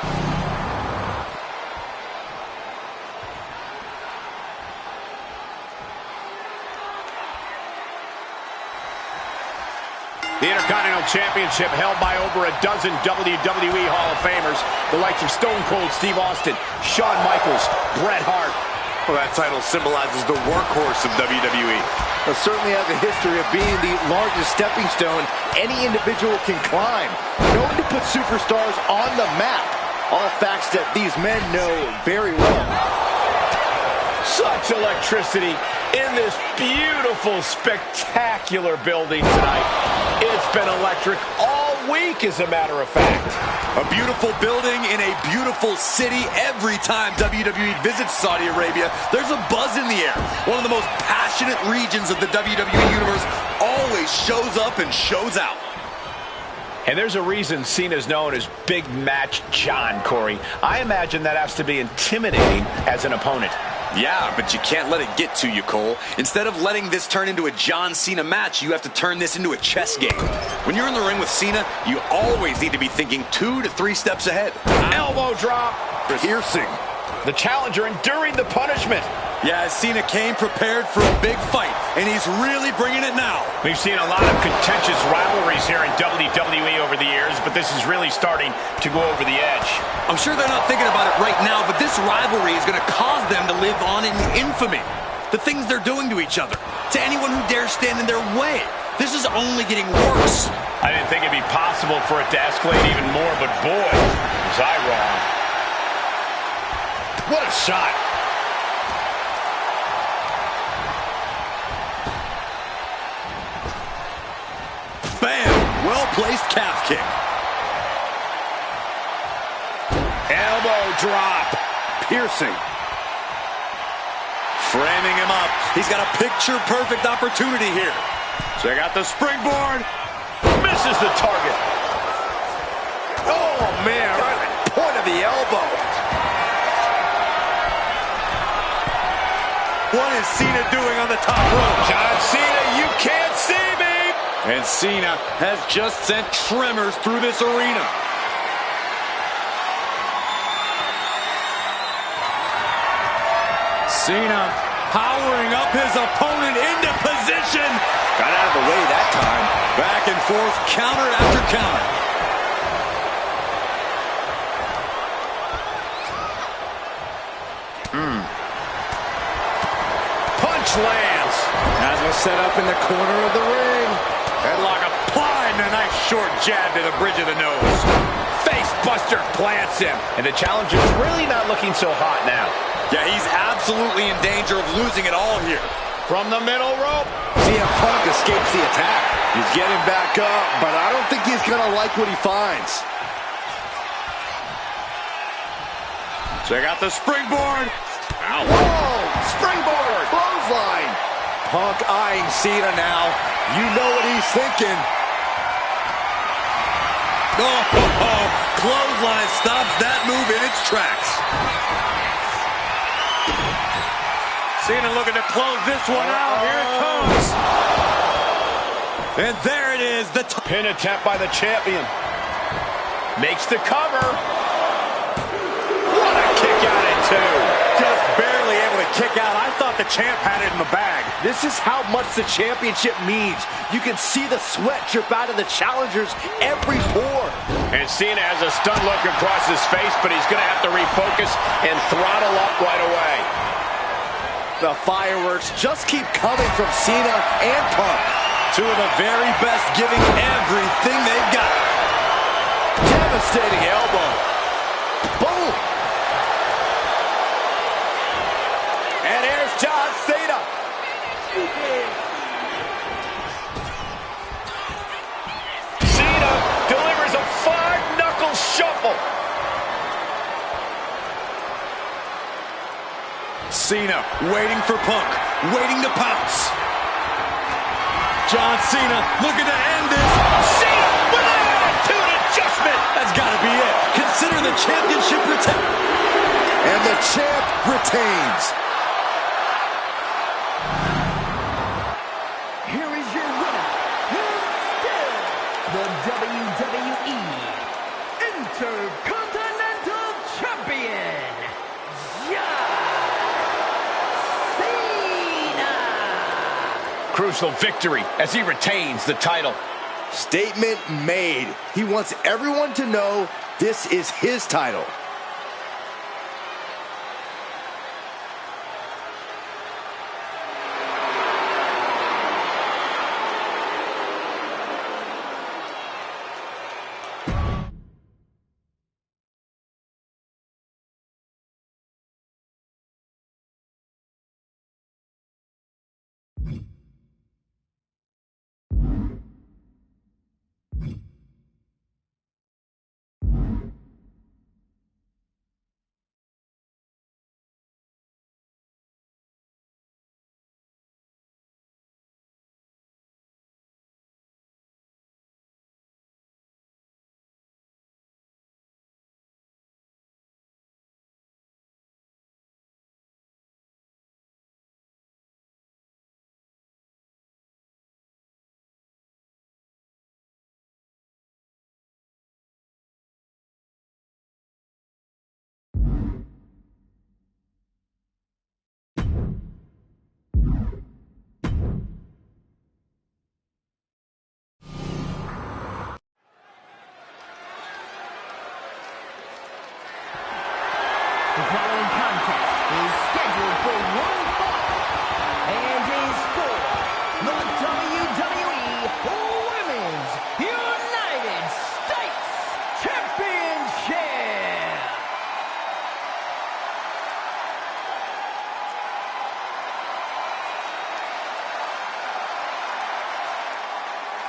The Intercontinental Championship held by over a dozen WWE Hall of Famers, the likes of Stone Cold Steve Austin, Shawn Michaels, Bret Hart. Well, that title symbolizes the workhorse of WWE. It certainly has a history of being the largest stepping stone any individual can climb. Known to put superstars on the map. All facts that these men know very well. Such electricity in this beautiful, spectacular building tonight. It's been electric all week, as a matter of fact. A beautiful building in a beautiful city. Every time WWE visits Saudi Arabia, there's a buzz in the air. One of the most passionate regions of the WWE Universe always shows up and shows out. And there's a reason Cena's known as Big Match John, Corey. I imagine that has to be intimidating as an opponent. Yeah, but you can't let it get to you, Cole. Instead of letting this turn into a John Cena match, you have to turn this into a chess game. When you're in the ring with Cena, you always need to be thinking 2 to 3 steps ahead. Elbow drop. Piercing. The challenger enduring the punishment. Yeah, Cena came prepared for a big fight, and he's really bringing it now. We've seen a lot of contentious rivalries here in WWE over the years, but this is really starting to go over the edge. I'm sure they're not thinking about it right now, but this rivalry is going to cause them to live on in infamy. The things they're doing to each other, to anyone who dares stand in their way. This is only getting worse. I didn't think it'd be possible for it to escalate even more, but boy, was I wrong. What a shot. Bam! Well-placed calf kick. Elbow drop. Piercing. Framing him up. He's got a picture-perfect opportunity here. Check out the springboard. Misses the target. Oh, man, right at the point of the elbow. What is Cena doing on the top rope? John Cena, you can't see me. And Cena has just sent tremors through this arena. Cena powering up his opponent into position. Got out of the way that time. Back and forth, counter after counter. Punch lands. Has him set up in the corner of the ring. Headlock applied and a nice short jab to the bridge of the nose. Face buster plants him. And the challenger's really not looking so hot now. Yeah, he's absolutely in danger of losing it all here. From the middle rope. CM Punk escapes the attack. He's getting back up, but I don't think he's going to like what he finds. Check out the springboard. Ow. Whoa! Springboard! Clothesline! Punk eyeing Cena now. You know what he's thinking. Oh, clothesline stops that move in its tracks. Cena looking to close this one out. Here it comes. And there it is. The Pin attempt by the champion. Makes the cover. What a kick out at two. Just barely able to kick out. I thought the champ had it in the bag. This is how much the championship means. You can see the sweat drip out of the challenger's every pore. And Cena has a stunned look across his face, but he's going to have to refocus and throttle up right away. The fireworks just keep coming from Cena and Punk. two of the very best giving everything they've got. Devastating elbow. Boom. And here's John Cena. Cena delivers a five-knuckle shuffle. Cena waiting for Punk, waiting to pounce. John Cena looking to end this. Cena with an attitude adjustment. That's got to be it. Consider the championship retained. And the champ retains. Here is your winner, and still the WWE Intercontinental Champion, John Cena. Crucial victory as he retains the title. Statement made. He wants everyone to know this is his title.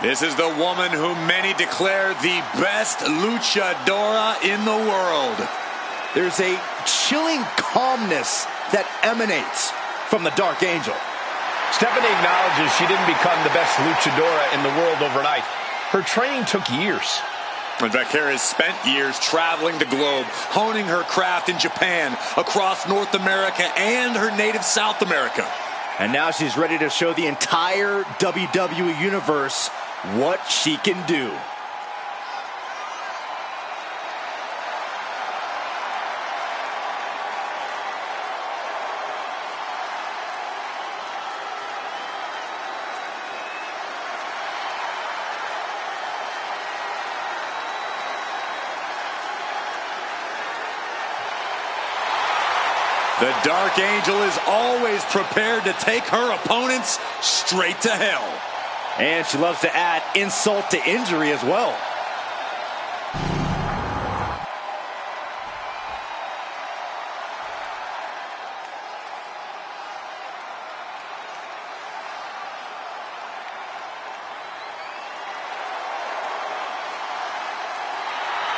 This is the woman who many declare the best luchadora in the world. There's a chilling calmness that emanates from the Dark Angel. Stephanie acknowledges she didn't become the best luchadora in the world overnight. Her training took years. And Vaquera has spent years traveling the globe, honing her craft in Japan, across North America, and her native South America. And now she's ready to show the entire WWE Universe what she can do. The Dark Angel is always prepared to take her opponents straight to hell. And she loves to add insult to injury as well.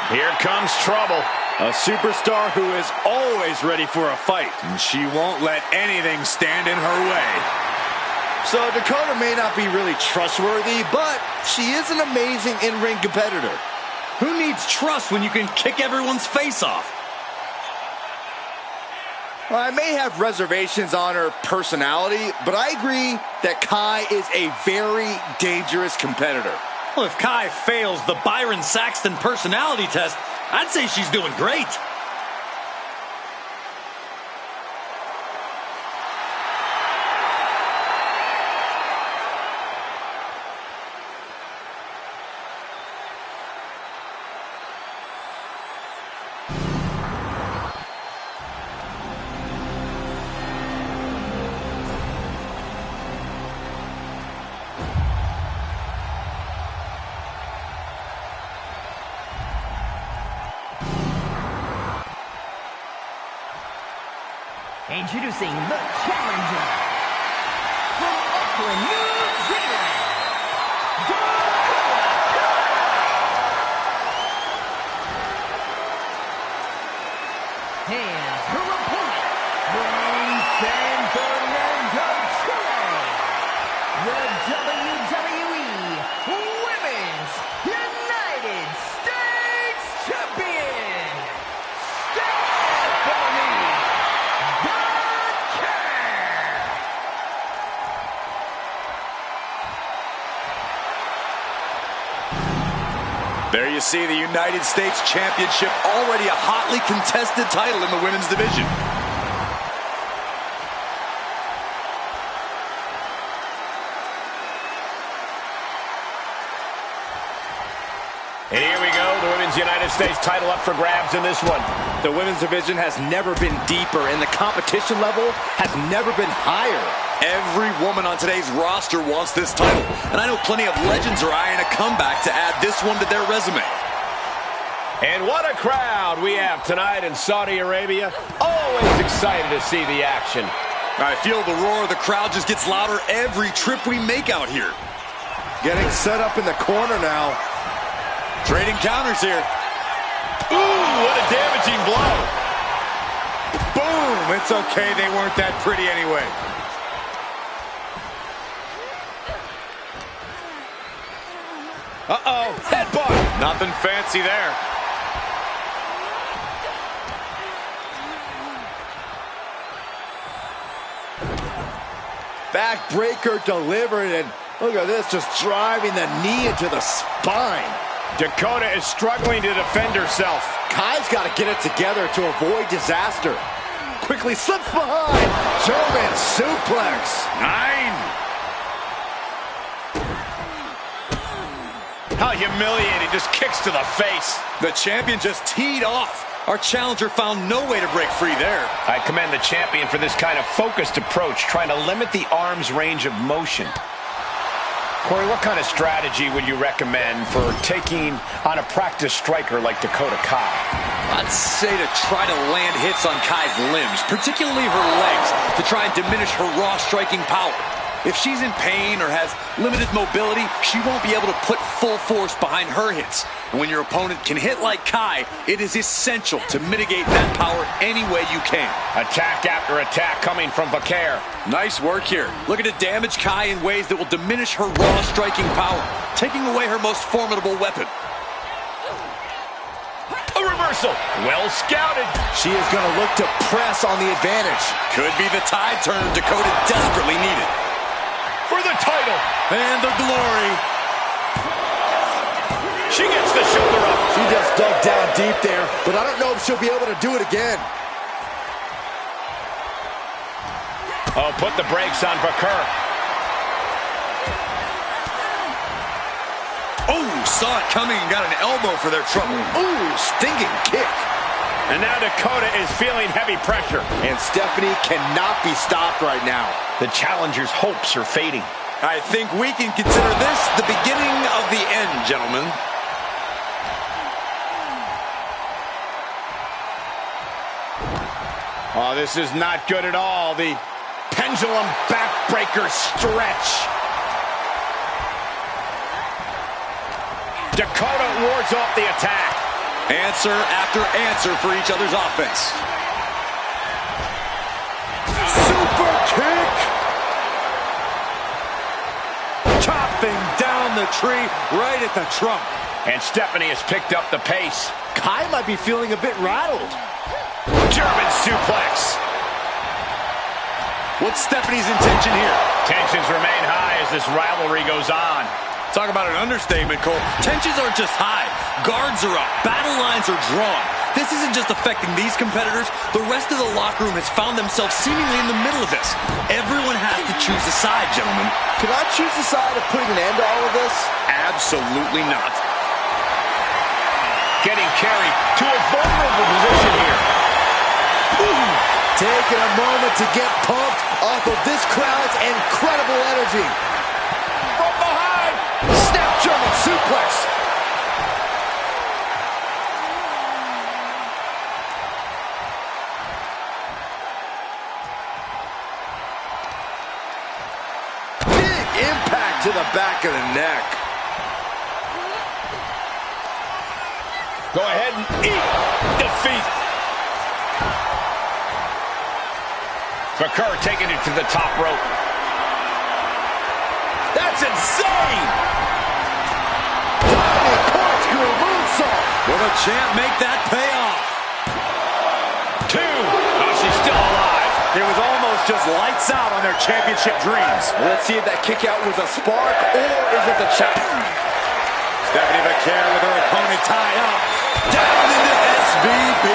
Here comes trouble. A superstar who is always ready for a fight. And she won't let anything stand in her way. So Dakota may not be really trustworthy, but she is an amazing in-ring competitor. Who needs trust when you can kick everyone's face off? Well, I may have reservations on her personality, but I agree that Kai is a very dangerous competitor. Well, if Kai fails the Byron Saxton personality test, I'd say she's doing great. Introducing the challenger from Auckland, New Zealand, Dakota. And her opponent from San Fernando, Chile, the WWE Women's United States Champion, Stephanie. There you see the United States Championship, already a hotly contested title in the women's division. And here we go, the Women's United States title up for grabs in this one. The women's division has never been deeper, and the competition level has never been higher. Every woman on today's roster wants this title, and I know plenty of legends are eyeing a comeback to add this one to their resume. And what a crowd we have tonight in Saudi Arabia. Always excited to see the action. I feel the roar of the crowd just gets louder every trip we make out here. Getting set up in the corner now. Trading counters here. Ooh, what a damaging blow. Boom! It's okay, they weren't that pretty anyway. Uh-oh, headbutt. Nothing fancy there. Backbreaker delivered, and look at this, just driving the knee into the spine. Dakota is struggling to defend herself. Kai's got to get it together to avoid disaster. Quickly slips behind. German suplex. 9. How humiliating, just kicks to the face. The champion just teed off. Our challenger found no way to break free there. I commend the champion for this kind of focused approach, trying to limit the arm's range of motion. Corey, what kind of strategy would you recommend for taking on a practiced striker like Dakota Kai? I'd say to try to land hits on Kai's limbs, particularly her legs, to try and diminish her raw striking power. If she's in pain or has limited mobility, she won't be able to put full force behind her hits. And when your opponent can hit like Kai, it is essential to mitigate that power any way you can. Attack after attack coming from Bakar. Nice work here. Looking to damage Kai in ways that will diminish her raw striking power, taking away her most formidable weapon. A reversal. Well scouted. She is going to look to press on the advantage. Could be the tide turner Dakota desperately needed. For the title. And the glory. She gets the shoulder up. She just dug down deep there, but I don't know if she'll be able to do it again. Oh, put the brakes on Bakar. Oh, saw it coming and got an elbow for their trouble. Ooh, stinging kick. And now Dakota is feeling heavy pressure. And Stephanie cannot be stopped right now. The challenger's hopes are fading. I think we can consider this the beginning of the end, gentlemen. Oh, this is not good at all. The pendulum backbreaker stretch. Dakota wards off the attack. Answer after answer for each other's offense. Super kick. Chopping down the tree right at the trunk. And Stephanie has picked up the pace. Kai might be feeling a bit rattled. German suplex. What's Stephanie's intention here? Tensions remain high as this rivalry goes on. Talk about an understatement, Cole. Tensions aren't just high. Guards are up. Battle lines are drawn. This isn't just affecting these competitors. The rest of the locker room has found themselves seemingly in the middle of this. Everyone has to choose a side, gentlemen. Can I choose the side of putting an end to all of this? Absolutely not. Getting carried to a vulnerable position here. Ooh. Taking a moment to get pumped off of this crowd's incredible energy. From behind. Snap German suplex. Big impact to the back of the neck. Go ahead and eat defeat. Bakar taking it to the top rope. That's insane! Diving corkscrew moonsault. Will the champ make that pay off? 2. Oh, she's still alive. It was almost just lights out on their championship dreams. Let's see if that kick out was a spark or is it the chop? Stephanie Bakar with her opponent tied up. Down into SVB.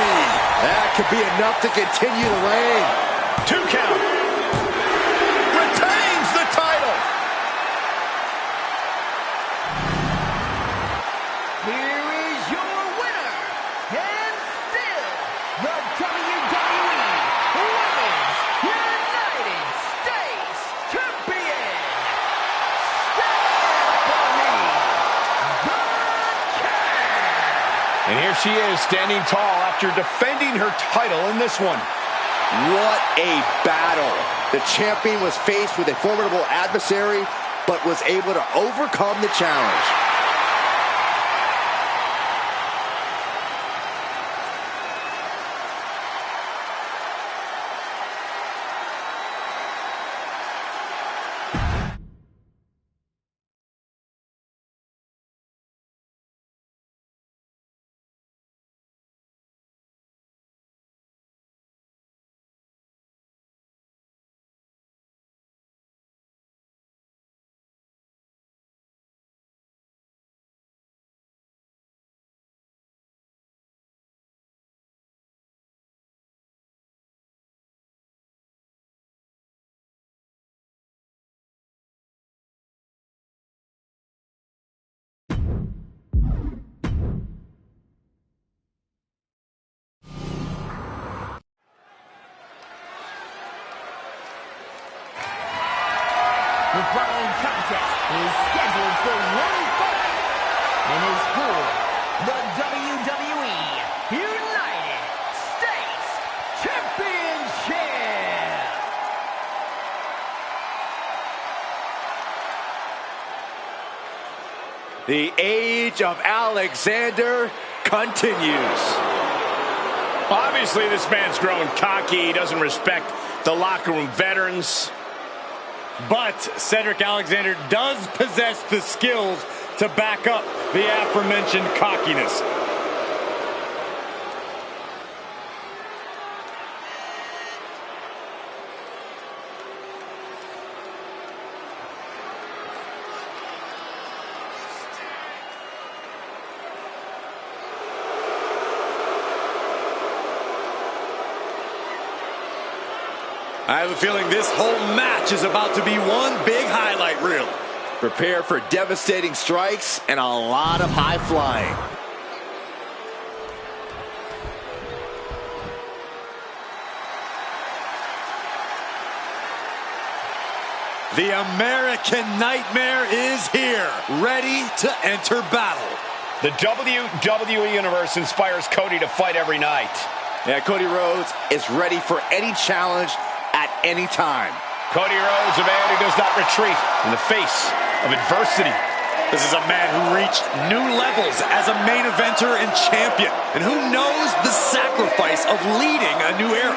That could be enough to continue the reign. 2 count. Retains the title. Here is your winner, and still the WWE Women's United States Champion, Stephanie Bakar. And here she is standing tall after defending her title in this one. What a battle. The champion was faced with a formidable adversary, but was able to overcome the challenge. The following contest is scheduled for one fall and is for the WWE United States Championship. The age of Alexander continues. Obviously, this man's growing cocky. He doesn't respect the locker room veterans. But Cedric Alexander does possess the skills to back up the aforementioned cockiness. I have a feeling this whole match is about to be one big highlight reel. Prepare for devastating strikes and a lot of high flying. The American Nightmare is here, ready to enter battle. The WWE Universe inspires Cody to fight every night. Yeah, Cody Rhodes is ready for any challenge at any time. Cody Rhodes, a man who does not retreat in the face of adversity. This is a man who reached new levels as a main eventer and champion, and who knows the sacrifice of leading a new era.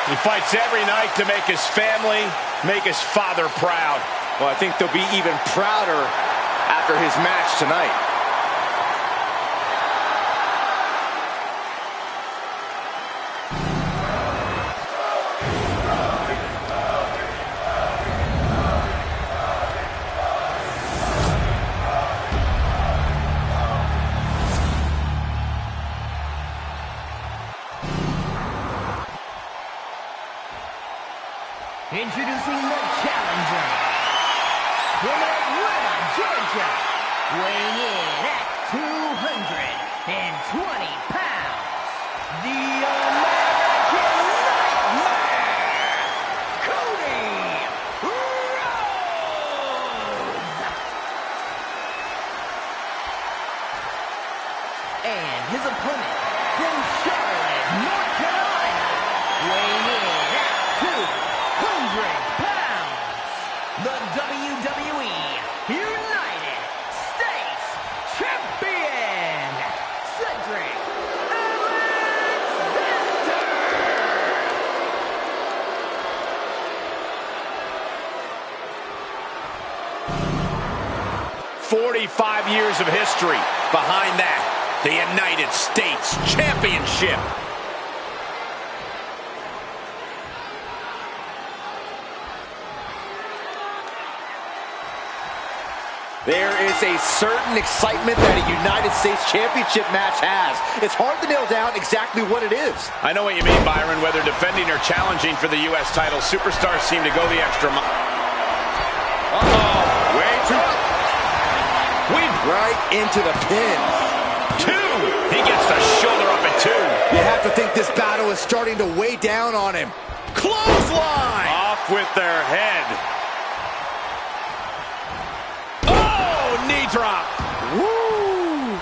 He fights every night to make his family, make his father proud. Well, I think they'll be even prouder after his match tonight. Introducing the challenger, from Atlanta, Georgia, weighing in at 220 pounds, the American Nightmare, Cody Rhodes. And his opponent, from Charlotte, North Carolina, weighing in at 200 pounds, the WWE United States Champion, Cedric Alexander. 45 years of history behind that, the United States Championship. There is a certain excitement that a United States Championship match has. It's hard to nail down exactly what it is. I know what you mean, Byron. Whether defending or challenging for the U.S. title, superstars seem to go the extra mile. Uh-oh. Way too... Right into the pin. 2. He gets the shoulder up at 2. You have to think this battle is starting to weigh down on him. Clothesline! Off with their head. Knee drop. Woo!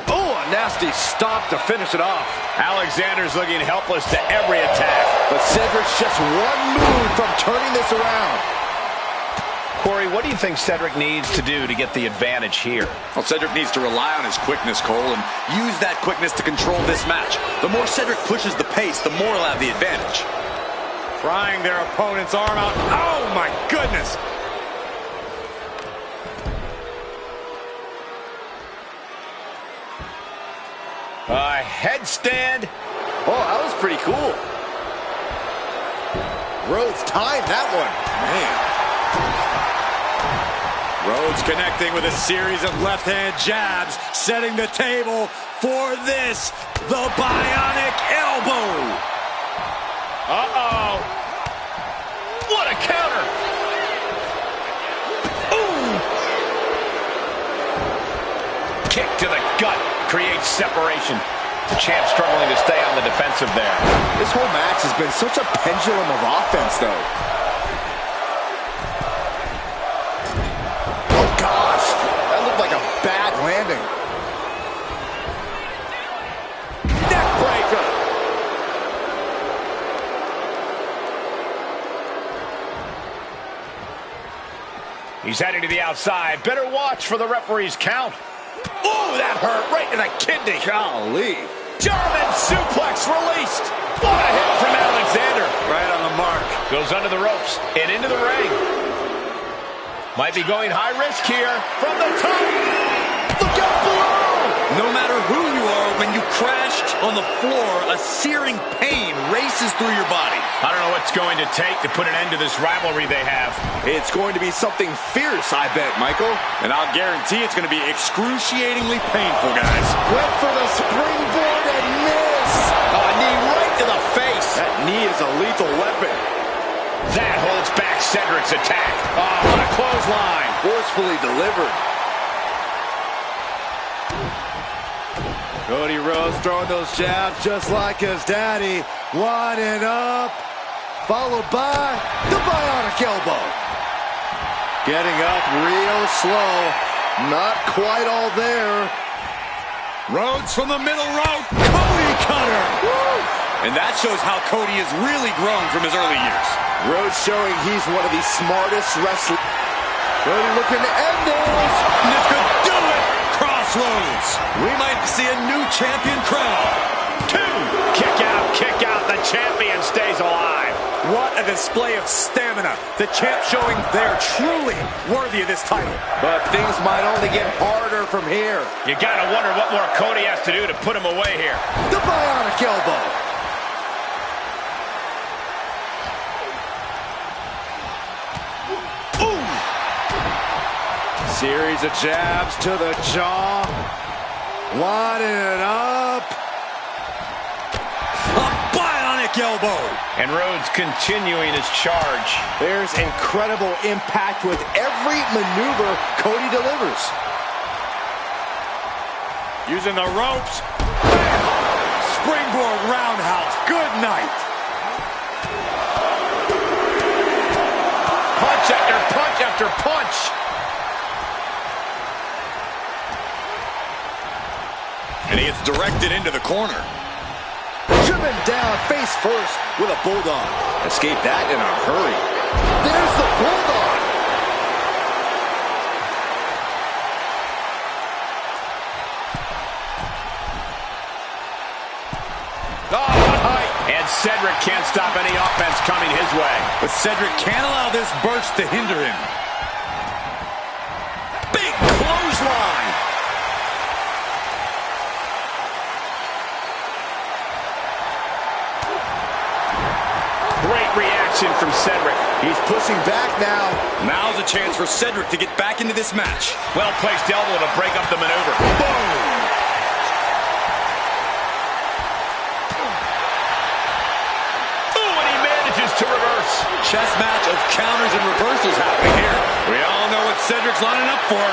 Oh, a nasty stop to finish it off. Alexander's looking helpless to every attack. But Cedric's just one move from turning this around. Corey, what do you think Cedric needs to do to get the advantage here? Well, Cedric needs to rely on his quickness, Cole, and use that quickness to control this match. The more Cedric pushes the pace, the more he'll have the advantage. Prying their opponent's arm out. Oh, my goodness. A headstand. Oh, that was pretty cool. Rhodes timed that one. Man. Rhodes connecting with a series of left-hand jabs, setting the table for this, the bionic elbow. Uh-oh. What a counter. Ooh. Kick to the gut creates separation. The champ struggling to stay on the defensive there. This whole match has been such a pendulum of offense, though. Oh, gosh. That looked like a bad landing. Neck breaker. He's heading to the outside. Better watch for the referee's count. Ooh, that hurt right in the kidney. Golly. German suplex released. What a hit from Alexander. Right on the mark. Goes under the ropes and into the ring. Might be going high risk here from the top. Look out below. No matter who you are, when you crash on the floor, a searing pain races through your body. I don't know what's going to take to put an end to this rivalry they have. It's going to be something fierce, I bet, Michael. And I'll guarantee it's going to be excruciatingly painful, guys. Went for the springboard and missed. Oh, a knee right to the face. That knee is a lethal weapon. That holds back Cedric's attack. Oh, what a clothesline. Forcefully delivered. Cody Rhodes throwing those jabs just like his daddy. Winding up. Followed by the bionic elbow. Getting up real slow. Not quite all there. Rhodes from the middle rope. Cody cutter. And that shows how Cody has really grown from his early years. Rhodes showing he's one of the smartest wrestlers. Cody looking to end this. This could do it. Crossroads. We might see a new champion crowned. 2. Kick out. The champion stays alive. What a display of stamina. The champ showing they're truly worthy of this title. But things might only get harder from here. You gotta wonder what more Cody has to do to put him away here. The bionic elbow. Ooh. Series of jabs to the jaw. Lining it up. Elbow. And Rhodes continuing his charge. There's incredible impact with every maneuver Cody delivers. Using the ropes. Bam! Springboard roundhouse. Good night. Punch after punch after punch. And he gets directed into the corner. Driven down face first with a bulldog. Escaped that in a hurry. There's the bulldog. Oh, what height. And Cedric can't stop any offense coming his way. But Cedric can't allow this burst to hinder him. Big clothesline. Great reaction from Cedric. He's pushing back now. Now's a chance for Cedric to get back into this match. Well-placed elbow to break up the maneuver. Boom! Ooh, and he manages to reverse. Chess match of counters and reversals happening here. We all know what Cedric's lining up for.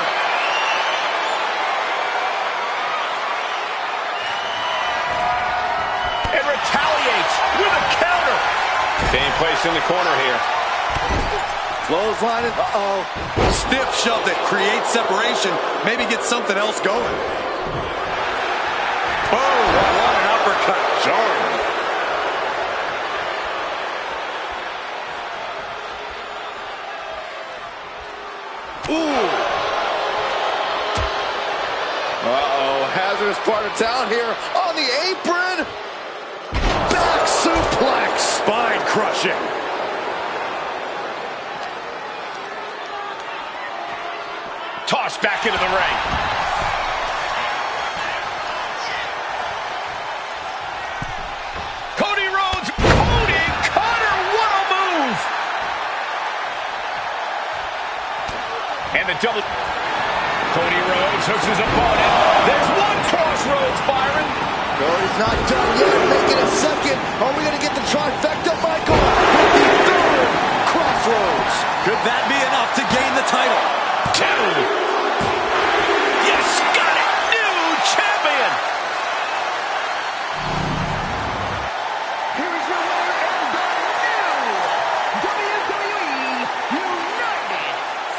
And retaliates with a counter. Being placed in the corner here. Clothesline. Uh-oh. Stiff shove that creates separation. Maybe get something else going. Oh, what an uppercut. Jarring. Ooh. Uh-oh. Hazardous part of town here on the apron. Back suplex. Spine crushing. Tossed back into the ring. Cody Rhodes. Cody Cutter. What a move. And the double. Cody Rhodes hooks his opponent. There's one crossroads, Byron. Cody's not done yet. Make it a second. Are we going to get the trifecta, Michael? With the third crossroads. Could that be enough to gain the title? Two. Yes, got it. New champion. Here is your winner and the new WWE United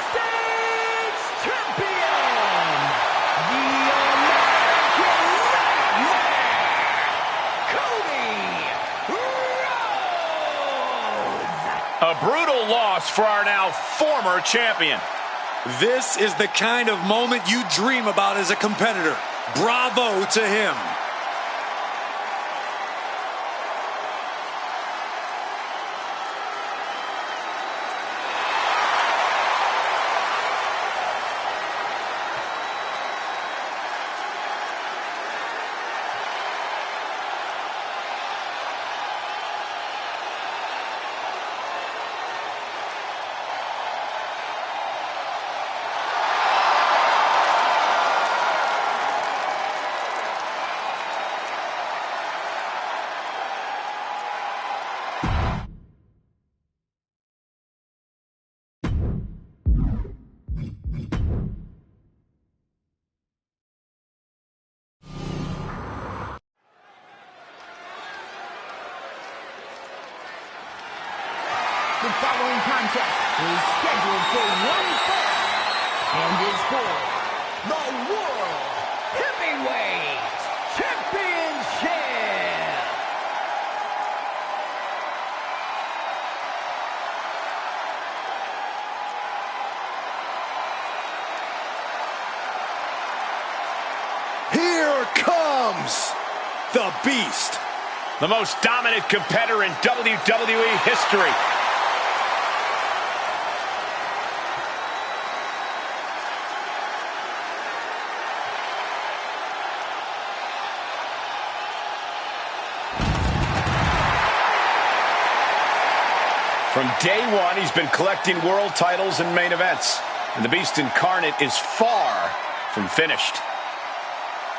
States Champion, the American Nightmare, Cody Rhodes. A brutal loss for our now former champion. This is the kind of moment you dream about as a competitor. Bravo to him. The following contest is scheduled for one fall and is for the World Heavyweight Championship. Here comes the Beast. The most dominant competitor in WWE history. From day one, he's been collecting world titles and main events. And the Beast Incarnate is far from finished.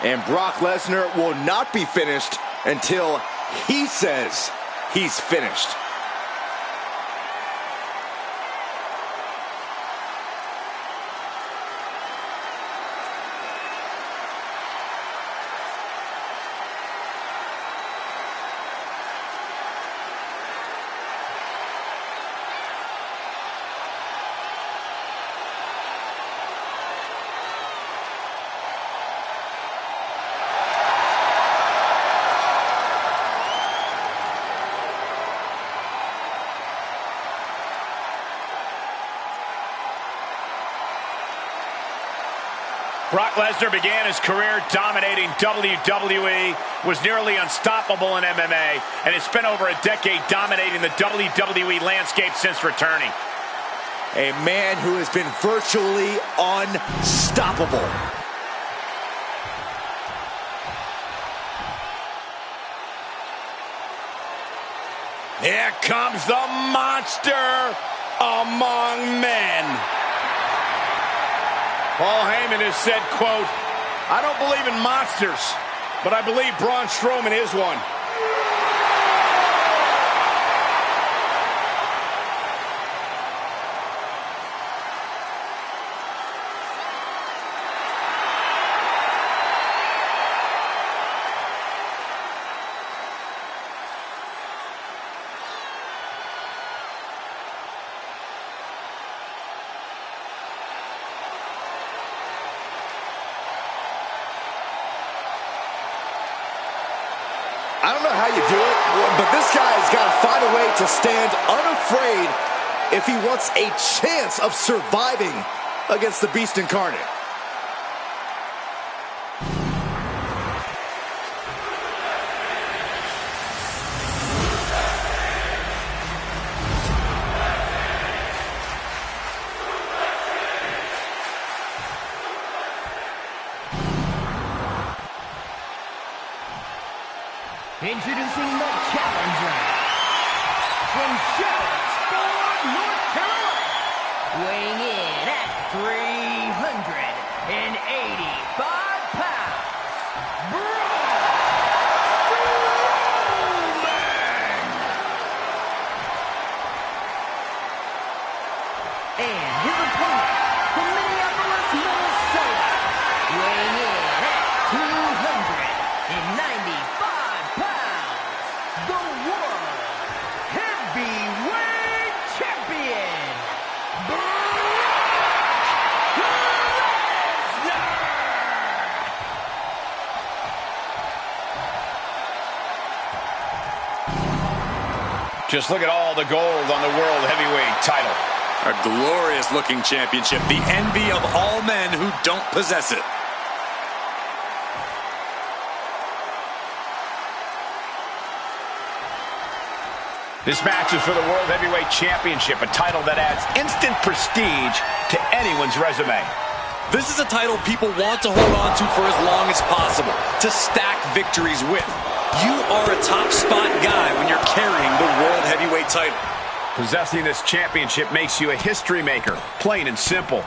And Brock Lesnar will not be finished until he says he's finished. Brock Lesnar began his career dominating WWE, was nearly unstoppable in MMA, and has spent over a decade dominating the WWE landscape since returning. A man who has been virtually unstoppable. Here comes the monster among men. Paul Heyman has said, quote, "I don't believe in monsters, but I believe Braun Strowman is one." I don't know how you do it, but this guy's got to find a way to stand unafraid if he wants a chance of surviving against the Beast Incarnate. Introducing the challenger from Charlotte, North Carolina, weighing in at 385 pounds, and his opponent from Minneapolis, Minnesota, weighing in at 295 pounds, the World Heavyweight Champion, Brock Lesnar! Just look at all the gold on the World Heavyweight title. A glorious-looking championship, the envy of all men who don't possess it. This match is for the World Heavyweight Championship, a title that adds instant prestige to anyone's resume. This is a title people want to hold on to for as long as possible, to stack victories with. You are a top spot guy when you're carrying the World Heavyweight title. Possessing this championship makes you a history maker, plain and simple.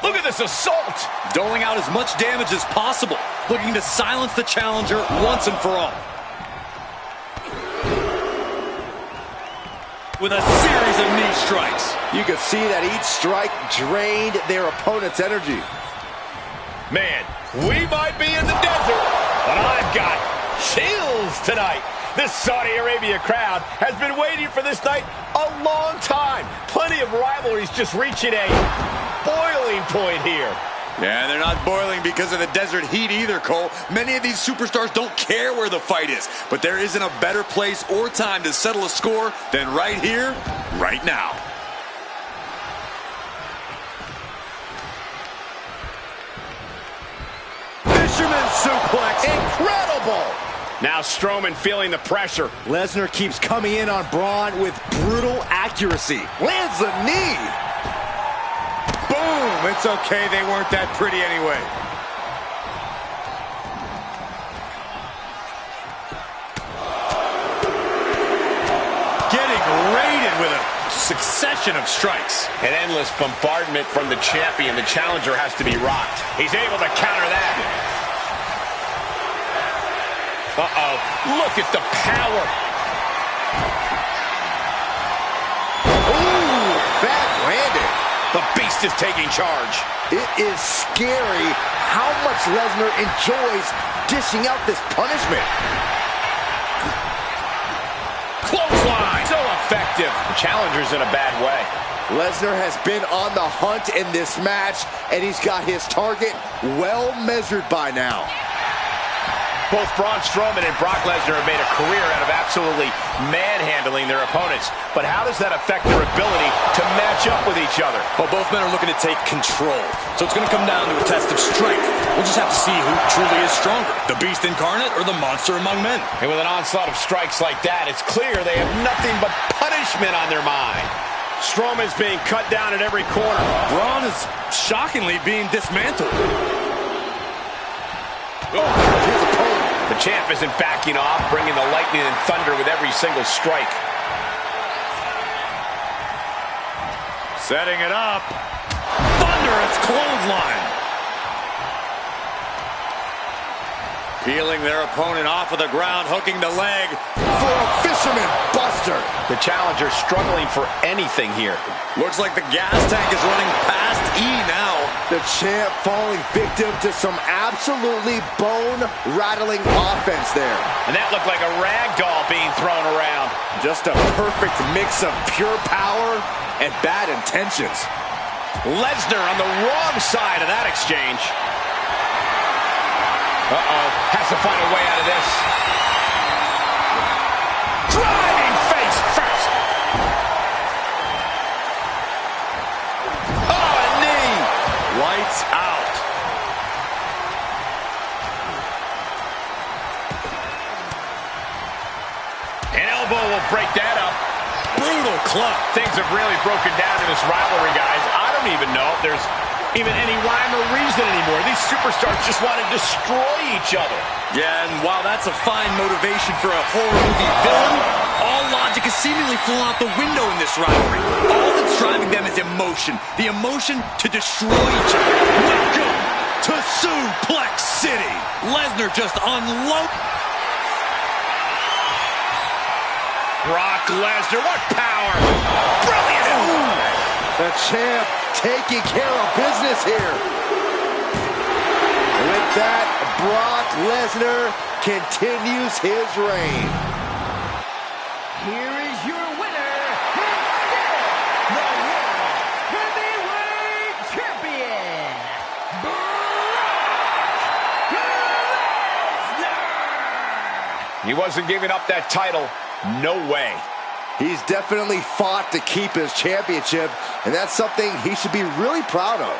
Look at this assault! Doling out as much damage as possible, looking to silence the challenger once and for all. With a series of knee strikes. You can see that each strike drained their opponent's energy. Man, we might be in the desert, but I've got chills tonight. This Saudi Arabia crowd has been waiting for this night a long time. Plenty of rivalries just reaching a boiling point here. Yeah, they're not boiling because of the desert heat either, Cole. Many of these superstars don't care where the fight is, but there isn't a better place or time to settle a score than right here, right now. Fisherman suplex. Incredible. Now Strowman feeling the pressure. Lesnar keeps coming in on Braun with brutal accuracy. Lands a knee. Boom! It's okay, they weren't that pretty anyway. Getting raided with a succession of strikes. An endless bombardment from the champion. The challenger has to be rocked. He's able to counter that. Uh-oh. Look at the power. Ooh, backhanded. The beast is taking charge. It is scary how much Lesnar enjoys dishing out this punishment. Clothesline. So effective. The challenger's in a bad way. Lesnar has been on the hunt in this match, and he's got his target well measured by now. Both Braun Strowman and Brock Lesnar have made a career out of absolutely manhandling their opponents. But how does that affect their ability to match up with each other? Well, both men are looking to take control. So it's going to come down to a test of strength. We'll just have to see who truly is stronger, the beast incarnate or the monster among men. And with an onslaught of strikes like that, it's clear they have nothing but punishment on their mind. Strowman's being cut down at every corner. Braun is shockingly being dismantled. The champ isn't backing off, bringing the lightning and thunder with every single strike. Setting it up. Thunderous clothesline. Peeling their opponent off of the ground, hooking the leg For a fisherman buster. The challenger struggling for anything here. Looks like the gas tank is running past E now. The champ falling victim to some absolutely bone-rattling offense there. And that looked like a rag doll being thrown around. Just a perfect mix of pure power and bad intentions. Lesnar on the wrong side of that exchange. Uh-oh. Has to find a way out of this. Driving face first. Oh, a knee. lights out. An elbow will break that up. Brutal club. Things have really broken down in this rivalry, guys. I don't even know if there's even any rhyme or reason anymore. These superstars just want to destroy each other. Yeah, and while that's a fine motivation for a horror movie villain, all logic is seemingly flown out the window in this rivalry. All that's driving them is emotion. The emotion to destroy each other. Welcome to Suplex City. Lesnar just unloaded. Brock Lesnar, what power! Brilliant! Ooh. The champ taking care of business here. With that, Brock Lesnar continues his reign. Here is your winner, and still the World Heavyweight Champion, Brock Lesnar! He wasn't giving up that title. No way. He's definitely fought to keep his championship, and that's something he should be really proud of.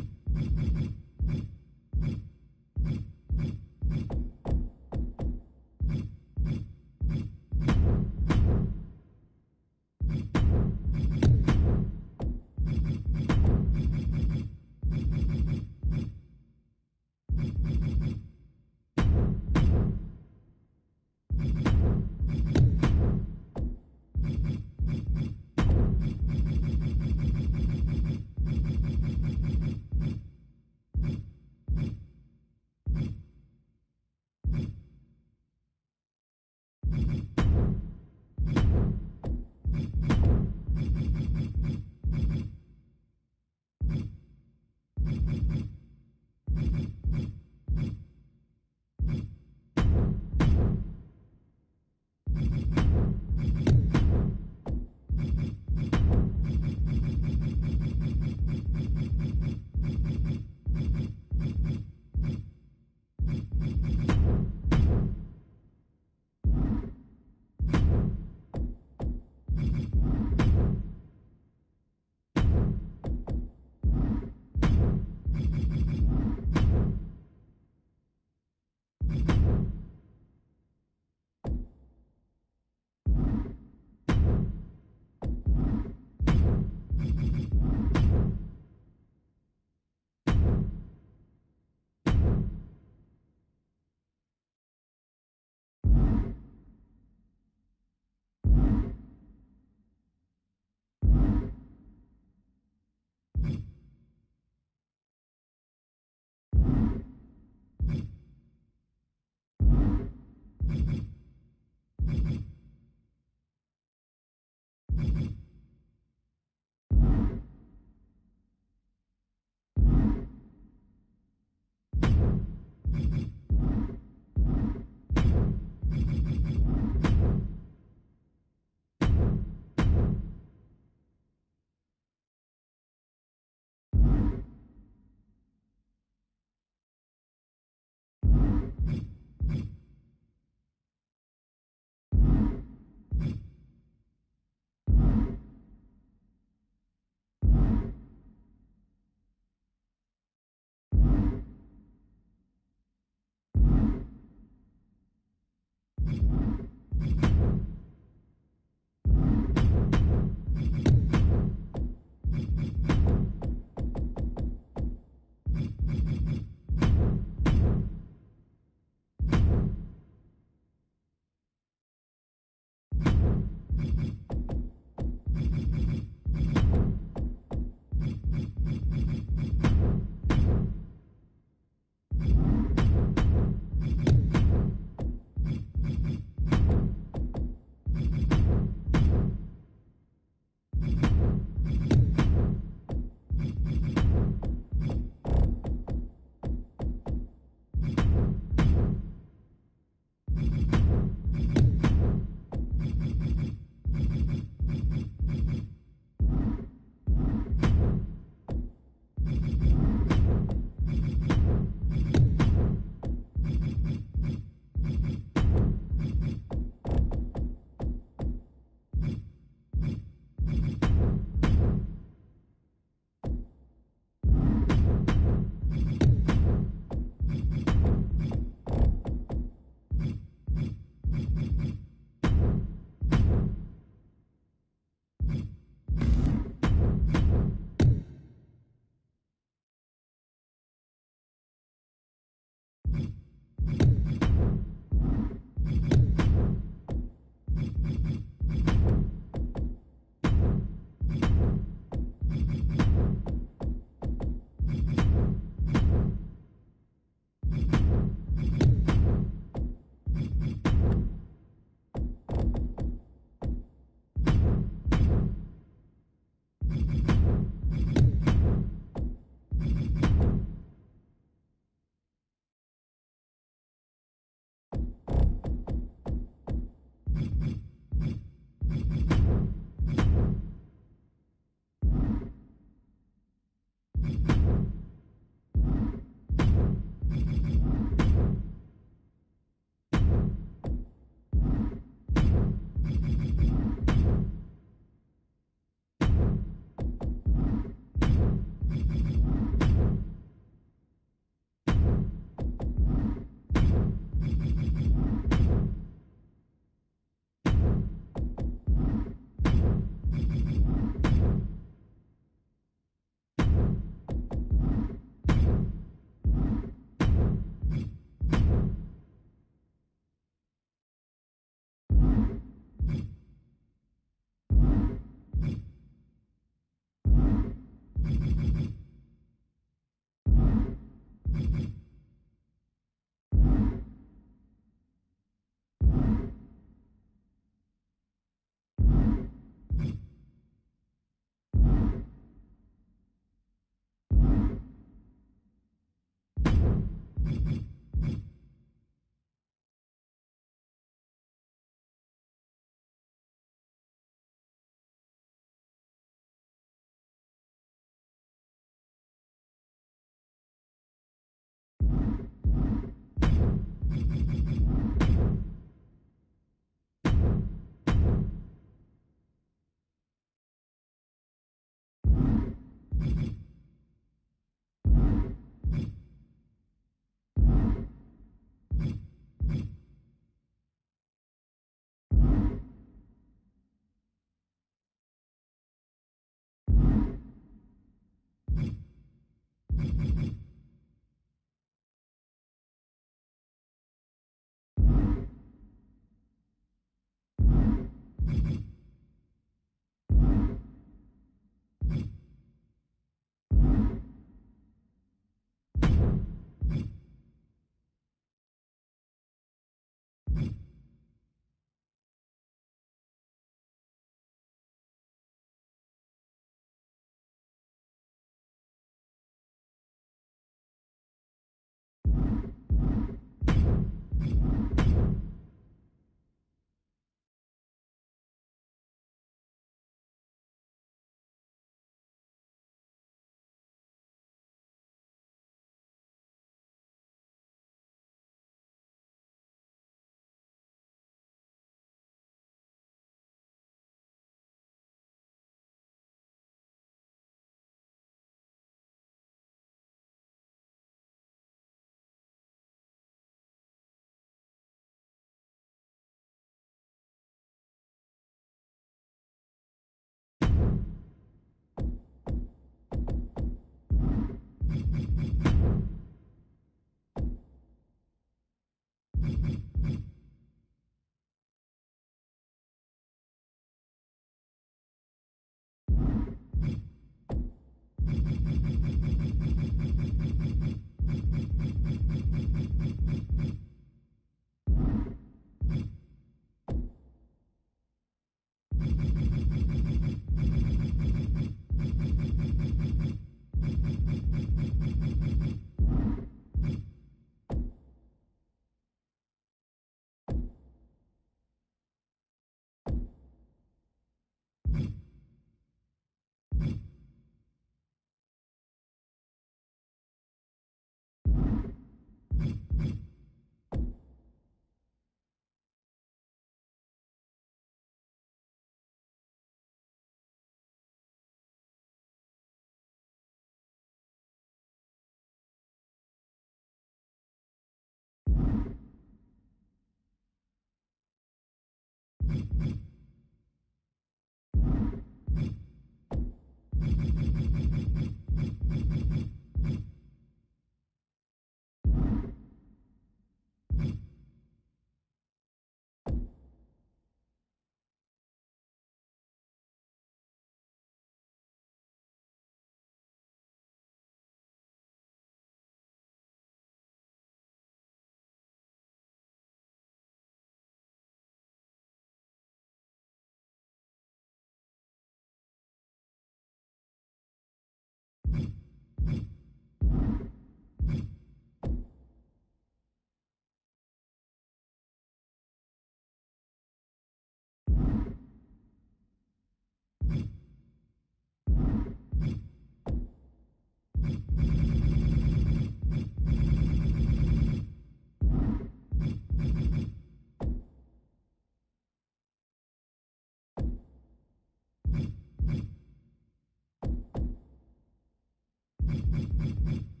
Fight!